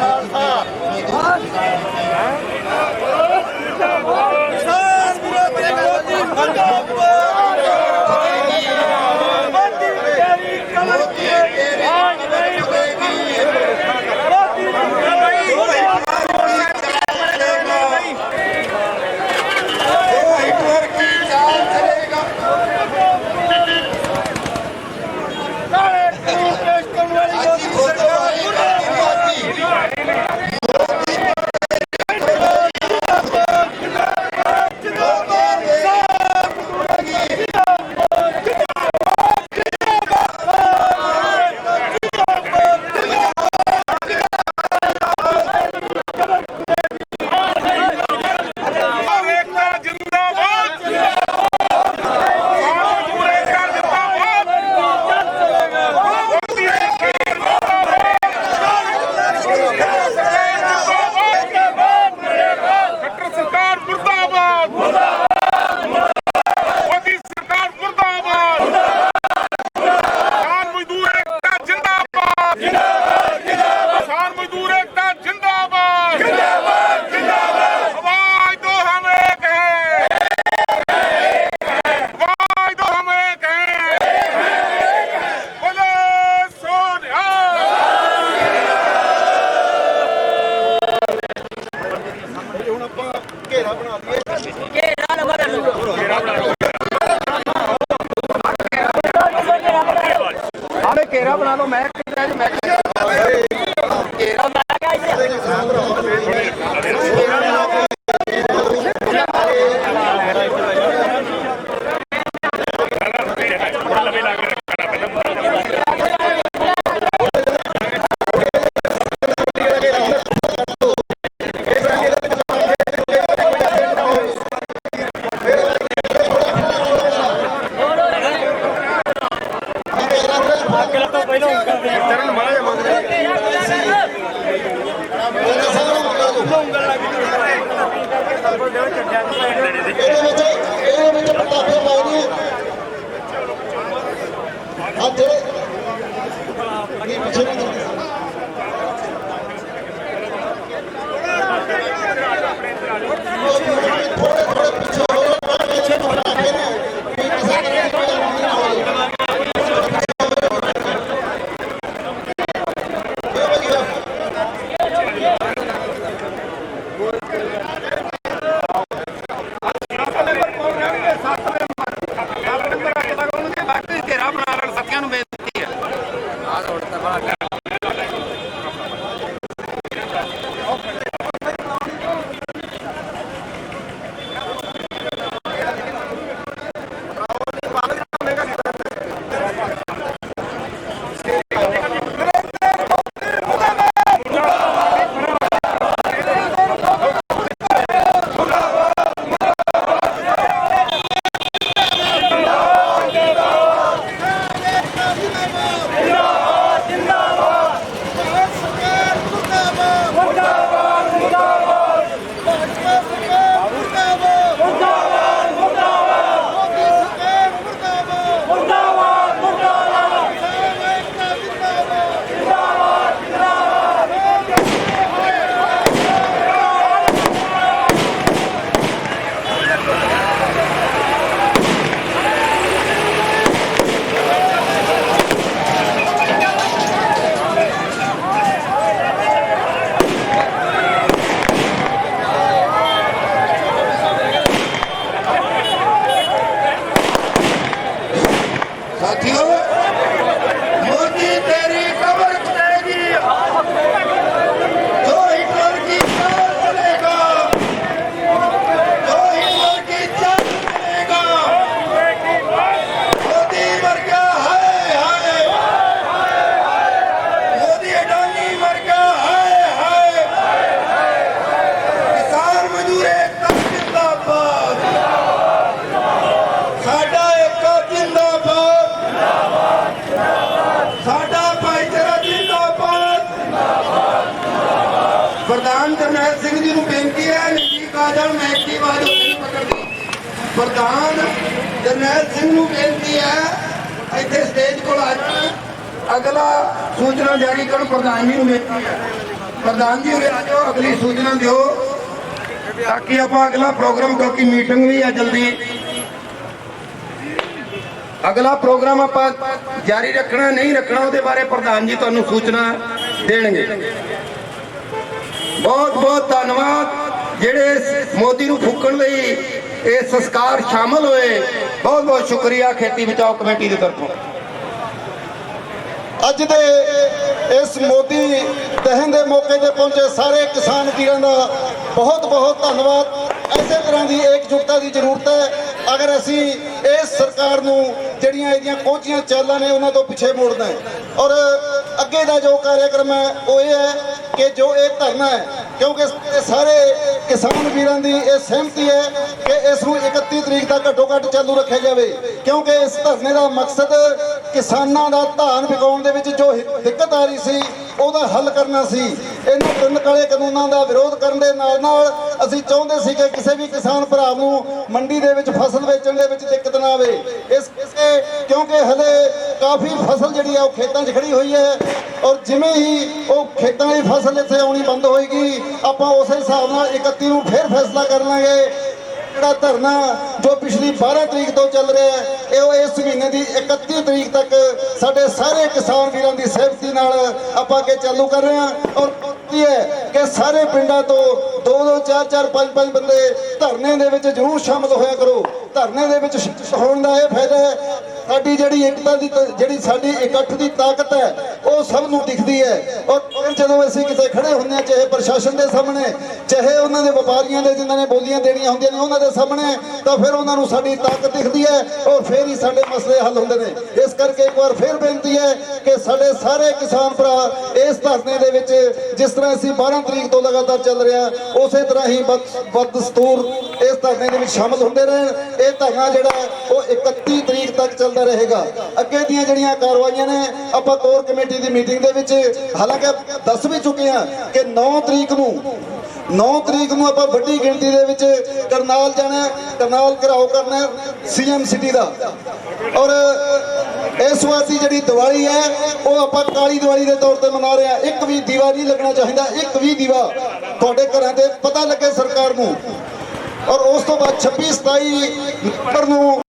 ਘੇਰਾ ਬਣਾ ਲਓ। ਮੈਂ ਪ੍ਰਧਾਨ ਜਰਨੈਲ ਸਿੰਘ ਜੀ ਨੂੰ ਬੇਨਤੀ ਹੈ ਨਜ਼ਦੀਕ ਆ ਜਾਣ, ਮੈਕ ਦੀ ਆਵਾਜ਼ ਨਹੀਂ ਪਕੜਦੀ। ਪ੍ਰਧਾਨ ਜਰਨੈਲ ਸਿੰਘ ਨੂੰ ਬੇਨਤੀ ਹੈ ਇੱਥੇ ਸਟੇਜ ਕੋਲ ਆ ਜਾਣ। ਅਗਲਾ ਸੂਚਨਾ ਜਾਰੀ ਕਰਨ। ਪ੍ਰਧਾਨ ਜੀ ਨੂੰ ਬੇਨਤੀ ਹੈ, ਪ੍ਰਧਾਨ ਜੀ ਉਰੇ ਆ ਜਾਓ, ਅਗਲੀ ਸੂਚਨਾ ਦਿਓ ਤਾਂ ਕਿ ਆਪਾਂ ਅਗਲਾ ਪ੍ਰੋਗਰਾਮ, ਕਿਉਂਕਿ ਮੀਟਿੰਗ ਵੀ ਆ ਜਲਦੀ। ਅਗਲਾ ਪ੍ਰੋਗਰਾਮ ਆਪਾਂ ਜਾਰੀ ਰੱਖਣਾ ਨਹੀਂ ਰੱਖਣਾ ਉਹਦੇ ਬਾਰੇ ਪ੍ਰਧਾਨ ਜੀ ਤੁਹਾਨੂੰ ਸੂਚਨਾ ਦੇਣਗੇ। ਬਹੁਤ ਬਹੁਤ ਧੰਨਵਾਦ ਜਿਹੜੇ ਮੋਦੀ ਨੂੰ ਫੂਕਣ ਲਈ ਇਹ ਸੰਸਕਾਰ ਸ਼ਾਮਲ ਹੋਏ। ਬਹੁਤ ਬਹੁਤ ਸ਼ੁਕਰੀਆ ਖੇਤੀ ਬਚਾਓ ਕਮੇਟੀ ਦੀ ਤਰਫੋਂ। ਅੱਜ ਦੇ ਇਸ ਮੋਦੀ ਦਹਨ ਦੇ ਮੌਕੇ ਤੇ ਪਹੁੰਚੇ ਸਾਰੇ ਕਿਸਾਨ ਵੀਰਾਂ ਦਾ ਬਹੁਤ ਬਹੁਤ ਧੰਨਵਾਦ। ਇਸੇ ਤਰ੍ਹਾਂ ਦੀ ਇਕਜੁੱਟਤਾ ਦੀ ਜ਼ਰੂਰਤ ਹੈ ਅਗਰ ਅਸੀਂ ਇਸ ਸਰਕਾਰ ਨੂੰ ਜਿਹੜੀਆਂ ਇਹਦੀਆਂ ਕੋਝੀਆਂ ਚਾਲਾਂ ਨੇ ਉਹਨਾਂ ਤੋਂ ਪਿੱਛੇ ਮੋੜਨਾ ਹੈ। ਔਰ ਅੱਗੇ ਦਾ ਜੋ ਕਾਰਿਆਕਰਮ ਹੈ ਉਹ ਇਹ ਹੈ ਕਿ ਜੋ ਇਹ ਧਰਨਾ ਹੈ, ਕਿਉਂਕਿ ਇਹ ਸਾਰੇ ਕਿਸਾਨ ਵੀਰਾਂ ਦੀ ਇਹ ਸਹਿਮਤੀ ਹੈ ਕਿ ਇਸ ਨੂੰ 31 ਤਰੀਕ ਤੱਕ ਘੱਟੋ ਘੱਟ ਚਾਲੂ ਰੱਖਿਆ ਜਾਵੇ, ਕਿਉਂਕਿ ਇਸ ਧਰਨੇ ਦਾ ਮਕਸਦ ਕਿਸਾਨਾਂ ਦਾ ਧਾਨ ਵਿਕਾਉਣ ਦੇ ਵਿੱਚ ਜੋ ਦਿੱਕਤ ਆ ਰਹੀ ਸੀ ਉਹਦਾ ਹੱਲ ਕਰਨਾ ਸੀ। ਇਹਨਾਂ ਤਿੰਨ ਕਾਲੇ ਕਾਨੂੰਨਾਂ ਦਾ ਵਿਰੋਧ ਕਰਨ ਦੇ ਨਾਲ ਨਾਲ ਅਸੀਂ ਚਾਹੁੰਦੇ ਸੀ ਕਿ ਕਿਸੇ ਵੀ ਕਿਸਾਨ ਭਰਾ ਨੂੰ ਮੰਡੀ ਦੇ ਵਿੱਚ ਫਸਲ ਵੇਚਣ ਦੇ ਵਿੱਚ ਦਿੱਕਤ ਨਾ ਆਵੇ। ਇਸ ਕਿਉਂਕਿ ਹਲੇ ਕਾਫੀ ਫਸਲ ਜਿਹੜੀ ਆ ਉਹ ਖੇਤਾਂ 'ਚ ਖੜੀ ਹੋਈ ਹੈ ਔਰ ਜਿਵੇਂ ਹੀ ਉਹ ਖੇਤਾਂ ਦੀ ਫਸਲ ਇੱਥੇ ਆਉਣੀ ਬੰਦ ਹੋਏਗੀ ਆਪਾਂ ਉਸੇ ਹਿਸਾਬ ਨਾਲ 31 ਨੂੰ ਫਿਰ ਫੈਸਲਾ ਕਰ ਲਾਂਗੇ। ਜਿਹੜਾ ਧਰਨਾ ਜੋ ਪਿਛਲੀ 12 ਤਰੀਕ ਤੋਂ ਚੱਲ ਰਿਹਾ ਹੈ ਇਹ ਇਸ ਮਹੀਨੇ ਦੀ 31 ਤਰੀਕ ਤੱਕ ਸਾਡੇ ਸਾਰੇ ਕਿਸਾਨ ਵੀਰਾਂ ਦੀ ਸਹਿਮਤੀ ਨਾਲ ਆਪਾਂ ਅੱਗੇ ਚਾਲੂ ਕਰ ਰਹੇ ਹਾਂ। ਔਰ ਕੀ ਹੈ ਕਿ ਸਾਰੇ ਪਿੰਡਾਂ ਤੋਂ 2-2 4-4 5-5 ਬੰਦੇ ਧਰਨੇ ਦੇ ਵਿੱਚ ਜ਼ਰੂਰ ਸ਼ਾਮਲ ਹੋਇਆ ਕਰੋ। ਧਰਨੇ ਦੇ ਵਿੱਚ ਹੋਣ ਦਾ ਇਹ ਫਾਇਦਾ ਹੈ ਸਾਡੀ ਜਿਹੜੀ ਏਕਤਾ ਦੀ ਜਿਹੜੀ ਸਾਡੀ ਇਕੱਠ ਦੀ ਤਾਕਤ ਹੈ ਉਹ ਸਭ ਨੂੰ ਦਿਖਦੀ ਹੈ। ਔਰ ਜਦੋਂ ਅਸੀਂ ਕਿਤੇ ਖੜੇ ਹੁੰਦੇ ਹਾਂ ਚਾਹੇ ਪ੍ਰਸ਼ਾਸਨ ਦੇ ਸਾਹਮਣੇ ਚਾਹੇ ਉਹਨਾਂ ਦੇ ਵਪਾਰੀਆਂ ਦੇ ਜਿਨ੍ਹਾਂ ਨੇ ਬੋਲੀਆਂ ਦੇਣੀਆਂ ਹੁੰਦੀਆਂ ਨੇ ਉਹਨਾਂ ਦੇ ਸਾਹਮਣੇ ਤਾਂ ਫਿਰ ਉਹਨਾਂ ਨੂੰ ਸਾਡੀ ਤਾਕਤ ਦਿਖਦੀ ਹੈ ਔਰ ਫਿਰ ਹੀ ਸਾਡੇ ਮਸਲੇ ਹੱਲ ਹੁੰਦੇ ਨੇ। ਇਸ ਕਰਕੇ ਇੱਕ ਵਾਰ ਫਿਰ ਬੇਨਤੀ ਹੈ ਕਿ ਸਾਡੇ ਸਾਰੇ ਕਿਸਾਨ ਭਰਾ ਇਸ ਧਰਨੇ ਦੇ ਵਿੱਚ ਜਿਸ ਤਰ੍ਹਾਂ ਅਸੀਂ 12 ਤਰੀਕ ਤੋਂ ਲਗਾਤਾਰ ਚੱਲ ਰਿਹਾ ਉਸੇ ਤਰ੍ਹਾਂ ਹੀ ਬਦਸਤੂਰ ਇਸ ਧਰਨੇ ਦੇ ਵਿੱਚ ਸ਼ਾਮਲ ਹੁੰਦੇ ਰਹਿਣ। ਇਹ ਧਰਨਾ ਜਿਹੜਾ ਉਹ 31 ਤਰੀਕ ਤੱਕ ਚੱਲਦਾ ਰਹੇਗਾ। ਅੱਗੇ ਦੀਆਂ ਜਿਹੜੀਆਂ ਕਾਰਵਾਈਆਂ ਨੇ ਆਪਾਂ ਕੋਰ ਕਮੇਟੀ ਦੀ ਮੀਟਿੰਗ ਦੇ ਵਿੱਚ ਹਾਲਾਂਕਿ ਦੱਸ ਵੀ ਚੁੱਕੇ ਹਾਂ ਕਿ 9 ਤਰੀਕ ਨੂੰ ਆਪਾਂ ਵੱਡੀ ਗਿਣਤੀ ਦੇ ਵਿੱਚ ਕਰਨਾਲ ਜਾਣਾ, ਕਰਨਾਲ ਘਿਰਾਓ ਕਰਨਾ ਸੀਐਮ ਸਿਟੀ ਦਾ। ਔਰ ਇਸ ਵਾਰ ਦੀ ਜਿਹੜੀ ਦੀਵਾਲੀ ਹੈ ਉਹ ਆਪਾਂ ਕਾਲੀ ਦੀਵਾਲੀ ਦੇ ਤੌਰ ਤੇ ਮਨਾ ਰਹੇ ਹਾਂ। ਇੱਕ ਵੀ ਦੀਵਾ ਨਹੀਂ ਲੱਗਣਾ ਚਾਹੀਦਾ, ਇੱਕ ਵੀ ਦੀਵਾ ਤੁਹਾਡੇ ਘਰਾਂ ਤੇ ਪਤਾ ਲੱਗੇ ਸਰਕਾਰ ਨੂੰ। ਔਰ ਉਸ ਤੋਂ ਬਾਅਦ 26-27 ਨਵੰਬਰ ਨੂੰ